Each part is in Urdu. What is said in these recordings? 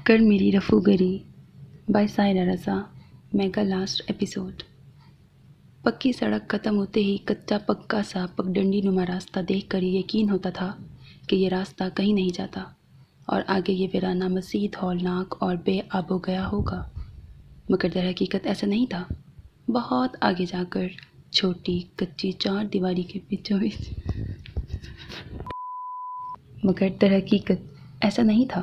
کر میری رفو گری by Saira Raza mega last episode. پکی سڑک ختم ہوتے ہی کچا پکا سا پگڈنڈی نما راستہ دیکھ کر یہ یقین ہوتا تھا کہ یہ راستہ کہیں نہیں جاتا اور آگے یہ ویرانہ مزید ہولناک اور بے آب و گیا ہوگا، مگر در حقیقت ایسا نہیں تھا۔ بہت آگے جا کر چھوٹی کچی چار دیواری کے بیچوں بیچ مگر در حقیقت ایسا نہیں تھا۔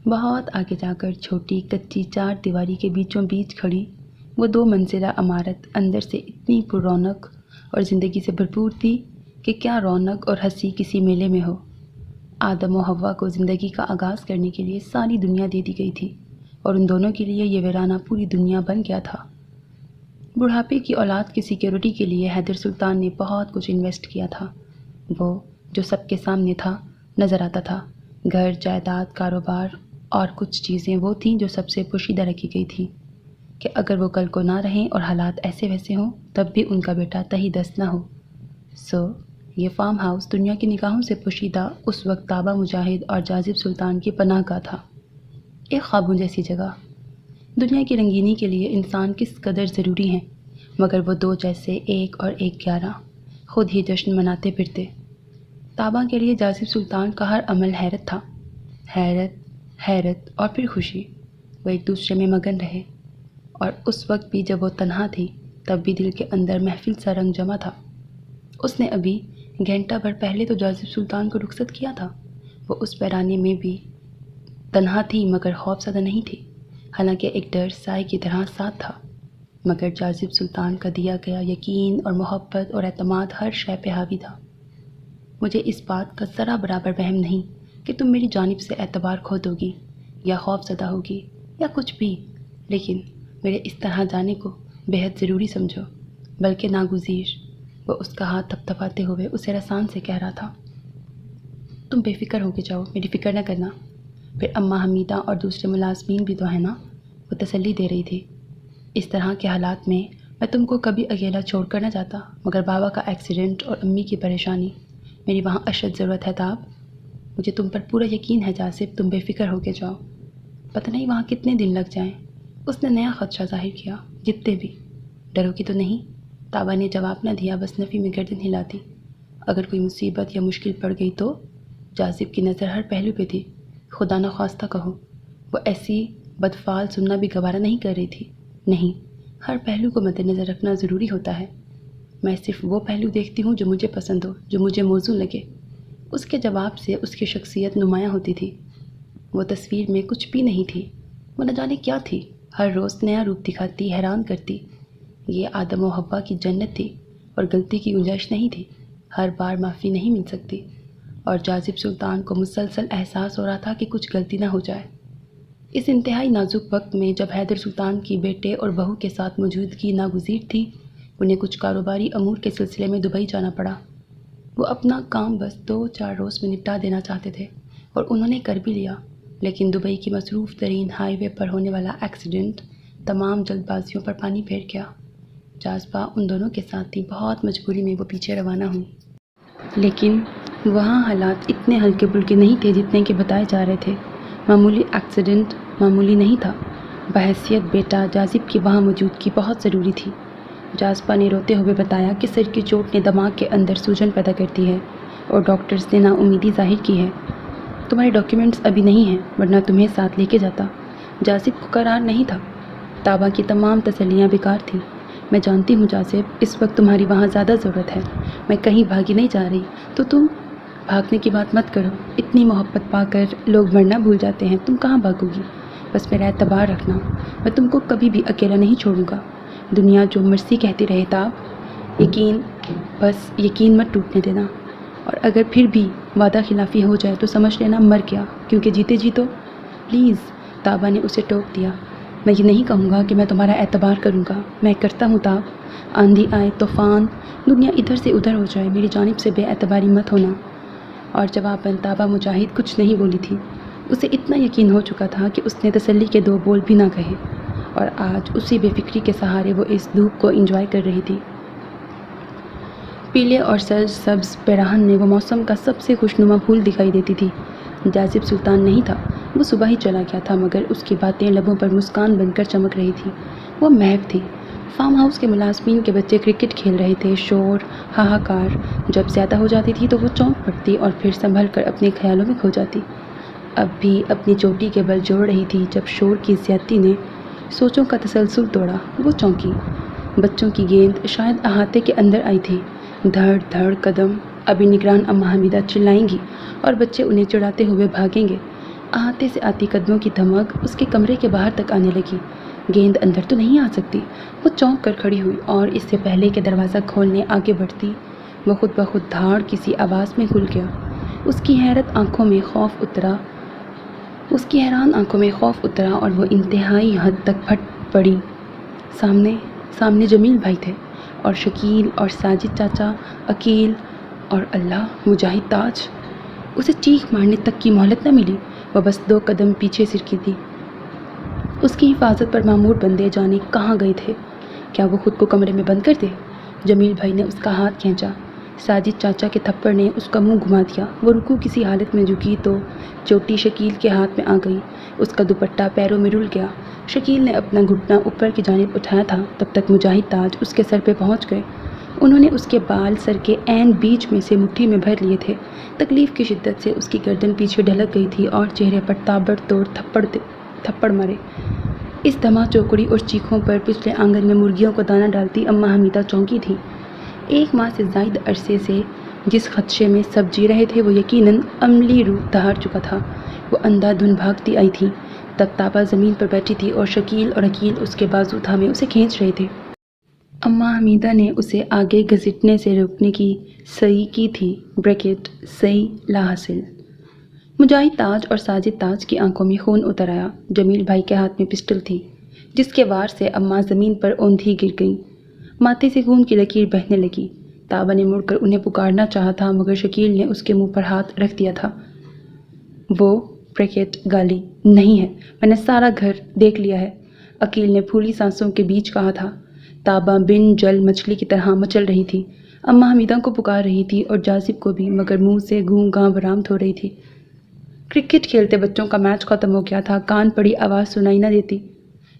بہت آگے جا کر چھوٹی کچی چار دیواری کے بیچوں بیچ کھڑی وہ 2 منزلہ عمارت اندر سے اتنی پر رونق اور زندگی سے بھرپور تھی کہ کیا رونق اور ہنسی کسی میلے میں ہو۔ آدم و حوا کو زندگی کا آغاز کرنے کے لیے ساری دنیا دے دی گئی تھی اور ان دونوں کے لیے یہ ویرانہ پوری دنیا بن گیا تھا۔ بڑھاپے کی اولاد کی سیکیورٹی کے لیے حیدر سلطان نے بہت کچھ انویسٹ کیا تھا۔ وہ جو سب کے سامنے تھا نظر آتا تھا، گھر، جائیداد، کاروبار اور کچھ چیزیں وہ تھیں جو سب سے پوشیدہ رکھی گئی تھیں کہ اگر وہ کل کو نہ رہیں اور حالات ایسے ویسے ہوں تب بھی ان کا بیٹا تہی دست نہ ہو۔ یہ فارم ہاؤس دنیا کی نگاہوں سے پوشیدہ اس وقت تابہ مجاہد اور جاذب سلطان کی پناہ گاہ تھا، ایک خوابوں جیسی جگہ۔ دنیا کی رنگینی کے لیے انسان کس قدر ضروری ہیں، مگر وہ 2 جیسے 1 اور 1 11 خود ہی جشن مناتے پھرتے۔ تابہ کے لیے جاذب سلطان کا ہر عمل حیرت تھا، حیرت اور پھر خوشی۔ وہ ایک دوسرے میں مگن رہے اور اس وقت بھی جب وہ تنہا تھی تب بھی دل کے اندر محفل سا رنگ جمع تھا۔ اس نے ابھی گھنٹہ بھر پہلے تو جاذب سلطان کو رخصت کیا تھا۔ وہ اس ویرانے میں بھی تنہا تھی مگر خوف زدہ نہیں تھی، حالانکہ ایک ڈر سائے کی طرح ساتھ تھا، مگر جاذب سلطان کا دیا گیا یقین اور محبت اور اعتماد ہر شے پہ حاوی تھا۔ مجھے اس بات کا ذرا برابر وہم نہیں کہ تم میری جانب سے اعتبار کھو دو گی یا خوف زدہ ہوگی یا کچھ بھی، لیکن میرے اس طرح جانے کو بہت ضروری سمجھو، بلکہ ناگزیر۔ وہ اس کا ہاتھ تھپتھپاتے ہوئے اسے رسان سے کہہ رہا تھا۔ تم بے فکر ہو کے جاؤ، میری فکر نہ کرنا۔ پھر اماں حمیدہ اور دوسرے ملازمین بھی تو ہیں نا، وہ تسلی دے رہی تھی۔ اس طرح کے حالات میں تم کو کبھی اکیلا چھوڑ کر نہ جاتا، مگر بابا کا ایکسیڈنٹ اور امی کی پریشانی، میری وہاں اشد ضرورت ہے تاب۔ مجھے تم پر پورا یقین ہے جاذب، تم بے فکر ہو کے جاؤ، پتہ نہیں وہاں کتنے دن لگ جائیں۔ اس نے نیا خدشہ ظاہر کیا۔ جتنے بھی ڈرو کی تو نہیں؟ تابہ نے جواب نہ دیا، بس نفی میں گردن ہلاتی۔ اگر کوئی مصیبت یا مشکل پڑ گئی تو؟ جاذب کی نظر ہر پہلو پہ تھی۔ خدا نخواستہ کہو، وہ ایسی بدفعال سننا بھی گوارا نہیں کر رہی تھی۔ نہیں، ہر پہلو کو مد نظر رکھنا ضروری ہوتا ہے۔ میں صرف وہ پہلو دیکھتی ہوں جو مجھے پسند ہو، جو مجھے موزوں لگے۔ اس کے جواب سے اس کی شخصیت نمایاں ہوتی تھی۔ وہ تصویر میں کچھ بھی نہیں تھی، وہ نہ جانے کیا تھی، ہر روز نیا روپ دکھاتی، حیران کرتی۔ یہ آدم و حوا کی جنت تھی اور غلطی کی گنجائش نہیں تھی، ہر بار معافی نہیں مل سکتی، اور جاذب سلطان کو مسلسل احساس ہو رہا تھا کہ کچھ غلطی نہ ہو جائے۔ اس انتہائی نازک وقت میں جب حیدر سلطان کی بیٹے اور بہو کے ساتھ موجودگی ناگزیر تھی، انہیں کچھ کاروباری امور کے سلسلے میں دبئی جانا پڑا۔ وہ اپنا کام بس 2-4 روز میں نپٹا دینا چاہتے تھے اور انہوں نے کر بھی لیا، لیکن دبئی کی مصروف ترین ہائی وے پر ہونے والا ایکسیڈنٹ تمام جلد بازیوں پر پانی پھیر گیا۔ جاذبہ ان دونوں کے ساتھ تھی، بہت مجبوری میں وہ پیچھے روانہ ہوئی، لیکن وہاں حالات اتنے ہلکے پھلکے نہیں تھے جتنے کہ بتائے جا رہے تھے۔ معمولی ایکسیڈنٹ معمولی نہیں تھا، بحیثیت بیٹا جاذب کی وہاں موجودگی بہت ضروری تھی۔ جاذبہ نے روتے ہوئے بتایا کہ سر کی چوٹ نے دماغ کے اندر سوجن پیدا کرتی ہے اور ڈاکٹرز نے نا امیدی ظاہر کی ہے۔ تمہارے ڈاکیومنٹس ابھی نہیں ہیں ورنہ تمہیں ساتھ لے کے جاتا۔ جاذب کو قرار نہیں تھا۔ تابہ کی تمام تسلیاں بیکار تھیں۔ میں جانتی ہوں جاذب، اس وقت تمہاری وہاں زیادہ ضرورت ہے، میں کہیں بھاگی نہیں جا رہی، تو تم بھاگنے کی بات مت کرو۔ اتنی محبت پا کر لوگ مرنا بھول جاتے ہیں، تم کہاں بھاگو گی؟ بس میرا اعتبار رکھنا، میں تم کو کبھی بھی اکیلا نہیں چھوڑوں گا۔ دنیا جو مرضی کہتی رہے تاب، بس یقین مت ٹوٹنے دینا، اور اگر پھر بھی وعدہ خلافی ہو جائے تو سمجھ لینا مر گیا، کیونکہ جیتے جی تو پلیز۔ تابہ نے اسے ٹوک دیا۔ میں یہ نہیں کہوں گا کہ میں تمہارا اعتبار کروں گا، میں کرتا ہوں تاب۔ آندھی آئے، طوفان، دنیا ادھر سے ادھر ہو جائے، میری جانب سے بے اعتباری مت ہونا۔ اور جواباً تابہ مجاہد کچھ نہیں بولی تھی۔ اسے اتنا یقین ہو چکا تھا کہ اس نے تسلی کے 2 بول بھی نہ کہے، اور آج اسی بے فکری کے سہارے وہ اس دھوپ کو انجوائے کر رہی تھی۔ پیلے اور سبز پیراہن میں وہ موسم کا سب سے خوشنما پھول دکھائی دیتی تھی۔ جاذب سلطان نہیں تھا، وہ صبح ہی چلا گیا تھا، مگر اس کی باتیں لبوں پر مسکان بن کر چمک رہی تھی۔ وہ محو تھی۔ فارم ہاؤس کے ملازمین کے بچے کرکٹ کھیل رہے تھے۔ شور، ہاہاکار جب زیادہ ہو جاتی تھی تو وہ چونک پڑتی اور پھر سنبھل کر اپنے خیالوں میں کھو جاتی۔ اب بھی اپنی چوٹی کے بل جوڑ رہی تھی جب شور کی زیادتی نے سوچوں کا تسلسل توڑا۔ وہ چونکی۔ بچوں کی گیند شاید احاطے کے اندر آئی تھی۔ دھڑ دھڑ قدم۔ ابھی نگران اماں حمیدہ چلائیں گی اور بچے انہیں چڑھاتے ہوئے بھاگیں گے۔ احاطے سے آتی قدموں کی دھمک اس کے کمرے کے باہر تک آنے لگی۔ گیند اندر تو نہیں آ سکتی۔ وہ چونک کر کھڑی ہوئی اور اس سے پہلے کہ دروازہ کھولنے آگے بڑھتی، وہ خود بخود دھاڑ کسی آواز میں کھل گیا۔ اس کی حیران آنکھوں میں خوف اترا اور وہ انتہائی حد تک پھٹ پڑی۔ سامنے جمیل بھائی تھے اور شکیل اور ساجد چاچا، عقیل اور اللہ مجاہد تاج۔ اسے چیخ مارنے تک کی مہلت نہ ملی۔ وہ بس 2 قدم پیچھے سرکی تھی۔ اس کی حفاظت پر مامور بندے جانے کہاں گئے تھے۔ کیا وہ خود کو کمرے میں بند کر دے؟ جمیل بھائی نے اس کا ہاتھ کھینچا۔ ساجد چاچا کے تھپڑ نے اس کا منہ گھما دیا۔ وہ رکو کسی حالت میں جھکی تو چوٹی شکیل کے ہاتھ میں آ گئی۔ اس کا دوپٹہ پیروں میں رل گیا۔ شکیل نے اپنا گھٹنا اوپر کی جانب اٹھایا تھا، تب تک مجاہد تاج اس کے سر پہ پہنچ گئے۔ انہوں نے اس کے بال سر کے عین بیچ میں سے مٹھی میں بھر لیے تھے۔ تکلیف کی شدت سے اس کی گردن پیچھے ڈھلک گئی تھی اور چہرے پر تابڑ توڑ تھپڑ مارے۔ اس دھما چوکڑی اور چیخوں پر پچھلے آنگن میں مرغیوں کو دانہ ڈالتی اماں حمیدہ چونکی تھی۔ 1 ماہ سے زائد عرصے سے جس خدشے میں سب جی رہے تھے وہ یقیناً عملی روپ دھار چکا تھا۔ وہ اندھا دھند بھاگتی آئی تھی۔ تب تابا زمین پر بیٹھی تھی اور شکیل اور عقیل اس کے بازو تھامے اسے کھینچ رہے تھے۔ اماں حمیدہ نے اسے آگے گھسیٹنے سے روکنے کی سعی کی تھی، سعی لاحاصل۔ مجاہد تاج اور ساجد تاج کی آنکھوں میں خون اتر آیا۔ جمیل بھائی کے ہاتھ میں پسٹل تھی، جس کے وار سے اماں زمین پر اوندھی گر گئیں۔ ماتھے سے خون کی لکیر بہنے لگی۔ تابا نے مڑ کر انہیں پکارنا چاہا تھا، مگر شکیل نے اس کے منہ پر ہاتھ رکھ دیا تھا۔ وہ گالی نہیں ہے، میں نے سارا گھر دیکھ لیا ہے، عقیل نے پھولی سانسوں کے بیچ کہا تھا۔ تابا بن جل مچھلی کی طرح مچل رہی تھی۔ اماں حمیدہ کو پکار رہی تھی اور جاذب کو بھی، مگر منہ سے گوں گاں برآمد ہو رہی تھی۔ کرکٹ کھیلتے بچوں کا میچ ختم ہو گیا تھا۔ کان پڑی آواز سنائی نہ دیتی،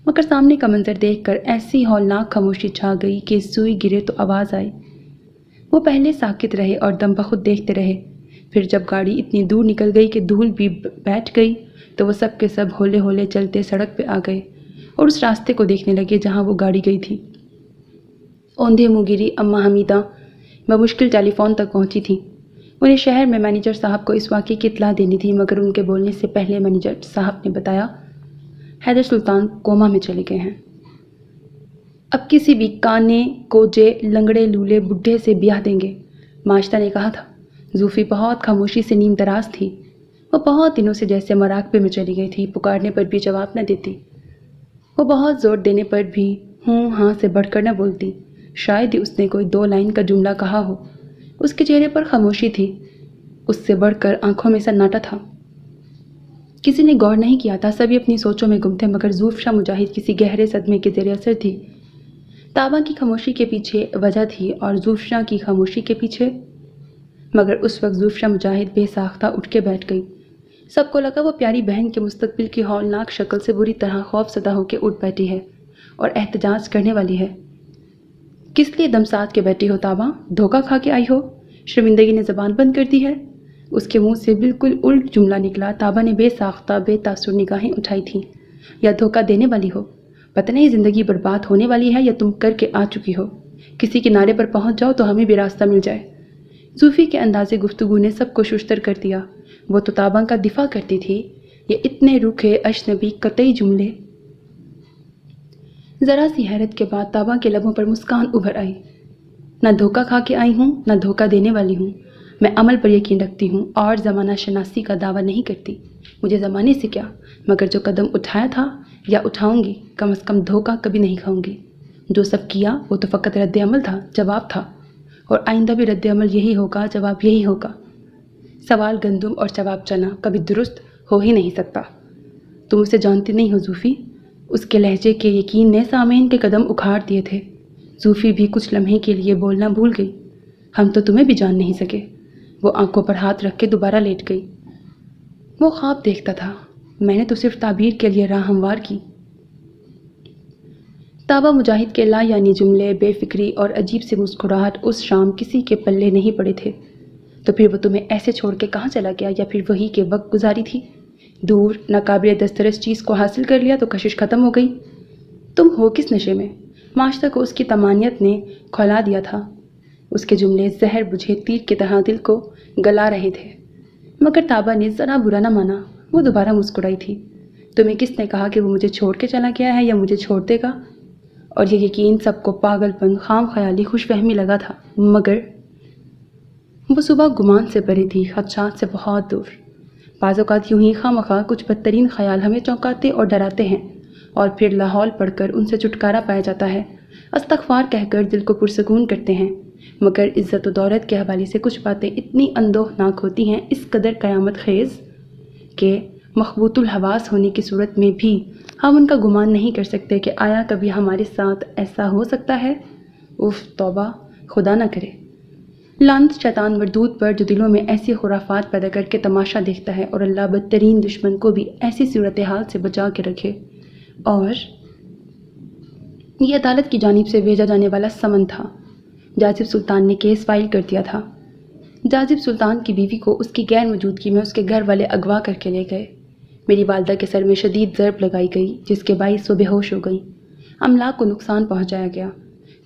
مگر سامنے کا منظر دیکھ کر ایسی ہولناک خاموشی چھا گئی کہ سوئی گرے تو آواز آئی۔ وہ پہلے ساکت رہے اور دم بخود دیکھتے رہے۔ پھر جب گاڑی اتنی دور نکل گئی کہ دھول بھی بیٹھ گئی تو وہ سب کے سب ہولے ہولے چلتے سڑک پہ آ گئے اور اس راستے کو دیکھنے لگے جہاں وہ گاڑی گئی تھی۔ اوندھے منہ گری اماں حمیدہ بمشکل ٹیلی فون تک پہنچی تھیں۔ انہیں شہر میں مینیجر صاحب کو اس واقعے کی اطلاع دینی تھی، مگر ان کے بولنے سے پہلے مینیجر صاحب نے بتایا، حیدر سلطان کوما میں چلے گئے ہیں۔ اب کسی بھی کانے کوجے لنگڑے لولے بڈھے سے بیاہ دیں گے، ماشطہ نے کہا تھا۔ زوفی بہت خاموشی سے نیم دراز تھی۔ وہ بہت دنوں سے جیسے مراقبے میں چلی گئی تھی، پکارنے پر بھی جواب نہ دیتی۔ وہ بہت زور دینے پر بھی ہوں ہاں سے بڑھ کر نہ بولتی۔ شاید ہی اس نے کوئی 2 لائن کا جملہ کہا ہو۔ اس کے چہرے پر خاموشی تھی، اس سے بڑھ کر آنکھوں میں سناٹا تھا۔ کسی نے غور نہیں کیا تھا، سبھی اپنی سوچوں میں گم تھے، مگر زوفشا مجاہد کسی گہرے صدمے کے زیر اثر تھی۔ تابا کی خاموشی کے پیچھے وجہ تھی اور زوفشا کی خاموشی کے پیچھے، مگر اس وقت زوفشا مجاہد بے ساختہ اٹھ کے بیٹھ گئی۔ سب کو لگا وہ پیاری بہن کے مستقبل کی ہولناک شکل سے بری طرح خوف زدہ ہو کے اٹھ بیٹھی ہے اور احتجاج کرنے والی ہے۔ کس لیے دم ساتھ کے بیٹھی ہو تابا؟ دھوکہ کھا کے آئی ہو؟ شرمندگی نے زبان بند کر دی ہے؟ اس کے منہ سے بالکل الٹ جملہ نکلا۔ تابا نے بے ساختہ بے تاثر نگاہیں اٹھائی تھیں۔ یا دھوکہ دینے والی ہو؟ پتہ نہیں زندگی برباد ہونے والی ہے یا تم کر کے آ چکی ہو۔ کسی کنارے پر پہنچ جاؤ تو ہمیں بھی راستہ مل جائے۔ زوفی کے انداز گفتگو نے سب کو ششتر کر دیا۔ وہ تو تابا کا دفاع کرتی تھی، یہ اتنے روکھے اجنبی قطعی جملے۔ ذرا سی حیرت کے بعد تابا کے لبوں پر مسکان ابھر آئی۔ نہ دھوکہ کھا کے آئی ہوں، نہ دھوکہ دینے والی ہوں۔ میں عمل پر یقین رکھتی ہوں اور زمانہ شناسی کا دعویٰ نہیں کرتی۔ مجھے زمانے سے کیا، مگر جو قدم اٹھایا تھا یا اٹھاؤں گی، کم از کم دھوکہ کبھی نہیں کھاؤں گی۔ جو سب کیا وہ تو فقط رد عمل تھا، جواب تھا، اور آئندہ بھی رد عمل یہی ہوگا، جواب یہی ہوگا۔ سوال گندم اور جواب چنا کبھی درست ہو ہی نہیں سکتا۔ تم اسے جانتی نہیں ہو زوفی۔ اس کے لہجے کے یقین نے سامعین کے قدم اکھاڑ دیے تھے۔ زوفی بھی کچھ لمحے کے لیے بولنا بھول گئی۔ ہم تو تمہیں بھی جان نہیں سکے۔ وہ آنکھوں پر ہاتھ رکھ کے دوبارہ لیٹ گئی۔ وہ خواب دیکھتا تھا، میں نے تو صرف تعبیر کے لیے راہ ہموار کی۔ تابہ مجاہد کے لا یعنی جملے، بے فکری اور عجیب سی مسکراہٹ اس شام کسی کے پلے نہیں پڑے تھے۔ تو پھر وہ تمہیں ایسے چھوڑ کے کہاں چلا گیا، یا پھر وہی کے وقت گزاری تھی؟ دور ناقابل دسترس چیز کو حاصل کر لیا تو کشش ختم ہو گئی۔ تم ہو کس نشے میں؟ معاشرہ کو اس کی طمانیت نے کھولا دیا تھا۔ اس کے جملے زہر بجھے تیر کی طرح دل کو گلا رہے تھے، مگر تابہ نے ذرا برا نہ مانا۔ وہ دوبارہ مسکرائی تھی۔ تمہیں کس نے کہا کہ وہ مجھے چھوڑ کے چلا گیا ہے یا مجھے چھوڑ دے گا؟ اور یہ یقین سب کو پاگل پن، خام خیالی، خوش فہمی لگا تھا، مگر وہ صبح گمان سے پرے تھی، خدشات سے بہت دور۔ بعض اوقات یوں ہی خواہ کچھ بدترین خیال ہمیں چونکاتے اور ڈراتے ہیں، اور پھر لاحول پڑھ کر ان سے چھٹکارا پایا جاتا ہے، استغفار کہہ کر دل کو پرسکون کرتے ہیں۔ مگر عزت و دولت کے حوالے سے کچھ باتیں اتنی اندوہناک ہوتی ہیں، اس قدر قیامت خیز، کہ مخبوط الحواس ہونے کی صورت میں بھی ہم ان کا گمان نہیں کر سکتے کہ آیا کبھی ہمارے ساتھ ایسا ہو سکتا ہے۔ اف توبہ، خدا نہ کرے۔ لعنت شیطان مردود پر جو دلوں میں ایسی خرافات پیدا کر کے تماشا دیکھتا ہے، اور اللہ بدترین دشمن کو بھی ایسی صورتحال سے بچا کے رکھے۔ اور یہ عدالت کی جانب سے بھیجا جانے والا سمن تھا۔ جاذب سلطان نے کیس فائل کر دیا تھا۔ جاذب سلطان کی بیوی کو اس کی غیر موجودگی میں اس کے گھر والے اغوا کر کے لے گئے۔ میری والدہ کے سر میں شدید ضرب لگائی گئی، جس کے باعث وہ بے ہوش ہو گئی۔ املاک کو نقصان پہنچایا گیا۔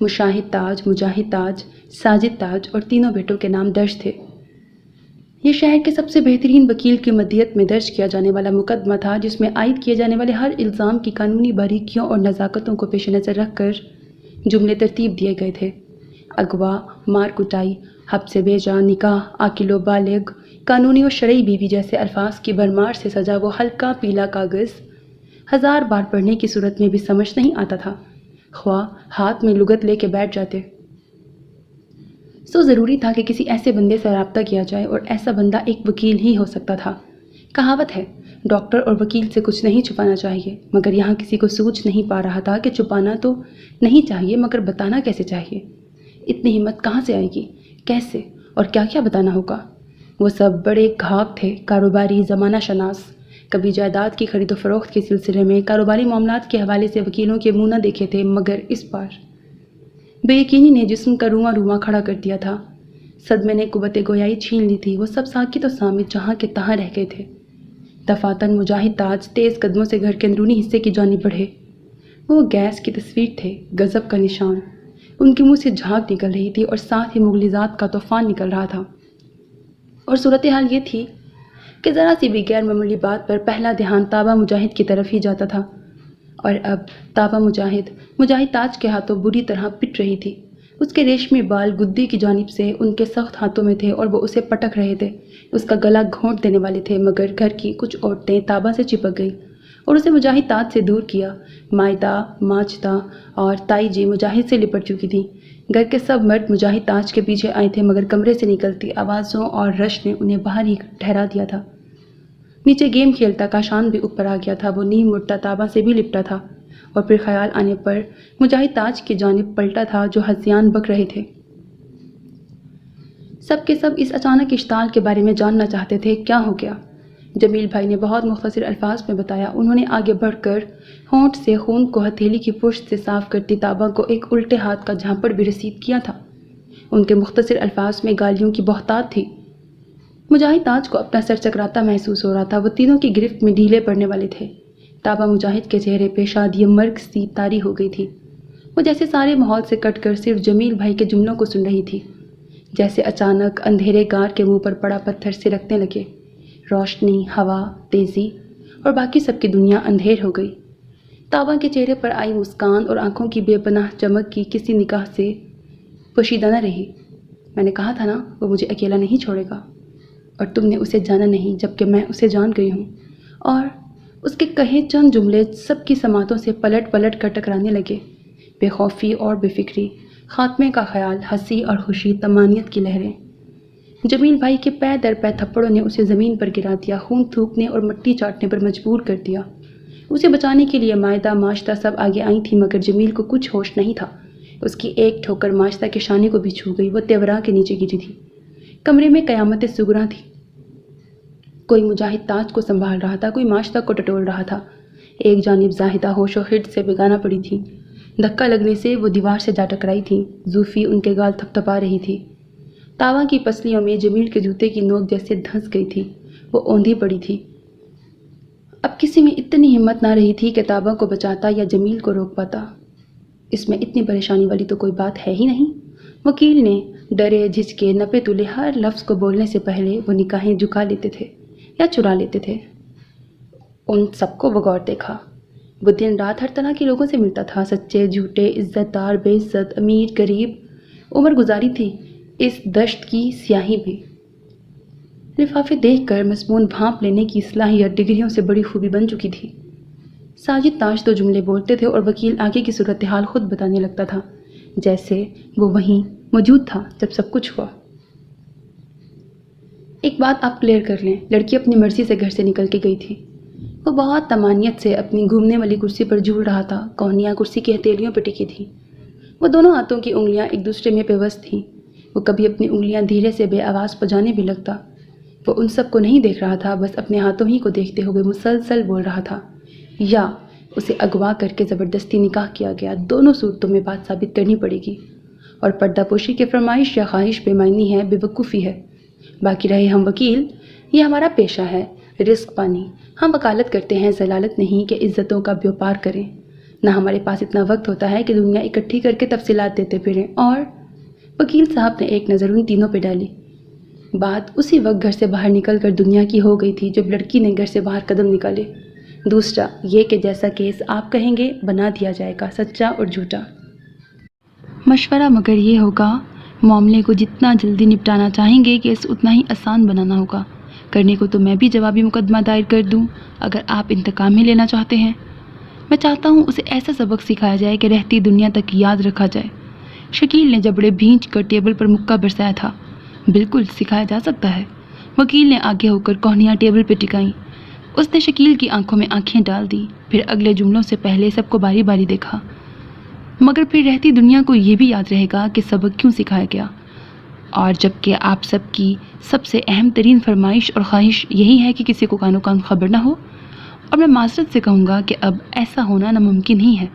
مشاہد تاج، مجاہد تاج، ساجد تاج اور تینوں بیٹوں کے نام درج تھے۔ یہ شہر کے سب سے بہترین وکیل کی مدیت میں درج کیا جانے والا مقدمہ تھا، جس میں عائد کیے جانے والے ہر الزام کی قانونی باریکیوں اور نزاکتوں کو پیش نظر رکھ کر جملے ترتیب دیے گئے تھے۔ اغوا، مار کٹائی، حبس بھیجا، نکاح، عاقل و بالغ، قانونی و شرعی بیوی جیسے الفاظ کی بھرمار سے سجا وہ ہلکا پیلا کاغذ 1000 بار پڑھنے کی صورت میں بھی سمجھ نہیں آتا تھا، خواہ ہاتھ میں لغت لے کے بیٹھ جاتے۔ سو ضروری تھا کہ کسی ایسے بندے سے رابطہ کیا جائے، اور ایسا بندہ ایک وکیل ہی ہو سکتا تھا۔ کہاوت ہے، ڈاکٹر اور وکیل سے کچھ نہیں چھپانا چاہیے، مگر یہاں کسی کو سوچ نہیں پا رہا تھا کہ چھپانا تو نہیں چاہیے، مگر بتانا کیسے چاہیے؟ اتنی ہمت کہاں سے آئے گی؟ کیسے؟ اور کیا کیا بتانا ہوگا؟ وہ سب بڑے گھاک تھے، کاروباری، زمانہ شناس۔ کبھی جائیداد کی خرید و فروخت کے سلسلے میں کاروباری معاملات کے حوالے سے وکیلوں کے منہ نہ دیکھے تھے، مگر اس بار بے یقینی نے جسم کا رواں رواں کھڑا کر دیا تھا۔ صدمے نے قوت گویائی چھین لی تھی۔ وہ سب ساکت و صامت جہاں کے تہاں رہ گئے تھے۔ دفاتن مجاہد تاج تیز قدموں سے گھر کے اندرونی حصے کی جانب بڑھے۔ وہ گیس کی تصویر تھے، غضب کا نشان۔ ان کے منہ سے جھاگ نکل رہی تھی، اور ساتھ ہی مغلظات کا طوفان نکل رہا تھا۔ اور صورتحال یہ تھی کہ ذرا سی بھی غیر معمولی بات پر پہلا دھیان تابہ مجاہد کی طرف ہی جاتا تھا، اور اب تابہ مجاہد تاج کے ہاتھوں بری طرح پٹ رہی تھی۔ اس کے ریشمی بال گدی کی جانب سے ان کے سخت ہاتھوں میں تھے، اور وہ اسے پٹک رہے تھے، اس کا گلا گھونٹ دینے والے تھے، مگر گھر کی کچھ عورتیں تابہ سے چپک گئیں اور اسے مجاہد تاج سے دور کیا۔ مائدہ، ماجدہ اور تائی جی مجاہد سے لپٹ چکی تھیں۔ گھر کے سب مرد مجاہد تاج کے پیچھے آئے تھے، مگر کمرے سے نکلتی آوازوں اور رش نے انہیں باہر ہی ٹھہرا دیا تھا۔ نیچے گیم کھیلتا کاشان بھی اوپر آ گیا تھا۔ وہ نیم مڑتا تابہ سے بھی لپٹا تھا، اور پھر خیال آنے پر مجاہد تاج کی جانب پلٹا تھا، جو ہذیان بک رہے تھے۔ سب کے سب اس اچانک اشتعال کے بارے میں جاننا چاہتے تھے، کیا ہو گیا؟ جمیل بھائی نے بہت مختصر الفاظ میں بتایا۔ انہوں نے آگے بڑھ کر ہونٹ سے خون کو ہتھیلی کی پشت سے صاف کرتی تابہ کو ایک الٹے ہاتھ کا جھانپڑ بھی رسید کیا تھا۔ ان کے مختصر الفاظ میں گالیوں کی بہتات تھی۔ مجاہد تاج کو اپنا سر چکراتا محسوس ہو رہا تھا۔ وہ تینوں کی گرفت میں ڈھیلے پڑنے والے تھے۔ تابہ مجاہد کے چہرے پہ شادی مرگ سی طاری ہو گئی تھی۔ وہ جیسے سارے ماحول سے کٹ کر صرف جمیل بھائی کے جملوں کو سن رہی تھی، جیسے اچانک اندھیرے گار کے منہ پر پڑا پتھر سرکنے لگے۔ روشنی، ہوا، تیزی اور باقی سب کی دنیا اندھیر ہو گئی۔ تابہ کے چہرے پر آئی مسکان اور آنکھوں کی بے پناہ چمک کی کسی نگاہ سے پوشیدہ نہ رہی۔ میں نے کہا تھا نا، وہ مجھے اکیلا نہیں چھوڑے گا، اور تم نے اسے جانا نہیں، جبکہ میں اسے جان گئی ہوں۔ اور اس کے کہے چند جملے سب کی سماعتوں سے پلٹ پلٹ کر ٹکرانے لگے۔ بے خوفی اور بے فکری، خاتمے کا خیال، ہنسی اور خوشی، طمانیت کی لہریں۔ جمیل بھائی کے پے در پے تھپڑوں نے اسے زمین پر گرا دیا، خون تھوکنے اور مٹی چاٹنے پر مجبور کر دیا۔ اسے بچانے کے لیے مائدہ، ماجدہ سب آگے آئی تھیں، مگر جمیل کو کچھ ہوش نہیں تھا۔ اس کی ایک ٹھوکر ماجدہ کے شانے کو بھی چھو گئی۔ وہ تیورا کے نیچے گری تھی۔ کمرے میں قیامت صغریٰ تھی۔ کوئی مجاہد تاج کو سنبھال رہا تھا، کوئی ماش تک کو ٹٹول رہا تھا۔ ایک جانب زاہدہ ہوش و خرد سے بیگانہ پڑی تھی، دھکا لگنے سے وہ دیوار سے جا ٹکرائی تھی، زوفی ان کے گال تھپ تھپا رہی تھی۔ تاوا کی پسلیوں میں جمیل کے جوتے کی نوک جیسے دھنس گئی تھی، وہ اوندھی پڑی تھی۔ اب کسی میں اتنی ہمت نہ رہی تھی کہ تابا کو بچاتا یا جمیل کو روک پاتا۔ اس میں اتنی پریشانی والی تو کوئی بات ہے ہی نہیں۔ وکیل نے ڈرے جھجکے نپے تلے ہر لفظ کو بولنے سے پہلے وہ نگاہیں جھکا لیتے تھے یا چرا لیتے تھے۔ ان سب کو وہ غور دیکھا۔ وہ دن رات ہر طرح کے لوگوں سے ملتا تھا، سچے جھوٹے، عزت دار بے عزت، امیر غریب۔ عمر گزاری تھی اس دشت کی سیاہی میں۔ لفافے دیکھ کر مضمون بھانپ لینے کی صلاحیت ڈگریوں سے بڑی خوبی بن چکی تھی۔ ساجد تاج دو جملے بولتے تھے اور وکیل آگے کی صورتحال خود بتانے لگتا تھا، جیسے وہ وہیں موجود تھا جب سب کچھ ہوا۔ ایک بات آپ کلیئر کر لیں، لڑکی اپنی مرضی سے گھر سے نکل کے گئی تھی۔ وہ بہت طمانیت سے اپنی گھومنے والی کرسی پر جھول رہا تھا، کونیاں کرسی کی ہتھیلیوں پہ ٹکی تھی۔ وہ دونوں ہاتھوں کی انگلیاں ایک دوسرے میں پیوست تھیں۔ وہ کبھی اپنی انگلیاں دھیرے سے بے آواز بجانے بھی لگتا۔ وہ ان سب کو نہیں دیکھ رہا تھا، بس اپنے ہاتھوں ہی کو دیکھتے ہوئے مسلسل بول رہا تھا، یا اسے اغوا کر کے زبردستی نکاح کیا گیا۔ دونوں صورتوں میں بات ثابت کرنی پڑے گی، اور پردہ پوشی کی فرمائش یا خواہش بے معنی ہے، بے وقوفی ہے۔ باقی رہے ہم وکیل، یہ ہمارا پیشہ ہے، رزق پانی۔ ہم وکالت کرتے ہیں، ضلالت نہیں کہ عزتوں کا بیوپار کریں۔ نہ ہمارے پاس اتنا وقت ہوتا ہے کہ دنیا اکٹھی کر کے تفصیلات دیتے پھریں۔ اور وکیل صاحب نے ایک نظر ان تینوں پہ ڈالی۔ بات اسی وقت گھر سے باہر نکل کر دنیا کی ہو گئی تھی جب لڑکی نے گھر سے باہر قدم نکالے۔ دوسرا یہ کہ جیسا کیس آپ کہیں گے بنا دیا جائے گا، سچا اور جھوٹا۔ مشورہ مگر یہ ہوگا، معاملے کو جتنا جلدی نپٹانا چاہیں گے کیس اتنا ہی آسان بنانا ہوگا۔ کرنے کو تو میں بھی جوابی مقدمہ دائر کر دوں اگر آپ انتقام ہی لینا چاہتے ہیں۔ میں چاہتا ہوں اسے ایسا سبق سکھایا جائے کہ رہتی دنیا تک یاد رکھا جائے۔ شکیل نے جبڑے بھینچ کر ٹیبل پر مکہ برسایا تھا۔ بالکل سکھایا جا سکتا ہے۔ وکیل نے آگے ہو کر کوہنیاں ٹیبل پہ ٹکائیں۔ اس نے شکیل کی آنکھوں میں آنکھیں ڈال دیں، پھر اگلے جملوں سے پہلے سب کو باری باری دیکھا۔ مگر پھر رہتی دنیا کو یہ بھی یاد رہے گا کہ سبق کیوں سکھایا گیا، اور جبکہ آپ سب کی سب سے اہم ترین فرمائش اور خواہش یہی ہے کہ کسی کو کانو کان خبر نہ ہو، اور میں معذرت سے کہوں گا کہ اب ایسا ہونا ناممکن ہی ہے۔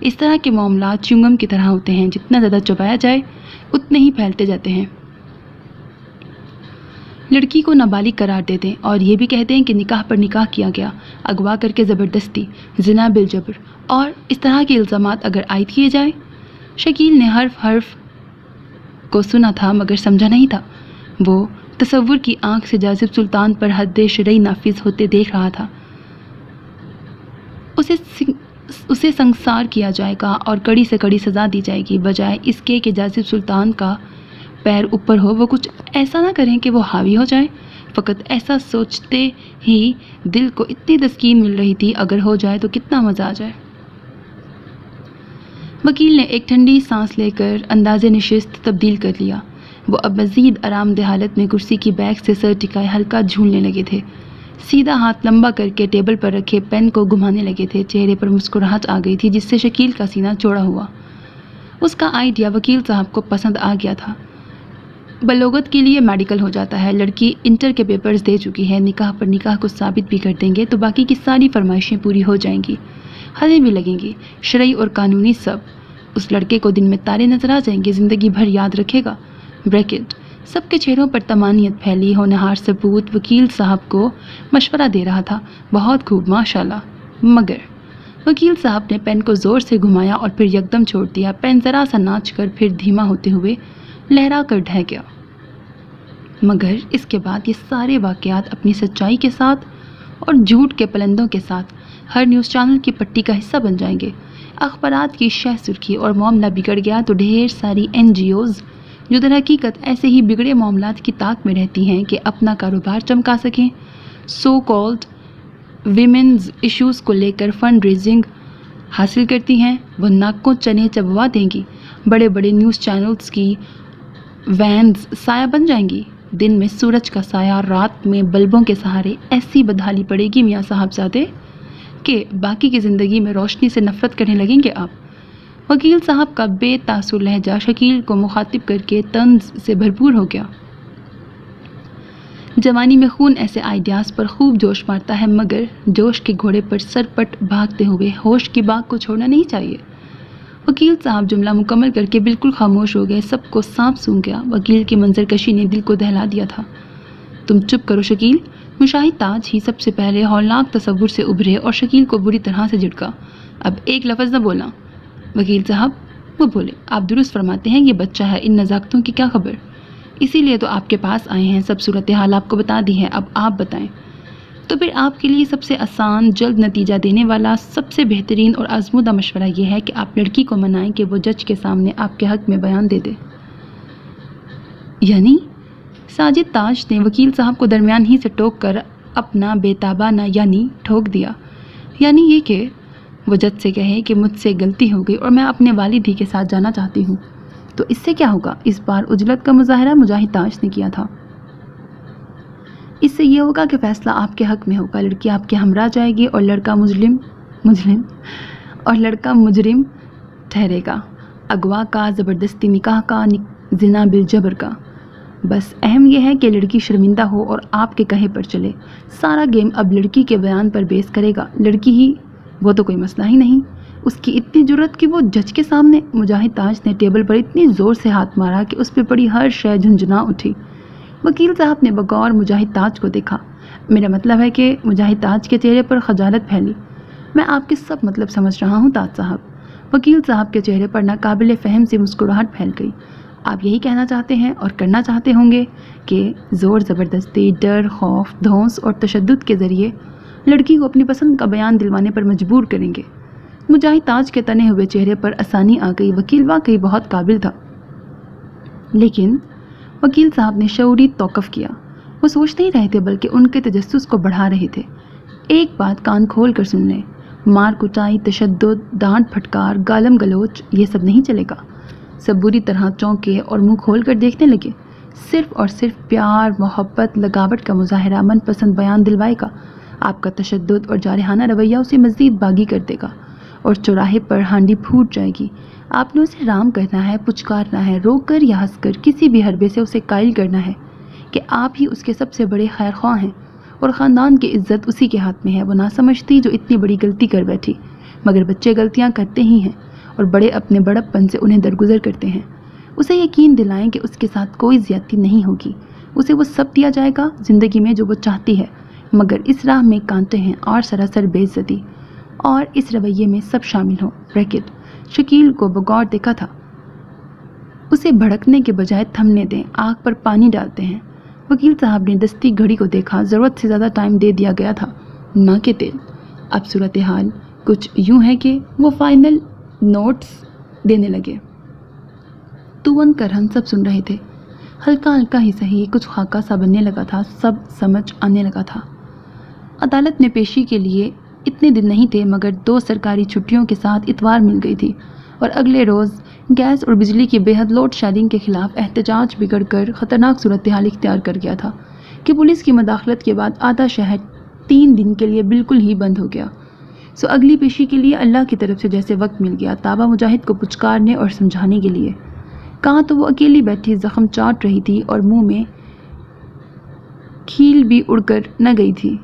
اس طرح کے معاملات چنگم کی طرح ہوتے ہیں، جتنا زیادہ چبایا جائے اتنے ہی پھیلتے جاتے ہیں۔ لڑکی کو نابالغ قرار دے دیں اور یہ بھی کہہ دیں کہ نکاح پر نکاح کیا گیا، اغوا کر کے زبردستی، زنا بالجبر، اور اس طرح کے الزامات اگر عائد کیے جائیں۔ شکیل نے حرف کو سنا تھا مگر سمجھا نہیں تھا۔ وہ تصور کی آنکھ سے جاذب سلطان پر حد شرعی نافذ ہوتے دیکھ رہا تھا۔ اسے سنگسار کیا جائے گا اور کڑی سے کڑی سزا دی جائے گی، بجائے اس کے کہ جاذب سلطان کا پیر اوپر ہو۔ وہ کچھ ایسا نہ کریں کہ وہ حاوی ہو جائے۔ فقط ایسا سوچتے ہی دل کو اتنی تسکین مل رہی تھی، اگر ہو جائے تو کتنا مزہ آ جائے۔ وکیل نے ایک ٹھنڈی سانس لے کر انداز نشست تبدیل کر لیا۔ وہ اب مزید آرام دہ حالت میں کرسی کی بیک سے سر ٹکائے ہلکا جھولنے لگے تھے، سیدھا ہاتھ لمبا کر کے ٹیبل پر رکھے پین کو گھمانے لگے تھے۔ چہرے پر مسکراہٹ آ گئی تھی جس سے شکیل کا سینہ چوڑا ہوا۔ اس کا آئیڈیا وکیل صاحب کو پسند آ گیا تھا۔ بلوغت کے لیے میڈیکل ہو جاتا ہے، لڑکی انٹر کے پیپرز دے چکی ہے، نکاح پر نکاح کو ثابت بھی کر دیں گے تو باقی کی ساری فرمائشیں پوری ہو جائیں گی، حدیں بھی لگیں گی، شرعی اور قانونی سب۔ اس لڑکے کو دن میں تارے نظر آ جائیں گے، زندگی بھر یاد رکھے گا۔ بریکٹ۔ سب کے چہروں پر طمانینت پھیلی۔ ہونہار ثبوت وکیل صاحب کو مشورہ دے رہا تھا، بہت خوب، ماشاءاللہ۔ مگر وکیل صاحب نے پین کو زور سے گھمایا اور پھر یکدم چھوڑ دیا۔ پین ذرا سا ناچ کر پھر دھیما ہوتے ہوئے لہرا کر ڈھہ گیا۔ مگر اس کے بعد یہ سارے واقعات اپنی سچائی کے ساتھ اور جھوٹ کے پلندوں کے ساتھ ہر نیوز چینل کی پٹی کا حصہ بن جائیں گے۔ اخبارات کی شہ سرخی، اور معاملہ بگڑ گیا تو ڈھیر ساری NGOs جو در حقیقت ایسے ہی بگڑے معاملات کی طاق میں رہتی ہیں کہ اپنا کاروبار چمکا سکیں، سو کالڈ ویمنز ایشوز کو لے کر فنڈ ریزنگ حاصل کرتی ہیں، وہ ناکوں چنے چبوا دیں گی۔ بڑے بڑے نیوز چینلز کی وینز سایہ بن جائیں گی۔ دن میں سورج کا سایہ، رات میں بلبوں کے سہارے ایسی بدحالی پڑے گی میاں صاحبزادے کہ باقی کی زندگی میں روشنی سے نفرت کرنے لگیں گے آپ۔ وکیل صاحب کا بے تاثر لہجہ شکیل کو مخاطب کر کے طنز سے بھرپور ہو گیا۔ جوانی میں خون ایسے آئیڈیاز پر خوب جوش مارتا ہے، مگر جوش کے گھوڑے پر سرپٹ بھاگتے ہوئے ہوش کی باغ کو چھوڑنا نہیں چاہیے۔ وکیل صاحب جملہ مکمل کر کے بالکل خاموش ہو گئے۔ سب کو سانپ سونگ گیا۔ وکیل کی منظر کشی نے دل کو دہلا دیا تھا۔ تم چپ کرو شکیل۔ مشاہد تاج ہی سب سے پہلے ہولناک تصور سے ابھرے اور شکیل کو بری طرح سے جھٹکا۔ اب ایک لفظ نہ بولنا۔ وکیل صاحب، وہ بولے، آپ درست فرماتے ہیں، یہ بچہ ہے، ان نزاکتوں کی کیا خبر؟ اسی لیے تو آپ کے پاس آئے ہیں، سب صورتحال آپ کو بتا دی ہے، اب آپ بتائیں۔ تو پھر آپ کے لیے سب سے آسان، جلد نتیجہ دینے والا، سب سے بہترین اور آزمودہ مشورہ یہ ہے کہ آپ لڑکی کو منائیں کہ وہ جج کے سامنے آپ کے حق میں بیان دے دے۔ یعنی؟ ساجد تاج نے وکیل صاحب کو درمیان ہی سے ٹوک کر اپنا بےتابانہ یعنی ٹھوک دیا۔ یعنی یہ کہ وہ جج سے کہے کہ مجھ سے غلطی ہو گئی اور میں اپنے والد ہی کے ساتھ جانا چاہتی ہوں۔ تو اس سے کیا ہوگا؟ اس بار عجلت کا مظاہرہ مجاہد تاج نے کیا تھا۔ اس سے یہ ہوگا کہ فیصلہ آپ کے حق میں ہوگا، لڑکی آپ کے ہمراہ جائے گی اور لڑکا مجرم ٹھہرے گا، اغوا کا، زبردستی نکاح کا، زنا بالجبر کا۔ بس اہم یہ ہے کہ لڑکی شرمندہ ہو اور آپ کے کہے پر چلے۔ سارا گیم اب لڑکی کے بیان پر بیس کرے گا، لڑکی ہی، وہ تو کوئی مسئلہ ہی نہیں۔ اس کی اتنی جرأت کہ وہ جج کے سامنے۔ مجاہد تاج نے ٹیبل پر اتنی زور سے ہاتھ مارا کہ اس پہ پڑی ہر شے جھنجھنا اٹھی۔ وکیل صاحب نے بغور مجاہد تاج کو دیکھا۔ میرا مطلب ہے کہ مجاہد تاج کے چہرے پر خجالت پھیلی۔ میں آپ کے سب مطلب سمجھ رہا ہوں تاج صاحب۔ وکیل صاحب کے چہرے پر ناقابل فہم سی مسکراہٹ پھیل گئی۔ آپ یہی کہنا چاہتے ہیں اور کرنا چاہتے ہوں گے کہ زور زبردستی، ڈر، خوف، دھونس اور تشدد کے ذریعے لڑکی کو اپنی پسند کا بیان دلوانے پر مجبور کریں گے۔ مجاہد تاج کے تنے ہوئے چہرے پر آسانی آ گئی۔ وکیل واقعی بہت قابل تھا، لیکن وکیل صاحب نے شعوری توقف کیا۔ وہ سوچ نہیں رہے تھے بلکہ ان کے تجسس کو بڑھا رہے تھے۔ ایک بات کان کھول کر سن لیں، مار کٹائی، تشدد، ڈانٹ پھٹکار، گالم گلوچ، یہ سب نہیں چلے گا۔ سب بری طرح چونکے اور منہ کھول کر دیکھنے لگے۔ صرف اور صرف پیار، محبت، لگاوٹ کا مظاہرہ من پسند بیان دلوائے گا۔ آپ کا تشدد اور جارحانہ رویہ اسے مزید باغی کر دے گا اور چوراہے پر ہانڈی پھوٹ جائے گی۔ آپ نے اسے رام کرنا ہے، پچکارنا ہے، رو کر یا ہنس کر، کسی بھی حربے سے اسے قائل کرنا ہے کہ آپ ہی اس کے سب سے بڑے خیر خواہ ہیں اور خاندان کی عزت اسی کے ہاتھ میں ہے۔ وہ نہ سمجھتی جو اتنی بڑی غلطی کر بیٹھی، مگر بچے غلطیاں کرتے ہی ہیں اور بڑے اپنے بڑپن سے انہیں درگزر کرتے ہیں۔ اسے یقین دلائیں کہ اس کے ساتھ کوئی زیادتی نہیں ہوگی، اسے وہ سب دیا جائے گا زندگی میں جو وہ چاہتی ہے، مگر اس راہ میں کانٹے ہیں اور سراسر بے عزتی، اور اس رویے میں سب شامل ہوں۔ بریکٹ شکیل کو بغور دیکھا تھا۔ اسے بھڑکنے کے بجائے تھمنے دیں، آنکھ پر پانی ڈالتے ہیں۔ وکیل صاحب نے دستی گھڑی کو دیکھا، ضرورت سے زیادہ ٹائم دے دیا گیا تھا، نہ کہ تیل۔ اب صورتحال کچھ یوں ہے کہ وہ فائنل نوٹس دینے لگے۔ تون کرہن سب سن رہے تھے۔ ہلکا ہلکا ہی صحیح کچھ خاکہ سا بننے لگا تھا، سب سمجھ آنے لگا تھا۔ عدالت میں پیشی کے لیے اتنے دن نہیں تھے، مگر 2 سرکاری چھٹیوں کے ساتھ اتوار مل گئی تھی اور اگلے روز گیس اور بجلی کی بے حد لوڈ شیڈنگ کے خلاف احتجاج بگڑ کر خطرناک صورتحال اختیار کر گیا تھا کہ پولیس کی مداخلت کے بعد آدھا شہر 3 دن کے لیے بالکل ہی بند ہو گیا۔ سو اگلی پیشی کے لیے اللہ کی طرف سے جیسے وقت مل گیا، تابہ مجاہد کو پچکارنے اور سمجھانے کے لیے۔ کہاں تو وہ اکیلی بیٹھی زخم چاٹ رہی تھی اور منہ میں کھیل بھی اڑ کر نہ گئی تھی۔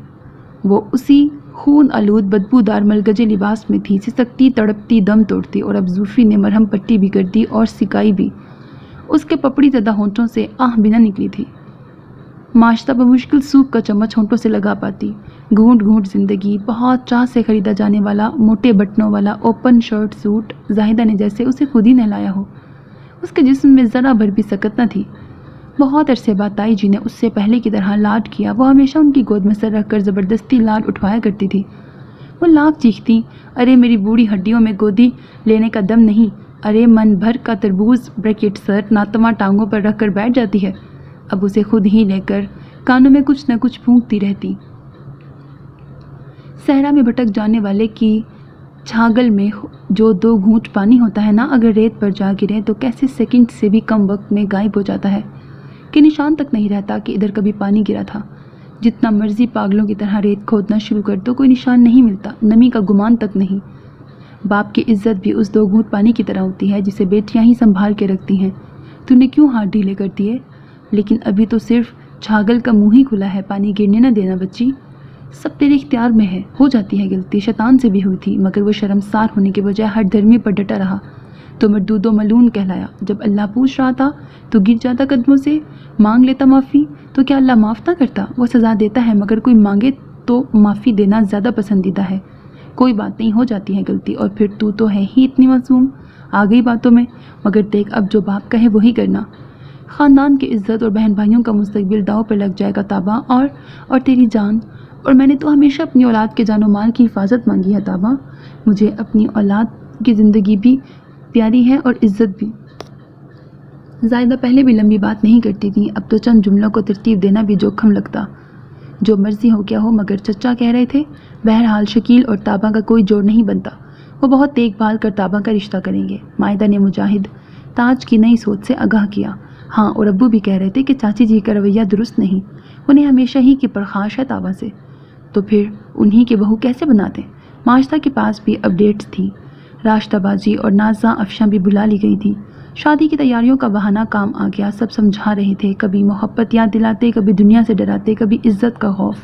وہ اسی خون آلود بدبودار ملگجے لباس میں تھی، سسکتی، تڑپتی، دم توڑتی، اور اب زوفی نے مرہم پٹی بھی کر دی اور سکائی بھی۔ اس کے پپڑی زدہ ہونٹوں سے آہ بھی نہ نکلی تھی۔ معاشرہ بمشکل سوپ کا چمچ ہونٹوں سے لگا پاتی۔ گھونٹ گھونٹ زندگی، بہت چاہ سے خریدا جانے والا موٹے بٹنوں والا اوپن شرٹ سوٹ، زاہدہ نے جیسے اسے خود ہی نہلایا ہو۔ اس کے جسم میں ذرا بھر بھی سکت نہ تھی۔ بہت عرصے بعد تائی جی نے اس سے پہلے کی طرح لاڈ کیا۔ وہ ہمیشہ ان کی گود میں سر رکھ کر زبردستی لاڈ اٹھوایا کرتی تھی۔ وہ لاکھ چیختی، ارے میری بوڑھی ہڈیوں میں گودی لینے کا دم نہیں، ارے من بھر کا تربوز، بریکٹ سر ناتما ٹانگوں پر رکھ کر بیٹھ جاتی ہے۔ اب اسے خود ہی لے کر کانوں میں کچھ نہ کچھ پھونکتی رہتی۔ صحرا میں بھٹک جانے والے کی چھاگل میں جو 2 گھونٹ پانی ہوتا ہے نا، اگر ریت پر جا گرے تو کیسے سیکنڈ سے بھی کم وقت میں غائب ہو جاتا ہے کہ نشان تک نہیں رہتا کہ ادھر کبھی پانی گرا تھا۔ جتنا مرضی پاگلوں کی طرح ریت کھودنا شروع کر دو، کوئی نشان نہیں ملتا، نمی کا گمان تک نہیں۔ باپ کی عزت بھی اس 2 گھونٹ پانی کی طرح ہوتی ہے جسے بیٹیاں ہی سنبھال کے رکھتی ہیں۔ تو نے کیوں ہاتھ ڈھیلے کر دیے؟ لیکن ابھی تو صرف چھاگل کا منہ ہی کھلا ہے، پانی گرنے نہ دینا بچی۔ سب تیرے اختیار میں ہے، ہو جاتی ہے غلطی، شیطان سے بھی ہوئی تھی، مگر وہ شرمسار ہونے کے بجائے ہر دھرمی پر ڈٹا رہا تو مردود و ملون کہلایا۔ جب اللہ پوچھ رہا تھا تو گر جاتا قدموں سے، مانگ لیتا معافی، تو کیا اللہ معاف نہ کرتا؟ وہ سزا دیتا ہے مگر کوئی مانگے تو معافی دینا زیادہ پسندیدہ ہے۔ کوئی بات نہیں، ہو جاتی ہے غلطی، اور پھر تو ہے ہی اتنی معصوم، آ گئی باتوں میں، مگر دیکھ اب جو باپ کہے وہی کرنا۔ خاندان کی عزت اور بہن بھائیوں کا مستقبل داؤ پر لگ جائے گا تابا، اور تیری جان، اور میں نے تو ہمیشہ اپنی اولاد کے جان و مال کی حفاظت مانگی ہے تابا۔ مجھے اپنی اولاد کی زندگی بھی پیاری ہے اور عزت بھی۔ زائدہ پہلے بھی لمبی بات نہیں کرتی تھی، اب تو چند جملوں کو ترتیب دینا بھی جوخم لگتا۔ جو مرضی ہو کیا ہو، مگر چچا کہہ رہے تھے، بہرحال شکیل اور تابا کا کوئی جوڑ نہیں بنتا، وہ بہت دیکھ بھال کر تابا کا رشتہ کریں گے۔ مائدہ نے مجاہد تاج کی نئی سوچ سے آگاہ کیا۔ ہاں، اور ابو بھی کہہ رہے تھے کہ چاچی جی کا رویہ درست نہیں، انہیں ہمیشہ ہی کی پرخاش ہے تابا سے، تو پھر انہی کی بہو کیسے بناتے؟ ماجدہ کے پاس بھی اپڈیٹس تھی، راشتہ بازی اور نازاں افشاں بھی بلا لی گئی تھی۔ شادی کی تیاریوں کا بہانہ کام آ گیا، سب سمجھا رہے تھے، کبھی محبت یاد دلاتے، کبھی دنیا سے ڈراتے، کبھی عزت کا خوف۔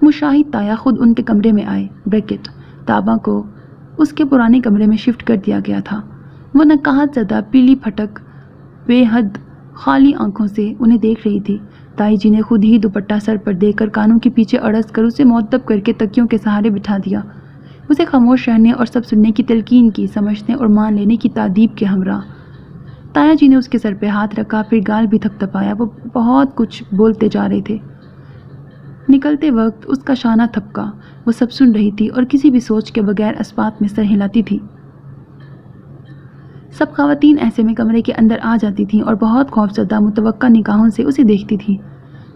مشاہد تایا خود ان کے کمرے میں آئے، بریکٹ تابا کو اس کے پرانے کمرے میں شفٹ کر دیا گیا تھا۔ وہ نقاہت زدہ پیلی پھٹک بے حد خالی آنکھوں سے انہیں دیکھ رہی تھی۔ تائی جی نے خود ہی دوپٹہ سر پر دے کر کانوں کے پیچھے اڑس کر اسے معطب کر کے تکیوں کے سہارے بٹھا دیا، اسے خاموش رہنے اور سب سننے کی تلقین کی، سمجھنے اور مان لینے کی تادیب کے ہمراہ۔ تایا جی نے اس کے سر پہ ہاتھ رکھا، پھر گال بھی تھپ تھپایا۔ وہ بہت کچھ بولتے جا رہے تھے، نکلتے وقت اس کا شانہ تھپکا، وہ سب سن رہی تھی اور کسی بھی سوچ کے بغیر اسبات میں سر ہلاتی تھی۔ سب خواتین ایسے میں کمرے کے اندر آ جاتی تھیں اور بہت خوفزدہ متوقع نگاہوں سے اسے دیکھتی تھیں۔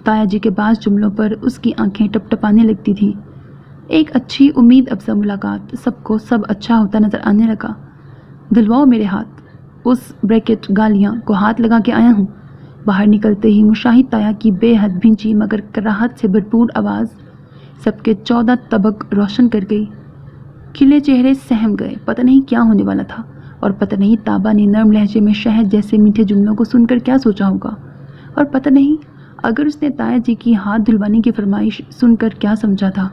تایا جی کے بعض جملوں پر اس کی آنکھیں ٹپ ٹپانے لگتی تھیں۔ ایک اچھی امید افزا ملاقات، سب کو سب اچھا ہوتا نظر آنے لگا۔ دلواؤ میرے ہاتھ، اس بریکٹ گالیاں کو ہاتھ لگا کے آیا ہوں۔ باہر نکلتے ہی مشاہد تایا کی بے حد بھینچی مگر کراہت سے بھرپور آواز سب کے 14 طبق روشن کر گئی۔ کھلے چہرے سہم گئے، پتہ نہیں کیا ہونے والا تھا، اور پتہ نہیں تابا نے نرم لہجے میں شہد جیسے میٹھے جملوں کو سن کر کیا سوچا ہوگا، اور پتہ نہیں اگر اس نے تایا جی کی ہاتھ دھلوانے کی فرمائش سن کر کیا سمجھا تھا۔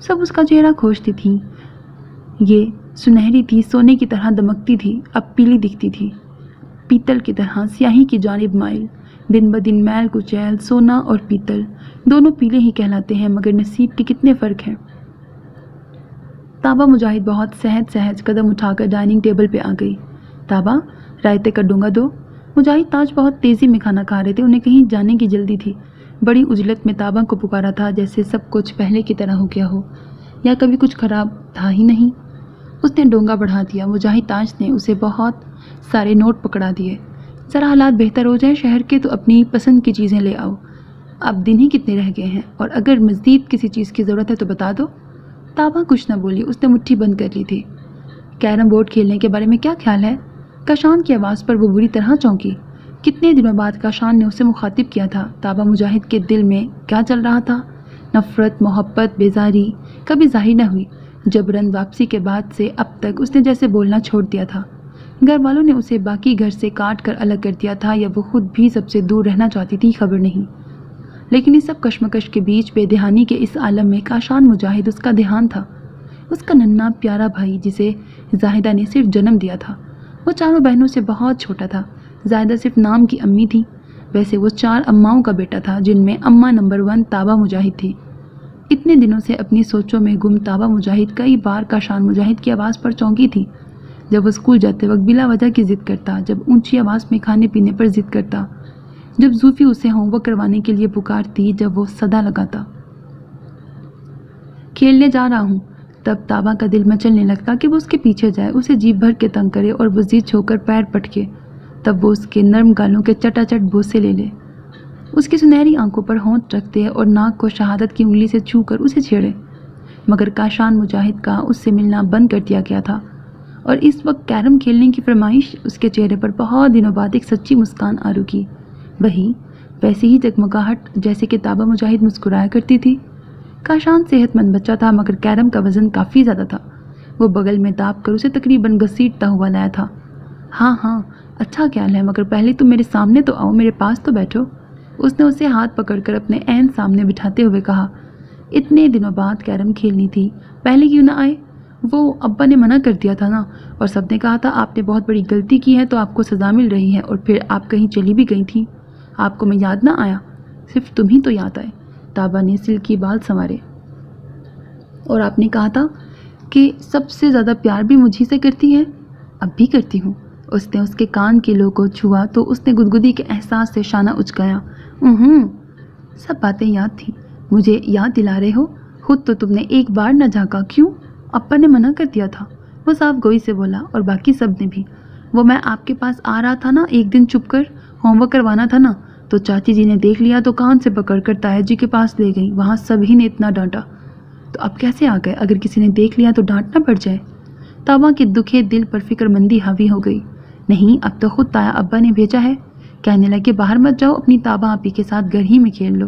سب اس کا چہرہ کھوجتی تھیں، یہ سنہری تھی، سونے کی طرح دمکتی تھی، اب پیلی دکھتی تھی، پیتل کی طرح سیاہی کی جانب مائل۔ دن بدن میل کچیل، سونا اور پیتل دونوں پیلے ہی کہلاتے ہیں، مگر نصیب کے کتنے فرق ہیں۔ تابا مجاہد بہت سہج قدم اٹھا کر ڈائننگ ٹیبل پہ آ گئی۔ تابا، رائتے کا ڈونگا دو۔ مجاہد تاج بہت تیزی میں کھانا کھا رہے تھے، انہیں کہیں جانے کی جلدی تھی۔ بڑی عجلت میں تابا کو پکارا تھا، جیسے سب کچھ پہلے کی طرح ہو گیا ہو، یا کبھی کچھ خراب تھا ہی نہیں۔ اس نے ڈونگا بڑھا دیا۔ مجاہد تاج نے اسے بہت سارے نوٹ پکڑا دیے۔ ذرا حالات بہتر ہو جائیں شہر کے تو اپنی پسند کی چیزیں لے آؤ، اب دن ہی کتنے رہ گئے ہیں، اور اگر مزید کسی چیز کی ضرورت ہے تو بتا دو۔ تابا کچھ نہ بولی، اس نے مٹھی بند کر لی تھی۔ کیرم بورڈ کھیلنے کے بارے میں کیا خیال ہے؟ کاشان کی آواز پر وہ بری طرح چونکی۔ کتنے دنوں بعد کاشان نے اسے مخاطب کیا تھا۔ تابا مجاہد کے دل میں کیا چل رہا تھا؟ نفرت، محبت، بیزاری کبھی ظاہر نہ ہوئی۔ جبراً واپسی کے بعد سے اب تک اس نے جیسے بولنا چھوڑ دیا تھا۔ گھر والوں نے اسے باقی گھر سے کاٹ کر الگ کر دیا تھا، یا وہ خود بھی سب سے دور رہنا چاہتی تھی، خبر نہیں۔ لیکن اس سب کشمکش کے بیچ بے دہانی کے اس عالم میں کاشان مجاہد اس کا دھیان تھا، اس کا ننھا پیارا بھائی جسے زاہدہ نے صرف جنم دیا تھا۔ وہ چاروں بہنوں سے بہت چھوٹا تھا، زاہدہ صرف نام کی امی تھی، ویسے وہ 4 اماؤں کا بیٹا تھا، جن میں اماں نمبر 1 تابا مجاہد تھی۔ اتنے دنوں سے اپنی سوچوں میں گم تابا مجاہد کئی بار کاشان مجاہد کی آواز پر چونکی تھی، جب وہ اسکول جاتے وقت بلا وجہ کی ضد کرتا، جب اونچی آواز میں کھانے پینے پر ضد کرتا، جب زوفی اسے ہوم ورک کروانے کے لیے پکارتی، جب وہ صدا لگاتا، کھیلنے جا رہا ہوں، تب تابا کا دل مچلنے لگتا کہ وہ اس کے پیچھے جائے، اسے جیب بھر کے تنگ کرے اور وہ ضد چھو کر پیر پٹکے، تب وہ اس کے نرم گالوں کے چٹا چٹ بوسے لے لے، اس کی سنہری آنکھوں پر ہونٹ رکھتے اور ناک کو شہادت کی انگلی سے چھو کر اسے چھیڑے۔ مگر کاشان مجاہد کا اس سے ملنا بند کر دیا گیا تھا، اور اس وقت کیرم کھیلنے کی فرمائش اس کے چہرے پر بہت دنوں بعد ایک سچی مسکان آ رکی، وہی ویسی ہی جگمگاہٹ جیسے کہ تابا مجاہد مسکرایا کرتی تھی۔ کاشان صحت مند بچہ تھا، مگر کیرم کا وزن کافی زیادہ تھا۔ وہ بغل میں داب کر اسے تقریباً گھسیٹتا ہوا لایا تھا۔ ہاں اچھا خیال ہے، مگر پہلے تم میرے سامنے تو آؤ، میرے پاس تو بیٹھو۔ اس نے اسے ہاتھ پکڑ کر اپنے عین سامنے بٹھاتے ہوئے کہا، اتنے دنوں بعد کیرم کھیلنی تھی، پہلے کیوں نہ آئے؟ وہ ابا نے منع کر دیا تھا نا، اور سب نے کہا تھا آپ نے بہت بڑی غلطی کی ہے تو آپ کو سزا مل رہی ہے، اور پھر آپ کہیں چلی بھی گئی تھیں، آپ کو میں یاد نہ آیا؟ صرف تم ہی تو یاد آئے۔ تابا نے سلکی بال سنوارے۔ اور آپ نے کہا تھا کہ سب سے زیادہ پیار بھی مجھی سے کرتی ہے؟ اب بھی کرتی ہوں۔ اس نے اس کے کان کے لو کو چھوا تو اس نے گدگدی کے احساس سے شانہ اچکایا۔ سب باتیں یاد تھیں، مجھے یاد دلا رہے ہو؟ خود تو تم نے ایک بار نہ جھانکا، کیوں؟ ابا نے منع کر دیا تھا، وہ صاف گوئی سے بولا، اور باقی سب نے بھی۔ وہ میں آپ کے پاس آ رہا تھا نا ایک دن چھپ کر، ہوم ورک کروانا تھا نا، تو چاچی جی نے دیکھ لیا تو کان سے پکڑ کر تایا جی کے پاس لے گئی، وہاں سبھی نے اتنا ڈانٹا۔ تو اب کیسے آ گئے؟ اگر کسی نے دیکھ لیا تو ڈانٹنا پڑ جائے۔ تابا کے دکھے دل پر فکر مندی حاوی ہو گئی۔ نہیں، اب تو خود تایا ابا نے بھیجا ہے، کہنے لگے باہر مت جاؤ، اپنی تابا آپی کے ساتھ گھر ہی میں کھیل لو۔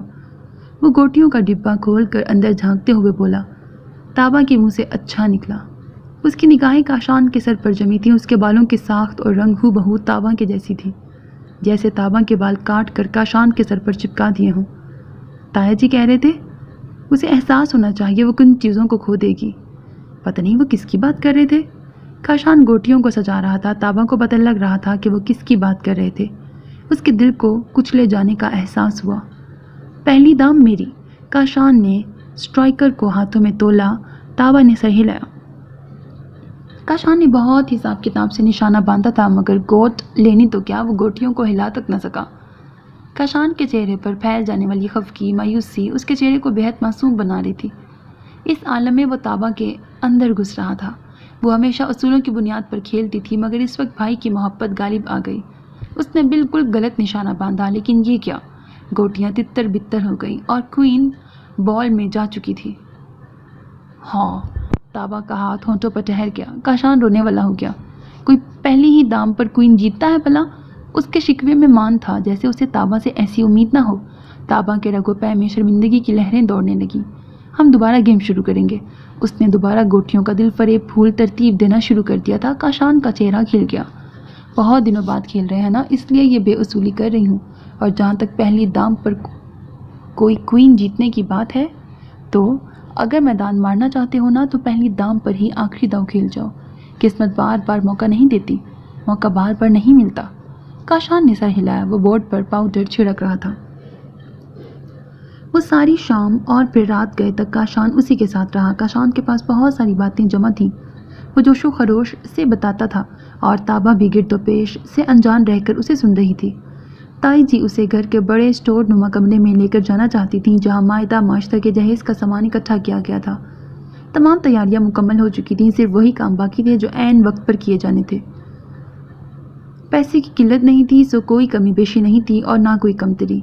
وہ گوٹیوں کا ڈبہ کھول کر اندر جھانکتے ہوئے بولا۔ تابا کے منہ سے اچھا نکلا۔ اس کی نگاہیں کاشان کے سر پر جمی تھیں، اس کے بالوں کی ساخت اور رنگ ہو بہو تابا کے جیسی تھی، جیسے تابا کے بال کاٹ کر کاشان کے سر پر چپکا دیے ہوں۔ تایا جی کہہ رہے تھے اسے احساس ہونا چاہیے وہ کن چیزوں کو کھو دے گی۔ پتہ نہیں وہ کس کی بات کر رہے تھے۔ کاشان گوٹیوں کو سجا رہا تھا، تابا کو پتہ لگ رہا تھا کہ وہ کس کی بات کر رہے تھے۔ اس کے دل کو کچلے جانے کا احساس ہوا۔ پہلی دام میری، کاشان نے اسٹرائکر کو ہاتھوں میں تولا۔ تابا نے سر ہلایا۔ کاشان نے بہت حساب کتاب سے نشانہ باندھا تھا، مگر گوٹ لینی تو کیا، وہ گوٹیوں کو ہلا تک نہ سکا۔ کاشان کے چہرے پر پھیل جانے والی خفگی، مایوسی اس کے چہرے کو بہت معصوم بنا رہی تھی۔ اس عالم میں وہ تابا کے اندر گھس رہا تھا۔ وہ ہمیشہ اصولوں کی بنیاد پر کھیلتی تھی، مگر اس وقت بھائی کی محبت غالب آ گئی۔ اس نے بالکل غلط نشانہ باندھا، لیکن یہ کیا، گوٹیاں تتر بتر ہو گئیں اور کوئن بال میں جا چکی تھی۔ ہاں، تابا کا ہاتھ ہونٹوں پر ٹھہر گیا۔ کاشان رونے والا ہو گیا۔ کوئی پہلی ہی دام پر کوئن جیتتا ہے بھلا؟ اس کے شکوے میں مان تھا جیسے اسے تابا سے ایسی امید نہ ہو۔ تابا کے رگوں پہ میں شرمندگی کی لہریں دوڑنے لگیں۔ ہم دوبارہ گیم شروع کریں گے۔ اس نے دوبارہ گوٹیوں کا دل فریب پھول ترتیب دینا شروع کر دیا تھا۔ کاشان کا چہرہ کھل گیا۔ بہت دنوں بعد کھیل رہے ہیں نا، اس لیے یہ بے اصولی کر رہی ہوں، اور جہاں تک پہلی دام پر کوئی کوئن جیتنے کی بات ہے تو اگر میدان مارنا چاہتے ہو نا تو پہلی دام پر ہی آخری داؤ کھیل جاؤ۔ قسمت بار بار موقع نہیں دیتی، موقع بار بار نہیں ملتا۔ کاشان نے سر ہلایا۔ وہ بورڈ پر پاؤڈر چھڑک رہا تھا۔ وہ ساری شام اور پھر رات گئے تک کاشان اسی کے ساتھ رہا۔ کاشان کے پاس بہت ساری باتیں جمع تھیں، وہ جوش و خروش سے بتاتا تھا، اور تابا بھی گرد و پیش سے انجان رہ کر اسے سن رہی تھی۔ تائی جی اسے گھر کے بڑے اسٹور نما کمرے میں لے کر جانا چاہتی تھیں، جہاں مائدہ معاشرہ کے جہیز کا سامان اکٹھا کیا گیا تھا۔ تمام تیاریاں مکمل ہو چکی تھیں، صرف وہی کام باقی تھے جو عین وقت پر کیے جانے تھے۔ پیسے کی قلت نہیں تھی، سو کوئی کمی بیشی نہیں تھی اور نہ کوئی کمتری۔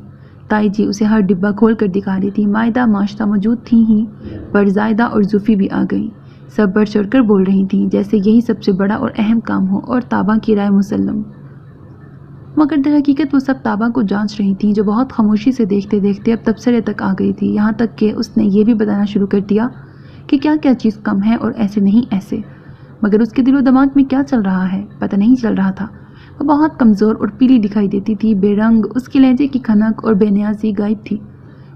تائی جی اسے ہر ڈبہ کھول کر دکھا رہی تھی۔ مائدہ معاشرہ موجود تھیں ہی پر زائدہ اور زوفی بھی آ گئیں۔ سب بڑھ چڑھ کر بول رہی تھیں جیسے یہی سب سے بڑا اور اہم کام ہو، اور تابا کی رائے مسلم۔ مگر در حقیقت وہ سب تابا کو جانچ رہی تھیں، جو بہت خاموشی سے دیکھتے دیکھتے اب تبصرے تک آ گئی تھی، یہاں تک کہ اس نے یہ بھی بتانا شروع کر دیا کہ کیا کیا چیز کم ہے اور ایسے نہیں ایسے۔ مگر اس کے دل و دماغ میں کیا چل رہا ہے پتہ نہیں چل رہا تھا۔ وہ بہت کمزور اور پیلی دکھائی دیتی تھی، بے رنگ، اس کی لہجے کی کھنک اور بے نیازی غائب تھی۔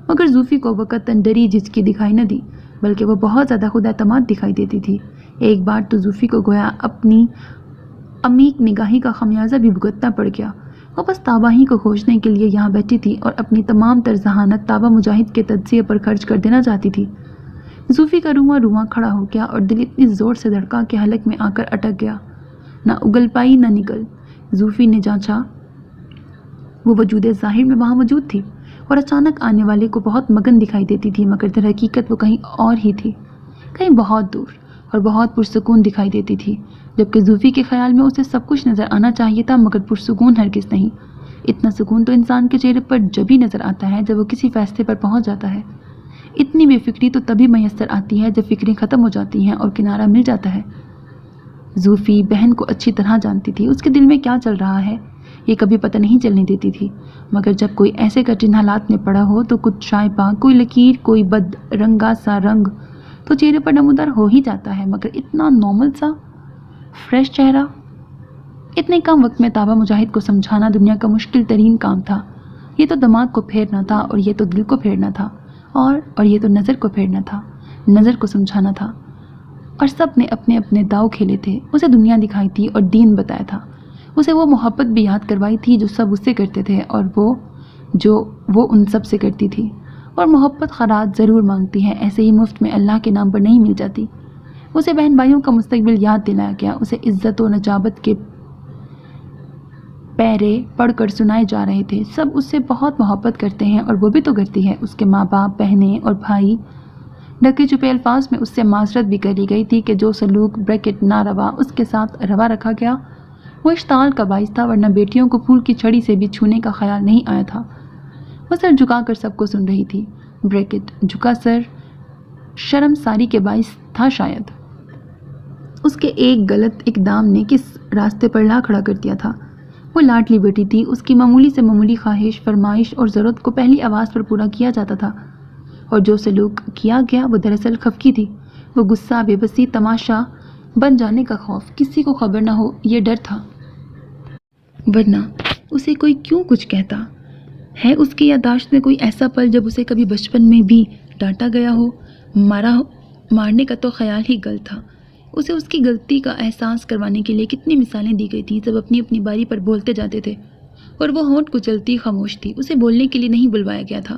مگر زوفی کو وقتاً ڈری جھجکی دکھائی نہ دی، بلکہ وہ بہت زیادہ خود اعتماد دکھائی دیتی تھی۔ ایک بار تو زوفی کو گویا اپنی عمیق نگاہی کا خمیازہ بھی بھگتنا پڑ گیا۔ وہ بس تابا ہی کو کھوجنے کے لیے یہاں بیٹھی تھی اور اپنی تمام تر ذہانت تابا مجاہد کے تجزیے پر خرچ کر دینا چاہتی تھی۔ زوفی کا رواں کھڑا ہو گیا اور دل اتنی زور سے دھڑکا کہ حلق میں آ کر اٹک گیا، نہ اگل پائی نہ نگل۔ زوفی نے جانچا، وہ وجود ظاہر میں وہاں موجود تھی اور اچانک آنے والے کو بہت مگن دکھائی دیتی تھی، مگر در حقیقت وہ کہیں اور ہی تھی، کہیں بہت دور اور بہت پرسکون دکھائی دیتی تھی، جبکہ زوفی کے خیال میں اسے سب کچھ نظر آنا چاہیے تھا مگر پرسکون ہرگز نہیں۔ اتنا سکون تو انسان کے چہرے پر جبھی نظر آتا ہے جب وہ کسی فیصلے پر پہنچ جاتا ہے۔ اتنی بے فکری تو تبھی میسر آتی ہے جب فکریں ختم ہو جاتی ہیں اور کنارہ مل جاتا ہے۔ زوفی بہن کو اچھی طرح جانتی تھی، اس کے دل میں کیا چل رہا ہے یہ کبھی پتہ نہیں چلنے دیتی تھی، مگر جب کوئی ایسے کٹھن حالات میں پڑا ہو تو کچھ شائبہ، کوئی لکیر، کوئی بد رنگا سا رنگ تو چہرے پر نمودار ہو ہی جاتا ہے، مگر اتنا نارمل سا فریش چہرہ۔ اتنے کم وقت میں تابا مجاہد کو سمجھانا دنیا کا مشکل ترین کام تھا۔ یہ تو دماغ کو پھیرنا تھا اور یہ تو دل کو پھیرنا تھا اور یہ تو نظر کو پھیرنا تھا، نظر کو سمجھانا تھا۔ اور سب نے اپنے اپنے داؤ کھیلے تھے۔ اسے دنیا دکھائی تھی اور دین بتایا تھا۔ اسے وہ محبت بھی یاد کروائی تھی جو سب اس سے کرتے تھے اور وہ ان سب سے کرتی تھی۔ اور محبت خراج ضرور مانگتی ہے، ایسے ہی مفت میں اللہ کے نام پر نہیں مل جاتی۔ اسے بہن بھائیوں کا مستقبل یاد دلایا گیا۔ اسے عزت و نجابت کے پیرے پڑھ کر سنائے جا رہے تھے۔ سب اس سے بہت محبت کرتے ہیں اور وہ بھی تو کرتی ہے۔ اس کے ماں باپ، بہنیں اور بھائی۔ ڈھکے چھپے الفاظ میں اس سے معذرت بھی کر لی گئی تھی کہ جو سلوک بریکٹ ناروا اس کے ساتھ روا رکھا گیا وہ اشتعال کا باعث تھا، ورنہ بیٹیوں کو پھول کی چھڑی سے بھی چھونے کا خیال نہیں آیا تھا۔ وہ سر جھکا کر سب کو سن رہی تھی۔ بریکٹ جھکا سر شرم ساری کے باعث تھا شاید۔ اس کے ایک غلط اقدام نے کس راستے پر لا کھڑا کر دیا تھا۔ وہ لاڈلی بیٹی تھی، اس کی معمولی سے معمولی خواہش، فرمائش اور ضرورت کو پہلی آواز پر پورا کیا جاتا تھا، اور جو سلوک کیا گیا وہ دراصل خفگی تھی۔ وہ غصہ، بے بسی، تماشا بن جانے کا خوف، کسی کو خبر نہ ہو یہ ڈر تھا۔ ورنہ اسے کوئی کیوں کچھ کہتا ہے؟ اس کی یادداشت میں کوئی ایسا پل جب اسے کبھی بچپن میں بھی ڈانٹا گیا ہو، مارنے کا تو خیال ہی غلط تھا۔ اسے اس کی غلطی کا احساس کروانے کے لیے کتنی مثالیں دی گئی تھیں، سب اپنی اپنی باری پر بولتے جاتے تھے اور وہ ہونٹ کچلتی خاموش تھی۔ اسے بولنے کے لیے نہیں بلوایا گیا تھا،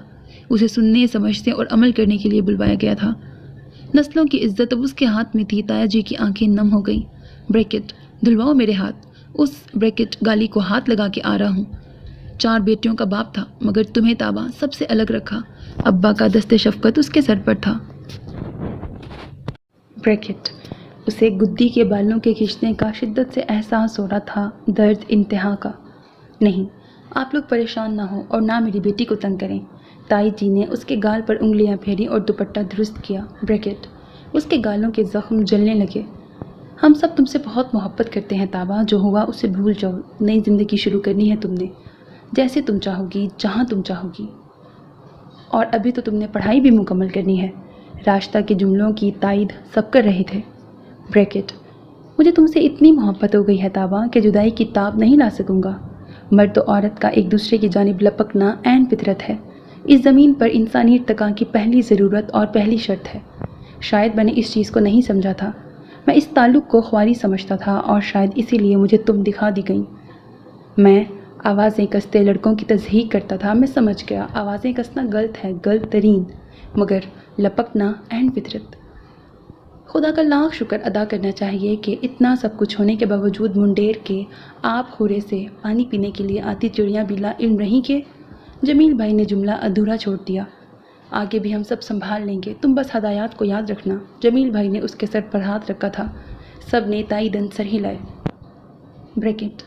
اسے سننے، سمجھنے اور عمل کرنے کے لیے بلوایا گیا تھا۔ نسلوں کی عزت اب اس کے ہاتھ میں تھی۔ تایا جی کی آنکھیں نم ہو گئیں۔ بریکٹ دھلواؤ میرے ہاتھ۔ اس بریکٹ گالی کو ہاتھ لگا کے آ رہا ہوں۔ 4 بیٹیوں کا باپ تھا، مگر تمہیں تابا سب سے الگ رکھا۔ ابا کا دست شفقت اس کے سر پر تھا۔ بریکٹ اسے گدی کے بالوں کے کھینچنے کا شدت سے احساس ہو رہا تھا، درد انتہا کا۔ نہیں، آپ لوگ پریشان نہ ہوں اور نہ میری بیٹی کو تنگ کریں۔ تائی جی نے اس کے گال پر انگلیاں پھیری اور دوپٹہ درست کیا۔ بریکٹ اس کے گالوں کے زخم جلنے لگے۔ ہم سب تم سے بہت محبت کرتے ہیں تابا، جو ہوا اسے بھول جاؤ۔ نئی زندگی شروع کرنی ہے تم نے، جیسے تم چاہو گی، جہاں تم چاہو گی۔ اور ابھی تو تم نے پڑھائی بھی مکمل کرنی ہے۔ راشدہ کے جملوں کی تائید سب کر رہے تھے۔ بریکٹ مجھے تم سے اتنی محبت ہو گئی ہے تابا کہ جدائی کی تاب نہیں لا سکوں گا۔ مرد و عورت کا ایک دوسرے کی جانب لپکنا عین فطرت ہے، اس زمین پر انسانی ارتقاء کی پہلی ضرورت اور پہلی شرط ہے۔ شاید میں نے اس چیز کو نہیں سمجھا تھا، میں اس تعلق کو خواری سمجھتا تھا، اور شاید اسی لیے مجھے تم دکھا دی گئیں۔ میں آوازیں کستے لڑکوں کی تضحیک کرتا تھا۔ میں سمجھ گیا، آوازیں کسنا غلط ہے، غلط ترین، مگر لپکنا عین فطرت۔ خدا کا لاکھ شکر ادا کرنا چاہیے کہ اتنا سب کچھ ہونے کے باوجود منڈیر کے آب خورے سے پانی پینے کے لیے آتی چڑیاں بھی لا علم رہیں کہ جمیل بھائی نے جملہ ادھورا چھوڑ دیا۔ آگے بھی ہم سب سنبھال لیں گے، تم بس ہدایات کو یاد رکھنا۔ جمیل بھائی نے اس کے سر پر ہاتھ رکھا تھا۔ سب نے تائیداً سر ہلائے۔ بریکٹ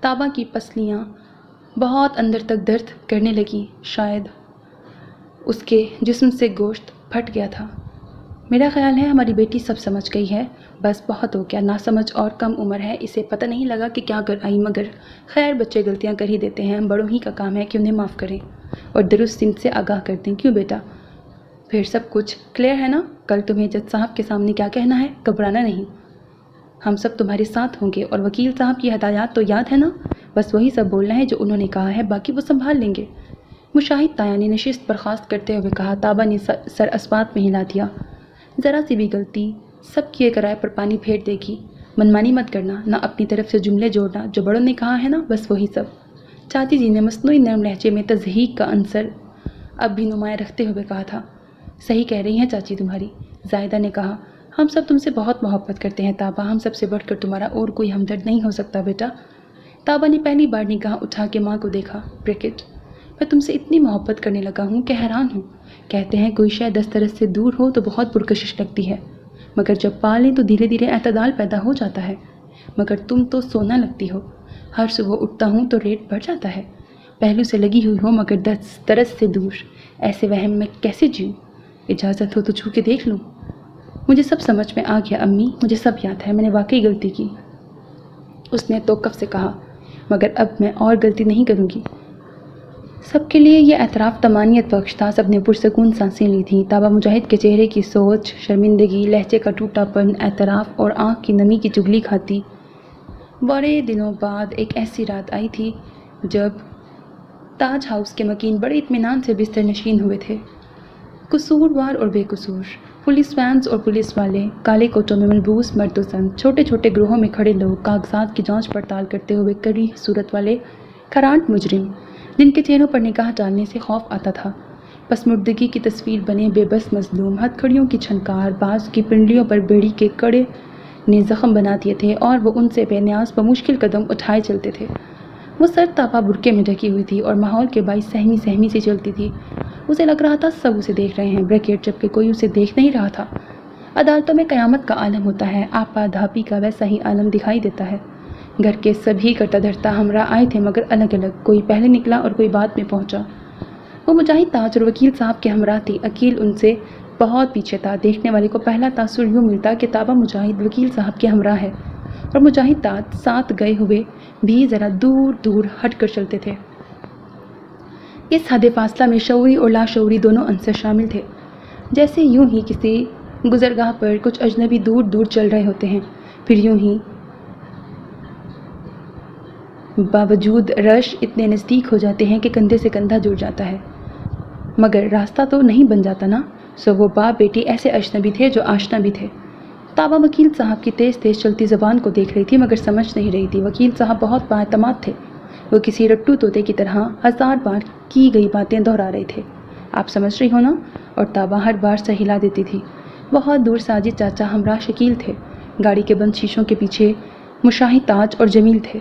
تابا کی پسلیاں بہت اندر تک درد کرنے لگیں، شاید اس کے جسم سے گوشت پھٹ گیا تھا۔ میرا خیال ہے ہماری بیٹی سب سمجھ گئی ہے، بس بہت ہو گیا، ناسمجھ اور کم عمر ہے، اسے پتہ نہیں لگا کہ کیا کر آئی، مگر خیر بچے غلطیاں کر ہی دیتے ہیں، بڑوں ہی کا کام ہے کہ انہیں معاف کریں اور درست سمت سے آگاہ کر دیں۔ کیوں بیٹا؟ پھر سب کچھ کلیئر ہے نا؟ کل تمہیں جج صاحب کے سامنے کیا کہنا ہے؟ گھبرانا نہیں، ہم سب تمہارے ساتھ ہوں گے، اور وکیل صاحب کی ہدایات تو یاد ہے نا؟ بس وہی سب بولنا ہے جو انہوں نے کہا ہے، باقی وہ سنبھال لیں گے۔ مشاہد تایا نے نشست برخاست کرتے ہوئے کہا۔ تابا نے سر اسبات میں ہلا دیا۔ ذرا سی بھی غلطی سب کیے کرائے پر پانی پھیر دے گی۔ منمانی مت کرنا، نہ اپنی طرف سے جملے جوڑنا، جو بڑوں نے کہا ہے نا، بس وہی سب۔ چاچی جی نے مصنوعی نرم لہجے میں تضحیک کا عنصر اب بھی نمایاں رکھتے ہوئے کہا تھا۔ صحیح کہہ رہی ہیں چاچی تمہاری، زائدہ نے کہا۔ ہم سب تم سے بہت محبت کرتے ہیں تابا، ہم سب سے بڑھ کر تمہارا اور کوئی ہمدرد نہیں ہو سکتا بیٹا۔ تابا نے پہلی بار نگاہ اٹھا کے ماں کو دیکھا۔ بریکٹ میں تم سے اتنی محبت کرنے لگا ہوں کہ حیران ہوں۔ کہتے ہیں کوئی شے دسترس سے دور ہو تو بہت پرکشش لگتی ہے، مگر جب پا لیں تو دھیرے دھیرے اعتدال پیدا ہو جاتا ہے۔ مگر تم تو سونا لگتی ہو، ہر صبح اٹھتا ہوں تو ریٹ بڑھ جاتا ہے، پہلو سے لگی ہوئی ہو مگر دسترس سے دور، ایسے وہم میں کیسے جیوں؟ اجازت ہو تو چھو کے دیکھ لوں۔ مجھے سب سمجھ میں آ گیا امی، مجھے سب یاد ہے، میں نے واقعی غلطی کی، اس نے توقف سے کہا، مگر اب میں اور غلطی نہیں کروں گی۔ سب کے لیے یہ اعتراف طمانینت بخش تھا، سب نے پرسکون سانسیں لی تھیں۔ تابا مجاہد کے چہرے کی سوچ، شرمندگی، لہجے کا ٹوٹا پن، اعتراف اور آنکھ کی نمی کی چگلی کھاتی۔ بڑے دنوں بعد ایک ایسی رات آئی تھی جب تاج ہاؤس کے مکین بڑے اطمینان سے بستر نشین ہوئے تھے۔ قصوروار اور بے قصور، پولیس وینز اور پولیس والے، کالے کوٹوں میں ملبوس مرد و زن، چھوٹے چھوٹے گروہوں میں کھڑے لوگ، کاغذات کی جانچ پڑتال کرتے ہوئے، کڑی صورت والے کھرانٹ مجرم جن کے چہروں پر نگاہ ڈالنے سے خوف آتا تھا، پسماردگی کی تصویر بنے بے بس مظلوم، ہتھکڑیوں کی چھنکار، بعض کی پنڈلیوں پر بیڑی کے کڑے نے زخم بنا دیے تھے اور وہ ان سے بے نیاز بمشکل قدم اٹھائے چلتے تھے۔ وہ سر تاپا برقعے میں ڈھکی ہوئی تھی اور ماحول کے باعث سہمی سہمی سے چلتی تھی۔ اسے لگ رہا تھا سب اسے دیکھ رہے ہیں، بریکٹ، جبکہ کوئی اسے دیکھ نہیں رہا تھا۔ عدالتوں میں قیامت کا عالم ہوتا ہے، آپا دھاپی کا ویسا ہی عالم دکھائی دیتا ہے۔ گھر کے سبھی کرتا دھرتا ہمراہ آئے تھے مگر الگ الگ، کوئی پہلے نکلا اور کوئی بعد میں پہنچا۔ وہ مجاہد تاج اور وکیل صاحب کے ہمراہ تھی۔ عقیل ان سے بہت پیچھے تھا۔ دیکھنے والے کو پہلا تاثر یوں ملتا کہ تابہ مجاہد وکیل صاحب کے ہمراہ ہے اور مجاہد تاج ساتھ گئے ہوئے بھی ذرا دور دور ہٹ کر چلتے تھے۔ اس حد فاصلہ میں شعوری اور لاشعوری دونوں عنصر شامل تھے، جیسے یوں ہی کسی گزرگاہ پر کچھ اجنبی دور دور چل رہے ہوتے ہیں، پھر یوں ہی باوجود رش اتنے نزدیک ہو جاتے ہیں کہ کندھے سے کندھا جڑ جاتا ہے، مگر راستہ تو نہیں بن جاتا نا۔ سو وہ باپ بیٹی ایسے اجنبی تھے جو آشنا بھی تھے۔ تابہ وکیل صاحب کی تیز تیز چلتی زبان کو دیکھ رہی تھی مگر سمجھ نہیں رہی تھی۔ وکیل صاحب بہت بااعتماد تھے، وہ کسی رٹو طوطے کی طرح 1000 بار کی گئی باتیں دہرا رہے تھے، آپ سمجھ رہی ہو نا؟ اور تابہ ہر بار سر ہلا دیتی تھی۔ بہت دور ساجد چاچا ہمراہ شکیل تھے، گاڑی کے بند شیشوں کے پیچھے مشاہد تاج اور جمیل تھے۔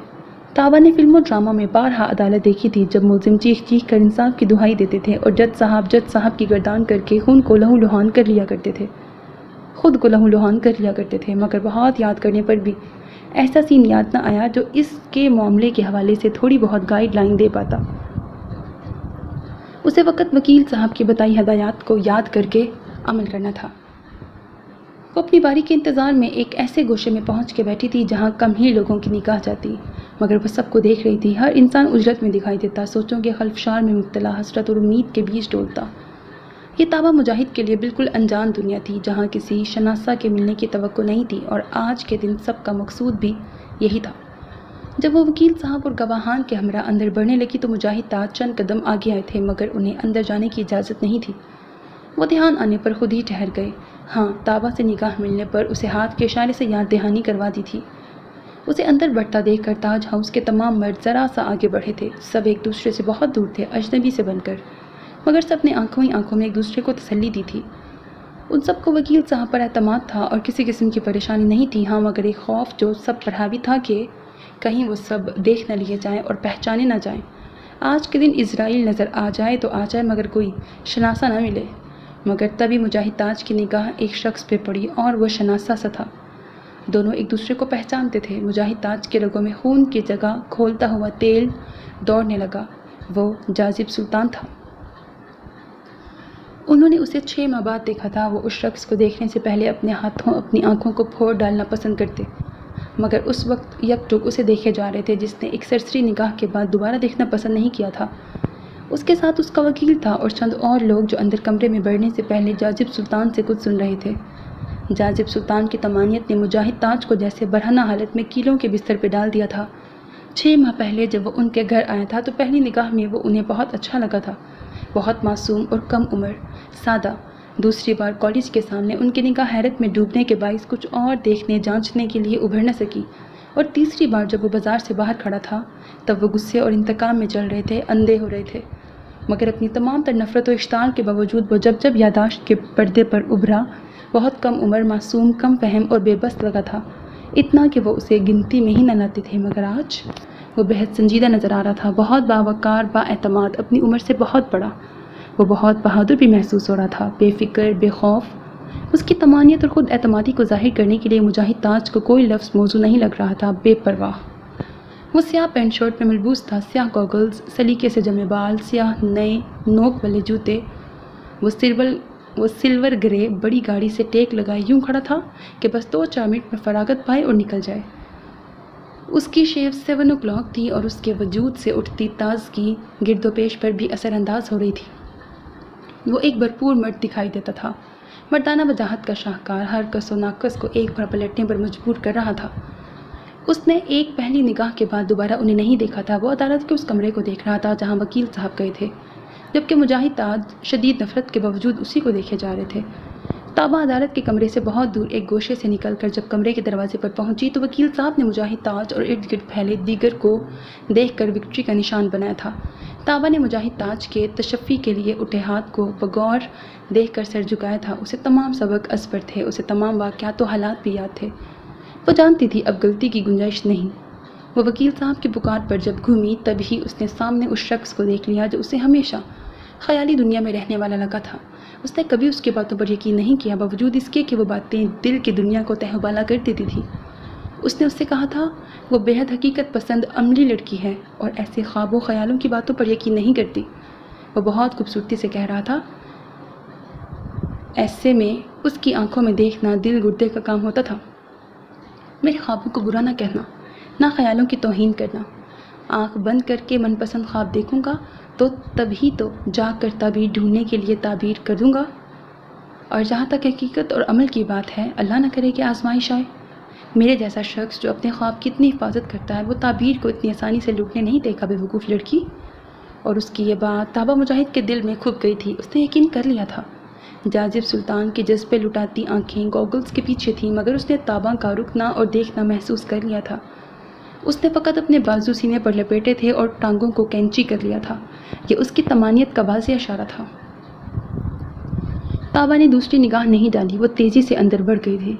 تابہ نے فلم و ڈراموں میں بارہا عدالت دیکھی تھی جب ملزم چیخ چیخ کر انصاف کی دہائی دیتے تھے اور جج صاحب کی گردان کر کے خون کو لہو لہان کر لیا کرتے تھے، خود کو لہو لہان کر لیا کرتے تھے، مگر بہت یاد کرنے پر بھی ایسا سین یاد نہ آیا جو اس کے معاملے کے حوالے سے تھوڑی بہت گائیڈ لائن دے پاتا۔ اسے وقت وکیل صاحب کی بتائی ہدایات کو یاد کر کے عمل کرنا تھا۔ وہ اپنی باری کے انتظار میں ایک ایسے گوشے میں پہنچ کے بیٹھی تھی جہاں کم ہی لوگوں کی نگاہ جاتی، مگر وہ سب کو دیکھ رہی تھی۔ ہر انسان اجرت میں دکھائی دیتا، سوچوں کے خلفشار میں مبتلا، حسرت اور امید کے بیچ ڈولتا۔ یہ تابہ مجاہد کے لیے بالکل انجان دنیا تھی جہاں کسی شناسہ کے ملنے کی توقع نہیں تھی، اور آج کے دن سب کا مقصود بھی یہی تھا۔ جب وہ وکیل صاحب اور گواہان کے ہمراہ اندر بڑھنے لگی تو مجاہد تاج چند قدم آگے آئے تھے مگر انہیں اندر جانے کی اجازت نہیں تھی۔ وہ دھیان آنے پر خود ہی ٹھہر گئے۔ ہاں، تابہ سے نگاہ ملنے پر اسے ہاتھ کے اشارے سے یاد دہانی کروا دی تھی۔ اسے اندر بڑھتا دیکھ کر تاج ہاؤس کے تمام مرد ذرا سا آگے بڑھے تھے، سب ایک دوسرے سے بہت دور تھے، اجنبی سے بن کر، مگر سب نے آنکھوں ہی آنکھوں میں ایک دوسرے کو تسلی دی تھی۔ ان سب کو وکیل صاحب پر اعتماد تھا اور کسی قسم کی پریشانی نہیں تھی، ہاں مگر ایک خوف جو سب پر حاوی تھا کہ کہیں وہ سب دیکھ نہ لیے جائیں اور پہچانے نہ جائیں۔ آج کے دن اسرائیل نظر آ جائے تو آ جائے مگر کوئی شناسہ نہ ملے۔ مگر تبھی مجاہد تاج کی نگاہ ایک شخص پہ پڑی اور وہ شناسہ سا تھا۔ دونوں ایک دوسرے کو پہچانتے تھے۔ مجاہد تاج کے رگوں میں خون کی جگہ کھولتا ہوا تیل دوڑنے لگا، وہ جاذب سلطان تھا۔ انہوں نے اسے 6 ماہ بعد دیکھا تھا۔ وہ اس شخص کو دیکھنے سے پہلے اپنے ہاتھوں اپنی آنکھوں کو پھوڑ ڈالنا پسند کرتے، مگر اس وقت یک ٹک اسے دیکھے جا رہے تھے جس نے ایک سرسری نگاہ کے بعد دوبارہ دیکھنا پسند نہیں کیا تھا۔ اس کے ساتھ اس کا وکیل تھا اور چند اور لوگ جو اندر کمرے میں بڑھنے سے پہلے جاذب سلطان سے کچھ سن رہے تھے۔ جاذب سلطان کی طمانیت نے مجاہد تاج کو جیسے برہنہ حالت میں کیلوں کے بستر پہ ڈال دیا تھا۔ 6 ماہ پہلے جب وہ ان کے گھر آیا تھا تو پہلی نگاہ میں وہ انہیں بہت اچھا لگا تھا، بہت معصوم اور کم عمر، سادہ۔ دوسری بار کالج کے سامنے ان کی نگاہ حیرت میں ڈوبنے کے باعث کچھ اور دیکھنے جانچنے کے لیے ابھر نہ سکی، اور تیسری بار جب وہ بازار سے باہر کھڑا تھا تب وہ غصے اور انتقام میں چل رہے تھے، اندھے ہو رہے تھے، مگر اپنی تمام تر نفرت و اشتعال کے باوجود وہ جب یادداشت کے پردے پر ابھرا بہت کم عمر، معصوم، کم فہم اور بے بس لگا تھا، اتنا کہ وہ اسے گنتی میں ہی نہ لاتے تھے۔ مگر آج وہ بہت سنجیدہ نظر آ رہا تھا، بہت باوقار، با اعتماد، اپنی عمر سے بہت بڑا۔ وہ بہت بہادر بھی محسوس ہو رہا تھا، بے فکر، بے خوف۔ اس کی طمانیت اور خود اعتمادی کو ظاہر کرنے کے لیے مجاہد تاج کو کوئی لفظ موزوں نہیں لگ رہا تھا، بے پرواہ۔ وہ سیاہ پینٹ شرٹ میں ملبوس تھا، سیاہ گوگلز، سلیقے سے جمے بال، سیاہ نئے نوک والے جوتے۔ وہ سلور گرے بڑی گاڑی سے ٹیک لگائے یوں کھڑا تھا کہ بس 2-4 منٹ میں فراغت پائے اور نکل جائے۔ اس کی شیو 7 o'clock تھی اور اس کے وجود سے اٹھتی تازگی گرد و پیش پر بھی اثر انداز ہو رہی تھی۔ وہ ایک بھرپور مرد دکھائی دیتا تھا، مردانہ وجاہت کا شاہکار، ہر کس و ناقص کو ایک بار پلٹنے پر مجبور کر رہا تھا۔ اس نے ایک پہلی نگاہ کے بعد دوبارہ انہیں نہیں دیکھا تھا۔ وہ عدالت کے اس کمرے کو دیکھ رہا تھا جہاں وکیل صاحب گئے تھے، جبکہ مجاہد تاج شدید نفرت کے باوجود اسی کو دیکھے جا رہے تھے۔ تابہ عدالت کے کمرے سے بہت دور ایک گوشے سے نکل کر جب کمرے کے دروازے پر پہنچی تو وکیل صاحب نے مجاہد تاج اور ارد گرد پھیلے دیگر کو دیکھ کر وکٹری کا نشان بنایا تھا۔ تابہ نے مجاہد تاج کے تشفی کے لیے اٹھے ہاتھ کو بغور دیکھ کر سر جھکایا تھا۔ اسے تمام سبق ازبر تھے، اسے تمام واقعات و حالات بھی یاد تھے۔ وہ جانتی تھی اب غلطی کی گنجائش نہیں۔ وہ وکیل صاحب کی پکار پر جب گھومی تبھی اس نے سامنے اس شخص کو دیکھ لیا جو اسے ہمیشہ خیالی دنیا میں رہنے والا لگا تھا۔ اس نے کبھی اس کی باتوں پر یقین نہیں کیا، باوجود اس کے کہ وہ باتیں دل کی دنیا کو تہ و بالا کر دیتی تھی۔ اس نے اس سے کہا تھا وہ بے حد حقیقت پسند عملی لڑکی ہے اور ایسے خواب و خیالوں کی باتوں پر یقین نہیں کرتی۔ وہ بہت خوبصورتی سے کہہ رہا تھا، ایسے میں اس کی آنکھوں میں دیکھنا دل گردے کا کام ہوتا تھا۔ میرے خوابوں کو برا نہ کہنا، نہ خیالوں کی توہین کرنا۔ آنکھ بند کر کے من پسند خواب دیکھوں گا تو تبھی تو جاگ کر تعبیر ڈھونڈنے کے لیے تعبیر کر دوں گا۔ اور جہاں تک حقیقت اور عمل کی بات ہے، اللہ نہ کرے کہ آزمائش آئے۔ میرے جیسا شخص جو اپنے خواب کی اتنی حفاظت کرتا ہے، وہ تعبیر کو اتنی آسانی سے لوٹنے نہیں دے گا، بے وقوف لڑکی۔ اور اس کی یہ بات تابہ مجاہد کے دل میں کھپ گئی تھی۔ اس نے یقین کر لیا تھا۔ جاذب سلطان کی جذبے لٹاتی آنکھیں گوگلز کے پیچھے تھیں، مگر اس نے تابہ کا رکنا اور دیکھنا محسوس کر لیا تھا۔ اس نے فقط اپنے بازو سینے پر لپیٹے تھے اور ٹانگوں کو کینچی کر لیا تھا۔ یہ اس کی طمانیت کا واضح اشارہ تھا۔ تابہ نے دوسری نگاہ نہیں ڈالی، وہ تیزی سے اندر بڑھ گئی تھی۔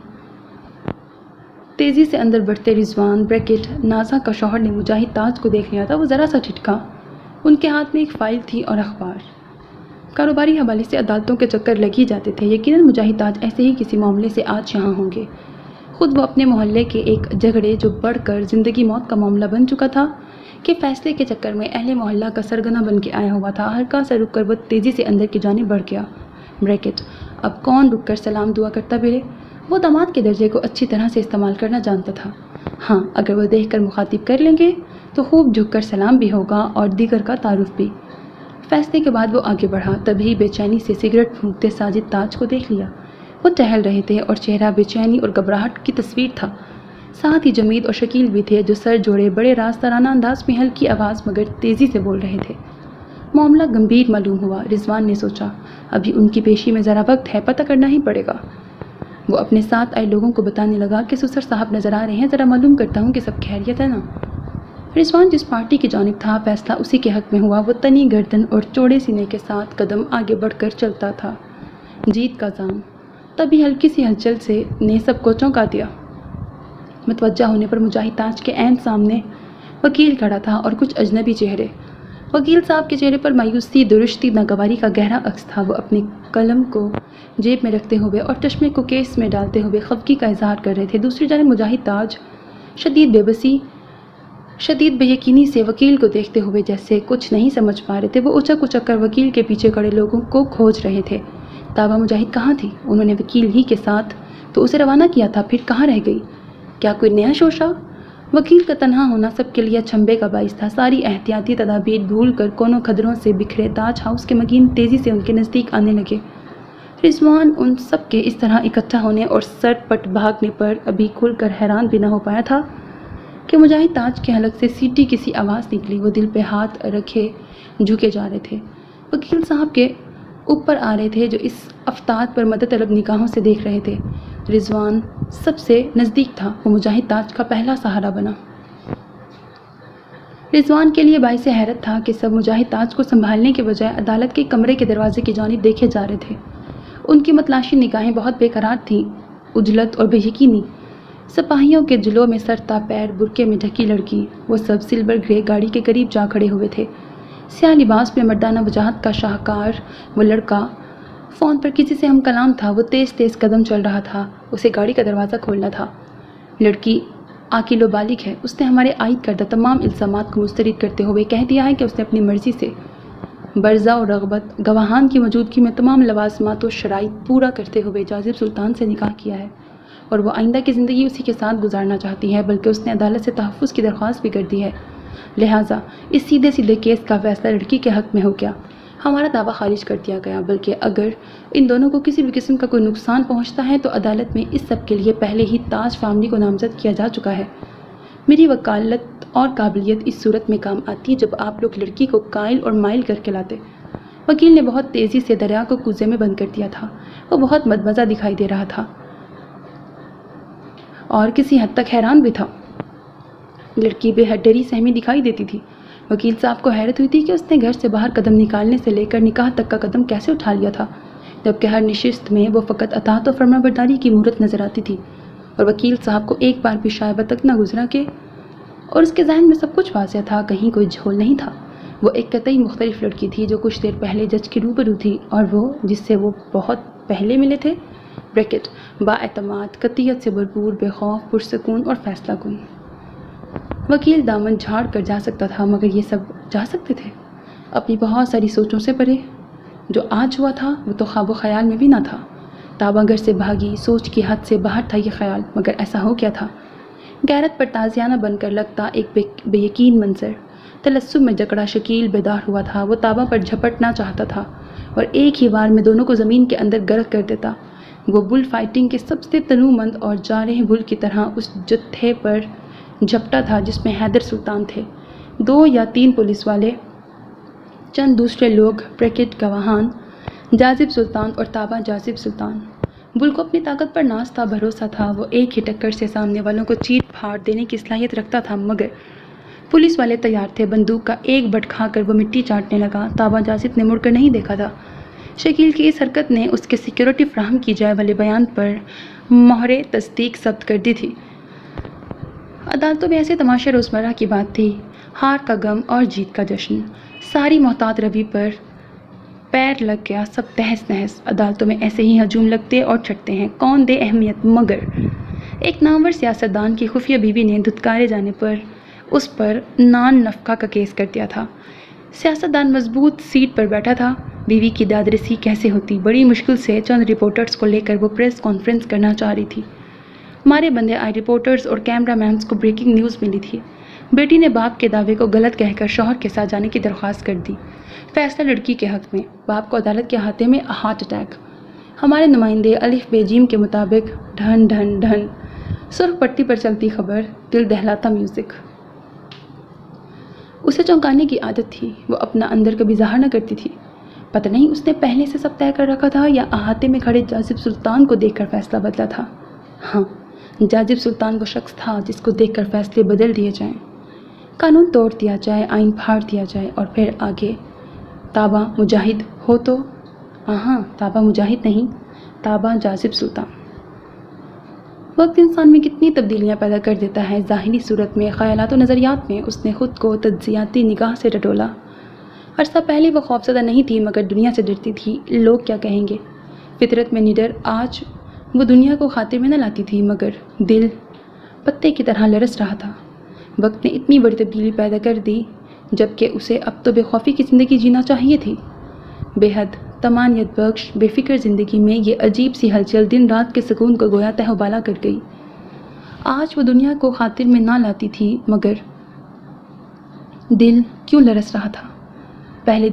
تیزی سے اندر بڑھتے رضوان بریکٹ نازا کا شوہر نے مجاہد تاج کو دیکھ لیا تھا۔ وہ ذرا سا جھٹکا۔ ان کے ہاتھ میں ایک فائل تھی اور اخبار۔ کاروباری حوالے سے عدالتوں کے چکر لگ ہی جاتے تھے، یقیناً مجاہد تاج ایسے ہی کسی معاملے سے آج یہاں ہوں گے۔ خود وہ اپنے محلے کے ایک جھگڑے جو بڑھ کر زندگی موت کا معاملہ بن چکا تھا کے فیصلے کے چکر میں اہل محلہ کا سرگنا بن کے آیا ہوا تھا۔ ہلکا سا رک کر وہ تیزی سے اندر کی جانب بڑھ گیا۔ بریکٹ اب کون رک کر سلام دعا کرتا پھرے؟ وہ داماد کے درجے کو اچھی طرح سے استعمال کرنا جانتا تھا۔ ہاں، اگر وہ دیکھ کر مخاطب کر لیں گے تو خوب جھک کر سلام بھی ہوگا اور دیگر کا تعارف بھی۔ فیصلے کے بعد وہ آگے بڑھا، تبھی بے چینی سے سگریٹ پھونکتے ساجد تاج کو دیکھ لیا۔ وہ ٹہل رہے تھے اور چہرہ بے چینی اور گھبراہٹ کی تصویر تھا۔ ساتھ ہی جمید اور شکیل بھی تھے جو سر جوڑے بڑے راستانہ انداز میں ہلکی آواز مگر تیزی سے بول رہے تھے۔ معاملہ گمبھیر معلوم ہوا۔ رضوان نے سوچا، ابھی ان کی پیشی میں ذرا وقت ہے، پتہ کرنا ہی پڑے گا۔ وہ اپنے ساتھ آئے لوگوں کو بتانے لگا کہ سسر صاحب نظر آ رہے ہیں، ذرا معلوم کرتا ہوں کہ سب خیریت ہے نا۔ رضوان جس پارٹی کی جانب تھا، فیصلہ اسی کے حق میں ہوا۔ وہ تنی گردن اور چوڑے سینے کے ساتھ قدم آگے بڑھ کر چلتا تھا۔ جیت کا ضامن۔ تبھی ہلکی سی ہلچل سے نے سب کو چونکا دیا۔ متوجہ ہونے پر مجاہد تاج کے عین سامنے وکیل کھڑا تھا اور کچھ اجنبی چہرے۔ وکیل صاحب کے چہرے پر مایوسی، درشتی، ناگواری کا گہرا عکس تھا۔ وہ اپنے قلم کو جیب میں رکھتے ہوئے اور چشمے کو کیس میں ڈالتے ہوئے خفگی کا اظہار کر رہے تھے۔ دوسری جانب مجاہد تاج شدید بے بسی، شدید بے یقینی سے وکیل کو دیکھتے ہوئے جیسے کچھ نہیں سمجھ پا رہے تھے۔ وہ اچک اچک کر وکیل کے پیچھے کھڑے لوگوں کو کھوج رہے تھے۔ تابہ مجاہد کہاں تھی؟ انہوں نے وکیل ہی کے ساتھ تو اسے روانہ کیا تھا، پھر کہاں رہ گئی؟ کیا کوئی نیا شوشہ؟ وکیل کا تنہا ہونا سب کے لیے چھمبے کا باعث تھا۔ ساری احتیاطی تدابیر بھول کر کونوں خدروں سے بکھرے تاج ہاؤس کے مکین تیزی سے ان کے نزدیک آنے لگے۔ رضوان ان سب کے اس طرح اکٹھا ہونے اور سر پٹ بھاگنے پر ابھی کھل کر حیران بھی نہ ہو پایا تھا کہ مجاہد تاج کے حلق سے سیٹی کسی آواز نکلی۔ وہ دل پہ ہاتھ رکھے جھکے جا رہے تھے، وکیل صاحب کے اوپر آ رہے تھے جو اس افتاد پر مدد طلب نگاہوں سے دیکھ رہے تھے۔ رضوان سب سے نزدیک تھا، وہ مجاہد تاج کا پہلا سہارا بنا۔ رضوان کے لیے باعث حیرت تھا کہ سب مجاہد تاج کو سنبھالنے کے بجائے عدالت کے کمرے کے دروازے کی جانب دیکھے جا رہے تھے۔ ان کی متلاشی نگاہیں بہت بے قرار تھیں، عجلت اور بے یقینی۔ سپاہیوں کے جلوں میں سر تا پیر برقعے میں ڈھکی لڑکی، وہ سب سلور گرے گاڑی کے قریب جا کھڑے ہوئے تھے۔ سیاہ لباس میں مردانہ وجاہت کا شاہکار وہ لڑکا فون پر کسی سے ہم کلام تھا۔ وہ تیز تیز قدم چل رہا تھا، اسے گاڑی کا دروازہ کھولنا تھا۔ لڑکی عاقل و بالغ ہے، اس نے ہمارے عائد کردہ تمام الزامات کو مسترد کرتے ہوئے کہہ دیا ہے کہ اس نے اپنی مرضی سے برزہ و رغبت گواہان کی موجودگی میں تمام لوازمات و شرائط پورا کرتے ہوئے جاذب سلطان سے نکاح کیا ہے اور وہ آئندہ کی زندگی اسی کے ساتھ گزارنا چاہتی ہے، بلکہ اس نے عدالت سے تحفظ کی درخواست بھی کر دی ہے۔ لہٰذا اس سیدھے سیدھے کیس کا فیصلہ لڑکی کے حق میں ہو گیا، ہمارا دعویٰ خارج کر دیا گیا۔ بلکہ اگر ان دونوں کو کسی بھی قسم کا کوئی نقصان پہنچتا ہے تو عدالت میں اس سب کے لیے پہلے ہی تاج فیملی کو نامزد کیا جا چکا ہے۔ میری وکالت اور قابلیت اس صورت میں کام آتی جب آپ لوگ لڑکی کو قائل اور مائل کر کے لاتے۔ وکیل نے بہت تیزی سے دریا کو کوزے میں بند کر دیا تھا۔ وہ بہت مدمزہ دکھائی دے رہا تھا اور کسی حد تک حیران بھی تھا۔ لڑکی بے حد ڈری سہمی دکھائی دیتی تھی۔ وکیل صاحب کو حیرت ہوئی تھی کہ اس نے گھر سے باہر قدم نکالنے سے لے کر نکاح تک کا قدم کیسے اٹھا لیا تھا، جبکہ ہر نشست میں وہ فقط اطاعت و فرما برداری کی مورت نظر آتی تھی، اور وکیل صاحب کو ایک بار بھی شائبہ تک نہ گزرا کہ اور اس کے ذہن میں سب کچھ واضح تھا، کہیں کوئی جھول نہیں تھا۔ وہ ایک قطعی مختلف لڑکی تھی جو کچھ دیر پہلے جج کے روبرو تھی، اور وہ جس سے وہ بہت پہلے ملے تھے، بریکٹ با اعتماد، قطعیت سے بھرپور، بے خوف، پرسکون اور فیصلہ کن۔ وکیل دامن جھاڑ کر جا سکتا تھا، مگر یہ سب جا سکتے تھے اپنی بہت ساری سوچوں سے پرے۔ جو آج ہوا تھا وہ تو خواب و خیال میں بھی نہ تھا۔ تابہ گھر سے بھاگی، سوچ کی حد سے باہر تھا یہ خیال، مگر ایسا ہو کیا تھا؟ غیرت پر تازیانہ بن کر لگتا ایک بے یقین منظر۔ تلسم میں جکڑا شکیل بیدار ہوا تھا۔ وہ تابہ پر جھپٹنا چاہتا تھا اور ایک ہی بار میں دونوں کو زمین کے اندر غرق کر دیتا۔ وہ بل فائٹنگ کے سب سے تنومند اور جارح بل کی طرح اس جتھے پر جھپٹا تھا جس میں حیدر سلطان تھے، 2 یا 3 پولیس والے، چند دوسرے لوگ، بریکٹ گواہان، جازب سلطان اور تابہ جازب سلطان۔ بل کو اپنی طاقت پر ناز تھا، بھروسہ تھا۔ وہ ایک ہی ٹکر سے سامنے والوں کو چیر پھاڑ دینے کی صلاحیت رکھتا تھا، مگر پولیس والے تیار تھے۔ بندوق کا ایک بٹ کھا کر وہ مٹی چاٹنے لگا۔ تابہ جازب نے مڑ کر نہیں دیکھا تھا۔ شکیل کی اس حرکت نے اس کے سیکیورٹی فراہم کی جائے والے بیان پر مہر تصدیق ثبت کر دی تھی۔ عدالتوں میں ایسے تماشے روزمرہ کی بات تھی، ہار کا غم اور جیت کا جشن۔ ساری محتاط روی پر پیر لگ گیا، سب تہس نہس۔ عدالتوں میں ایسے ہی ہجوم لگتے اور چھٹتے ہیں، کون دے اہمیت، مگر ایک نامور سیاستدان کی خفیہ بیوی نے دھتکارے جانے پر اس پر نان نفقہ کا کیس کر دیا تھا۔ سیاستدان مضبوط سیٹ پر بیٹھا تھا۔ بیوی کی دادرسی کیسے ہوتی؟ بڑی مشکل سے چند رپورٹرز کو لے کر وہ پریس کانفرنس کرنا چاہ رہی تھی۔ مارے بندے آئے رپورٹرز اور کیمرہ مینز کو بریکنگ نیوز ملی تھی۔ بیٹی نے باپ کے دعوے کو غلط کہہ کر شوہر کے ساتھ جانے کی درخواست کر دی۔ فیصلہ لڑکی کے حق میں، باپ کو عدالت کے احاطے میں ہارٹ اٹیک۔ ہمارے نمائندے الف بے جیم کے مطابق ڈھن ڈھن ڈھن، سرخ پٹی پر چلتی خبر، دل دہلاتا میوزک۔ اسے چونکانے کی عادت تھی، وہ اپنا اندر کبھی ظاہر نہ کرتی تھی۔ پتہ نہیں اس نے پہلے سے سب طے کر رکھا تھا یا احاطے میں کھڑے جازب سلطان کو دیکھ کر فیصلہ بدلا تھا۔ ہاں، جازب سلطان وہ شخص تھا جس کو دیکھ کر فیصلے بدل دیے جائیں، قانون توڑ دیا جائے، آئین پھاڑ دیا جائے، اور پھر آگے تابہ مجاہد ہو تو ہاں، تابہ مجاہد نہیں، تابہ جازب سلطان۔ وقت انسان میں کتنی تبدیلیاں پیدا کر دیتا ہے، ظاہری صورت میں، خیالات و نظریات میں۔ اس نے خود کو تجزیاتی نگاہ سے ٹٹولا۔ عرصہ پہلے وہ خوفزدہ نہیں تھی، مگر دنیا سے ڈرتی تھی، لوگ کیا کہیں گے، فطرت میں نڈر۔ آج وہ دنیا کو خاطر میں نہ لاتی تھی، مگر دل پتے کی طرح لرز رہا تھا۔ وقت نے اتنی بڑی تبدیلی پیدا کر دی، جبکہ اسے اب تو بے خوفی کی زندگی جینا چاہیے تھی۔ بے حد طمانینت بخش بے فکر زندگی میں یہ عجیب سی ہلچل دن رات کے سکون کو گویا تہہ و بالا کر گئی۔ آج وہ دنیا کو خاطر میں نہ لاتی تھی، مگر دل کیوں لرز رہا تھا؟ پہلے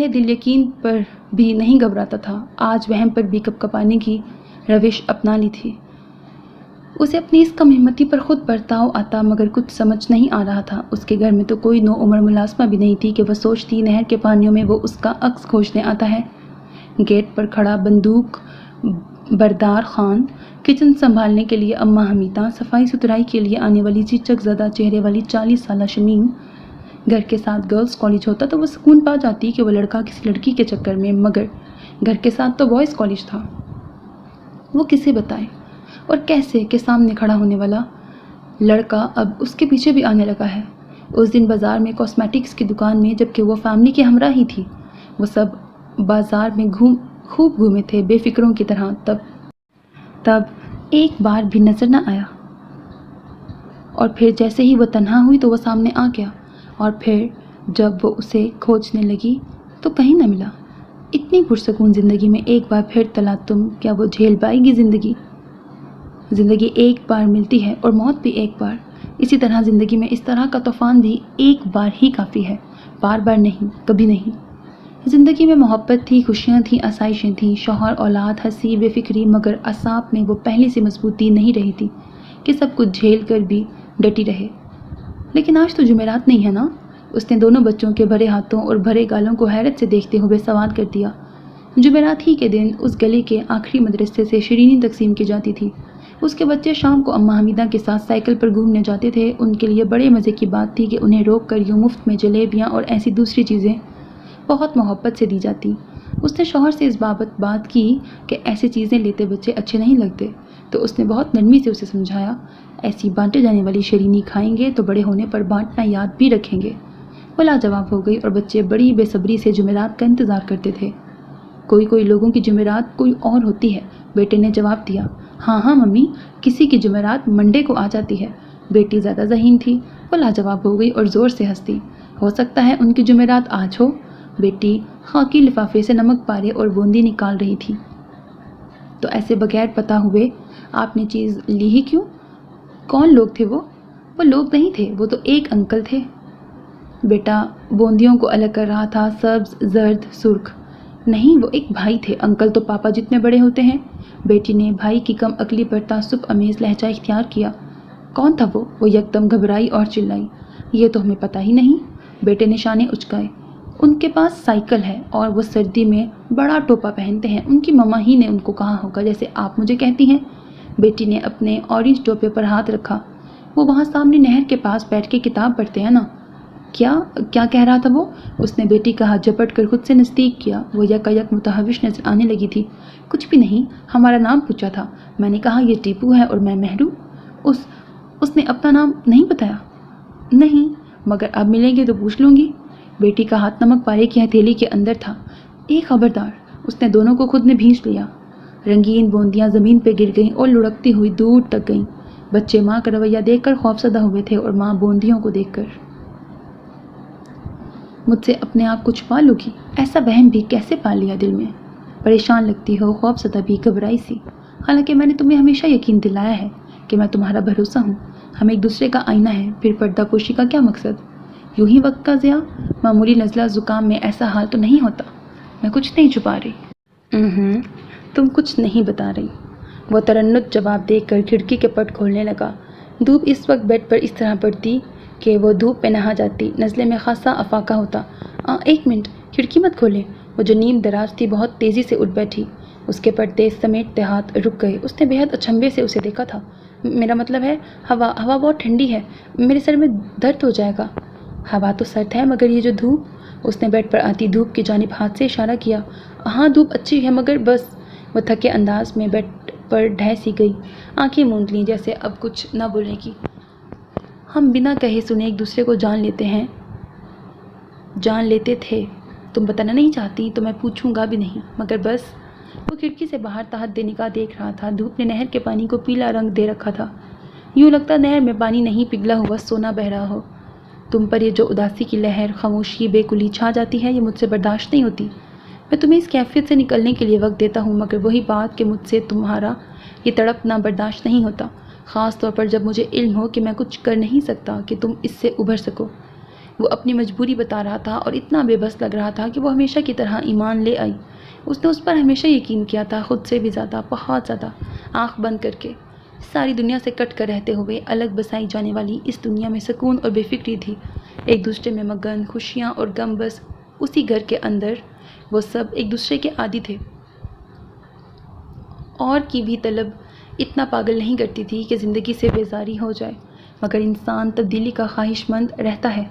دل یقین پر بھی نہیں گھبراتا تھا، آج وہم پر بھی کپ کپانے کی روش اپنا لی تھی۔ اسے اپنی اس کم ہمتی پر خود پرتاؤ آتا، مگر کچھ سمجھ نہیں آ رہا تھا۔ اس کے گھر میں تو کوئی نو عمر ملازمہ بھی نہیں تھی کہ وہ سوچتی نہر کے پانیوں میں وہ اس کا عکس کھوجنے آتا ہے۔ گیٹ پر کھڑا بندوق بردار خان، کچن سنبھالنے کے لیے اماں حمیدہ، صفائی ستھرائی کے لیے آنے والی چچک زدہ چہرے والی 40 سالہ شمیم۔ گھر کے ساتھ گرلز کالج ہوتا تو وہ سکون پا جاتی کہ وہ لڑکا کسی لڑکی کے چکر میں، مگر گھر کے ساتھ تو بوائز کالج تھا۔ وہ کسے بتائے اور کیسے کہ سامنے کھڑا ہونے والا لڑکا اب اس کے پیچھے بھی آنے لگا ہے۔ اس دن بازار میں کاسمیٹکس کی دکان میں، جبکہ وہ فیملی کے ہمراہ ہی تھی، وہ سب بازار میں خوب گھومے تھے بے فکروں کی طرح، تب ایک بار بھی نظر نہ آیا، اور پھر جیسے ہی وہ تنہا ہوئی تو وہ سامنے آ گیا، اور پھر جب وہ اسے کھوجنے لگی تو کہیں نہ ملا۔ اتنی پرسکون زندگی میں ایک بار پھر تلاتم، کیا وہ جھیل پائے گی زندگی؟ زندگی ایک بار ملتی ہے اور موت بھی ایک بار، اسی طرح زندگی میں اس طرح کا طوفان بھی ایک بار ہی کافی ہے، بار بار نہیں، کبھی نہیں۔ زندگی میں محبت تھی، خوشیاں تھیں، آسائشیں تھیں، شوہر، اولاد، ہنسی، بے فکری، مگر اعصاب میں وہ پہلے سے مضبوطی نہیں رہی تھی۔ کہ سب کچھ جھیل کر بھی ڈٹی رہے۔ لیکن آج تو جمعرات نہیں ہے نا؟ اس نے دونوں بچوں کے بھرے ہاتھوں اور بھرے گالوں کو حیرت سے دیکھتے ہوئے سوال کر دیا۔ جمعرات ہی کے دن اس گلی کے آخری مدرسے سے شیرینی تقسیم کی جاتی تھی۔ اس کے بچے شام کو اماں حمیدہ کے ساتھ سائیکل پر گھومنے جاتے تھے۔ ان کے لیے بڑے مزے کی بات تھی کہ انہیں روک کر یوں مفت میں جلیبیاں اور ایسی دوسری چیزیں بہت محبت سے دی جاتی۔ اس نے شوہر سے اس بات کی کہ ایسی چیزیں لیتے بچے اچھے نہیں لگتے، تو اس نے بہت نرمی سے اسے سمجھایا، ایسی بانٹے جانے والی شیرینی کھائیں گے تو بڑے ہونے پر بانٹنا یاد بھی رکھیں گے۔ وہ لاجواب ہو گئی اور بچے بڑی بے صبری سے جمعرات کا انتظار کرتے تھے۔ کوئی لوگوں کی جمعرات کوئی اور ہوتی ہے، بیٹے نے جواب دیا۔ ہاں ممی، کسی کی جمعرات منڈے کو آ جاتی ہے۔ بیٹی زیادہ ذہین تھی، وہ لاجواب ہو گئی اور زور سے ہنسی۔ ہو سکتا ہے ان کی جمعرات آج ہو۔ بیٹی خاکی لفافے سے نمک پارے اور بوندی نکال رہی تھی۔ تو ایسے بغیر پتہ ہوئے آپ نے چیز لی ہی کیوں؟ کون لوگ تھے وہ؟ وہ لوگ نہیں تھے، وہ تو ایک انکل تھے۔ بیٹا بوندیوں کو الگ کر رہا تھا، سبز، زرد، سرخ۔ نہیں، وہ ایک بھائی تھے، انکل تو پاپا جتنے بڑے ہوتے ہیں۔ بیٹی نے بھائی کی کم عقلی پر تعصب امیز لہجہ اختیار کیا۔ کون تھا وہ؟ وہ یکدم گھبرائی اور چلائی۔ یہ تو ہمیں پتہ ہی نہیں۔ بیٹے نے شانے اچکائے۔ ان کے پاس سائیکل ہے اور وہ سردی میں بڑا ٹوپا پہنتے ہیں، ان کی مما ہی نے ان کو کہا ہوگا، جیسے آپ مجھے کہتی ہیں۔ بیٹی نے اپنے اورنج ٹوپے پر ہاتھ رکھا۔ وہ وہاں سامنے نہر کے پاس بیٹھ کے کتاب پڑھتے ہیں نا؟ کیا کہہ رہا تھا وہ؟ اس نے بیٹی کا ہاتھ جھپٹ کر خود سے نزدیک کیا۔ وہ یک متحوش نظر آنے لگی تھی۔ کچھ بھی نہیں، ہمارا نام پوچھا تھا، میں نے کہا یہ ٹیپو ہے اور میں مہرو۔ اس نے اپنا نام نہیں بتایا؟ نہیں، مگر اب ملیں گے تو پوچھ لوں گی۔ بیٹی کا ہاتھ نمک پارے کی ہتھیلی کے اندر تھا۔ خبردار، اس نے دونوں کو خود نے بھینچ لیا۔ رنگین بوندیاں زمین پہ گر گئیں اور لڑکتی ہوئی دور تک گئیں۔ بچے ماں کا رویہ دیکھ کر خوفزدہ ہوئے تھے اور ماں بوندیوں کو دیکھ کر۔ مجھ سے اپنے آپ کو چھپا لو گی؟ ایسا وہم بھی کیسے پال لیا دل میں؟ پریشان لگتی ہو، خوفزدہ بھی، گھبرائی سی۔ حالانکہ میں نے تمہیں ہمیشہ یقین دلایا ہے کہ میں تمہارا بھروسہ ہوں، ہم ایک دوسرے کا آئینہ ہے، پھر پردہ پوشی کا کیا مقصد؟ یوں ہی وقت کا ضیاع؟ معمولی نزلہ زکام میں ایسا حال تو نہیں ہوتا۔ میں کچھ نہیں چھپا رہی۔ تم کچھ نہیں بتا رہی۔ وہ ترنت جواب دے کر کھڑکی کے پٹ کھولنے لگا۔ دھوپ اس وقت بیڈ پر اس طرح پڑتی کہ وہ دھوپ پہ نہا جاتی، نزلے میں خاصا افاقہ ہوتا۔ ایک منٹ، کھڑکی مت کھولے۔ وہ جو نیم دراز تھی بہت تیزی سے اٹھ بیٹھی۔ اس کے پردے سمیٹتے ہاتھ رک گئے۔ اس نے بےحد اچنبھے سے اسے دیکھا تھا۔ میرا مطلب ہے ہوا بہت ٹھنڈی ہے، میرے سر میں درد ہو جائے گا۔ ہوا تو سرد ہے، مگر یہ جو دھوپ۔ اس نے بیڈ پر آتی دھوپ کی جانب ہاتھ سے اشارہ کیا۔ ہاں دھوپ اچھی ہے، مگر بس۔ وہ تھکے انداز میں بیڈ پر ڈھہ سی گئی، آنکھیں موند لیں جیسے اب کچھ نہ بولنے کی۔ ہم بنا کہے سنے ایک دوسرے کو جان لیتے تھے۔ تم بتانا نہیں چاہتی تو میں پوچھوں گا بھی نہیں، مگر بس۔ وہ کھڑکی سے باہر تحت نگاہ دیکھ رہا تھا۔ دھوپ نے نہر کے پانی کو پیلا رنگ دے رکھا تھا، یوں لگتا نہر میں پانی نہیں پگھلا ہوا سونا بہہ رہا ہو۔ تم پر یہ جو اداسی کی لہر، خاموشی، بے کلی چھا جاتی ہے، یہ مجھ سے برداشت نہیں ہوتی۔ میں تمہیں اس کیفیت سے نکلنے کے لیے وقت دیتا ہوں، مگر وہی بات کہ مجھ سے تمہارا یہ تڑپنا برداشت نہیں ہوتا، خاص طور پر جب مجھے علم ہو کہ میں کچھ کر نہیں سکتا کہ تم اس سے ابھر سکو۔ وہ اپنی مجبوری بتا رہا تھا اور اتنا بے بس لگ رہا تھا کہ وہ ہمیشہ کی طرح ایمان لے آئی۔ اس نے اس پر ہمیشہ یقین کیا تھا، خود سے بھی زیادہ، بہت زیادہ۔ آنکھ بند کر کے ساری دنیا سے کٹ کر رہتے ہوئے الگ بسائی جانے والی اس دنیا میں سکون اور بے فکری تھی، ایک دوسرے میں مگن، خوشیاں اور غم، بس اسی گھر کے اندر وہ سب ایک دوسرے کے عادی تھے۔ اور کی بھی طلب اتنا پاگل نہیں کرتی تھی کہ زندگی سے بیزاری ہو جائے، مگر انسان تبدیلی کا خواہش مند رہتا ہے۔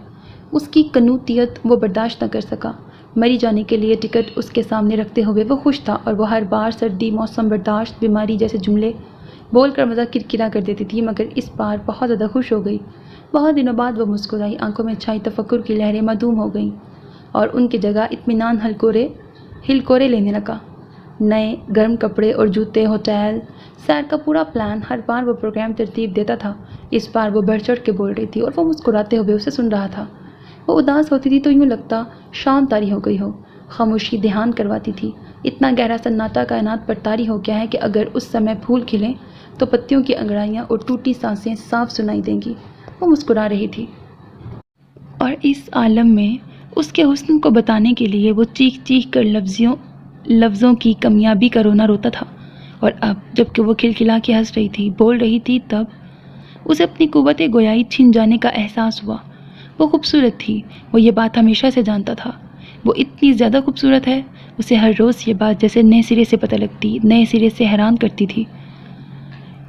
اس کی کنوتیت وہ برداشت نہ کر سکا۔ مری جانے کے لیے ٹکٹ اس کے سامنے رکھتے ہوئے وہ خوش تھا، اور وہ ہر بار سردی، موسم برداشت، بیماری جیسے جملے بول کر مزہ کرکرا کر دیتی تھی، مگر اس بار بہت زیادہ خوش ہو گئی۔ بہت دنوں بعد وہ مسکرائی، آنکھوں میں چھائی تفکر کی لہریں معدوم ہو گئیں اور ان کی جگہ اطمینان ہلکورے لینے لگا۔ نئے گرم کپڑے اور جوتے، ہوٹل، سیر کا پورا پلان، ہر بار وہ پروگرام ترتیب دیتا تھا۔ اس بار وہ بڑھ چڑھ کے بول رہی تھی اور وہ مسکراتے ہوئے اسے سن رہا تھا۔ وہ اداس ہوتی تھی تو یوں لگتا شام طاری ہو گئی ہو۔ خاموشی دھیان کرواتی تھی۔ اتنا گہرا سناٹا کائنات پر طاری ہو گیا ہے کہ اگر اس سمے پھول کھلیں تو پتیوں کی انگڑائیاں اور ٹوٹی سانسیں صاف سنائی دیں گی۔ وہ مسکرا رہی تھی، اور اس عالم میں اس کے حسن کو بتانے کے لیے وہ چیخ چیخ کر لفظوں کی کمیابی کا رونا روتا تھا۔ اور اب جب کہ وہ کھلکھلا کے ہنس رہی تھی، بول رہی تھی، تب اسے اپنی قوت گویائی چھن جانے کا احساس ہوا۔ وہ خوبصورت تھی، وہ یہ بات ہمیشہ سے جانتا تھا۔ وہ اتنی زیادہ خوبصورت ہے، اسے ہر روز یہ بات جیسے نئے سرے سے پتہ لگتی، نئے سرے سے حیران کرتی تھی۔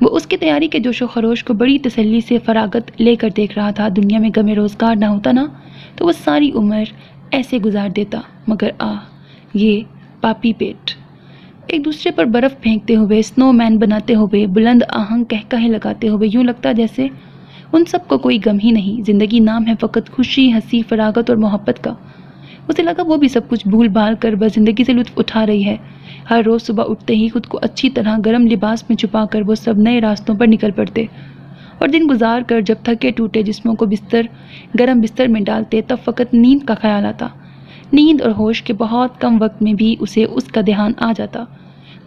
وہ اس کی تیاری کے جوش و خروش کو بڑی تسلی سے فراغت لے کر دیکھ رہا تھا۔ دنیا میں غم روزگار نہ ہوتا نا تو وہ ساری عمر ایسے گزار دیتا، مگر یہ پاپی پیٹ۔ ایک دوسرے پر برف پھینکتے ہوئے، سنو مین بناتے ہوئے، بلند آہنگ کہکہے لگاتے ہوئے، یوں لگتا جیسے ان سب کو کوئی غم ہی نہیں، زندگی نام ہے فقط خوشی، ہنسی، فراغت اور محبت کا۔ اسے لگا وہ بھی سب کچھ بھول بھال کر بس زندگی سے لطف اٹھا رہی ہے۔ ہر روز صبح اٹھتے ہی خود کو اچھی طرح گرم لباس میں چھپا کر وہ سب نئے راستوں پر نکل پڑتے، اور دن گزار کر جب تھکے ٹوٹے جسموں کو گرم بستر میں ڈالتے، تب فقط نیند کا خیال آتا۔ نیند اور ہوش کے بہت کم وقت میں بھی اسے اس کا دھیان آ جاتا۔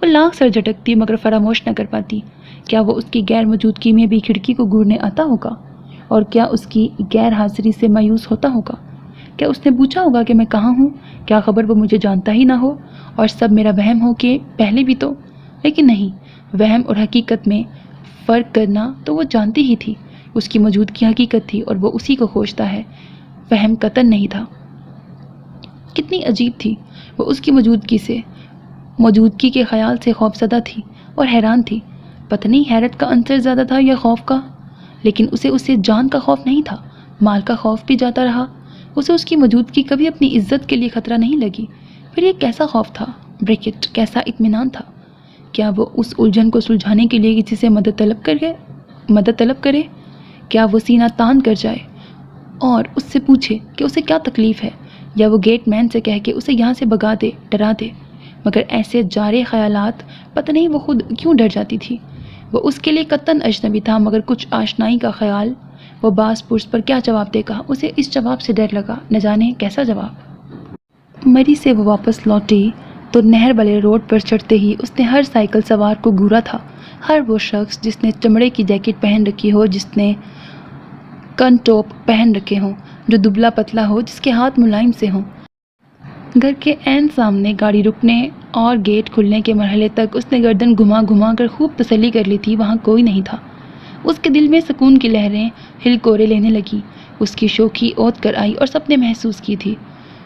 وہ لاکھ سر جھٹکتی مگر فراموش نہ کر پاتی۔ کیا وہ اس کی غیر موجودگی میں بھی کھڑکی کو گھورنے آتا ہوگا؟ اور کیا اس کی غیر حاضری سے مایوس ہوتا ہوگا؟ کیا اس نے پوچھا ہوگا کہ میں کہاں ہوں؟ کیا خبر وہ مجھے جانتا ہی نہ ہو اور سب میرا وہم ہو کہ پہلے بھی تو؟ لیکن نہیں، وہم اور حقیقت میں فرق کرنا تو وہ جانتی ہی تھی۔ اس کی موجودگی حقیقت تھی اور وہ اسی کو کھوجتا ہے، وہم قطعاً نہیں تھا۔ کتنی عجیب تھی وہ اس کی موجودگی کے خیال سے خوفزدہ تھی اور حیران تھی۔ پتہ نہیں حیرت کا عنصر زیادہ تھا یا خوف کا، لیکن اسے جان کا خوف نہیں تھا، مال کا خوف بھی جاتا رہا۔ اسے اس کی موجودگی کبھی اپنی عزت کے لیے خطرہ نہیں لگی۔ پھر یہ کیسا خوف تھا؟ بریکٹ کیسا اطمینان تھا؟ کیا وہ اس الجھن کو سلجھانے کے لیے کسی سے مدد طلب کرے؟ کیا وہ سینہ تان کر جائے اور اس سے پوچھے کہ اسے کیا تکلیف ہے، یا وہ گیٹ مین سے کہہ کے اسے یہاں سے بھگا دے، ڈرا دے؟ مگر ایسے جارے خیالات، پتہ نہیں وہ خود کیوں ڈر جاتی تھی۔ وہ اس کے لیے قطعاً اجنبی تھا، مگر کچھ آشنائی کا خیال۔ وہ باز پرس پر کیا جواب دے گا؟ اسے اس جواب سے ڈر لگا، نہ جانے کیسا جواب۔ مری سے وہ واپس لوٹی تو نہر والے روڈ پر چڑھتے ہی اس نے ہر سائیکل سوار کو گھورا تھا۔ ہر وہ شخص جس نے چمڑے کی جیکٹ پہن رکھی ہو، جس نے کن ٹوپ پہن رکھے ہوں، جو دبلا پتلا ہو، جس کے ہاتھ ملائم سے ہوں۔ گھر کے عین سامنے گاڑی رکنے اور گیٹ کھلنے کے مرحلے تک اس نے گردن گھما کر خوب تسلی کر لی تھی، وہاں کوئی نہیں تھا۔ اس کے دل میں سکون کی لہریں ہلکورے لینے لگی۔ اس کی شوخی اوت کر آئی اور سب نے محسوس کی تھی۔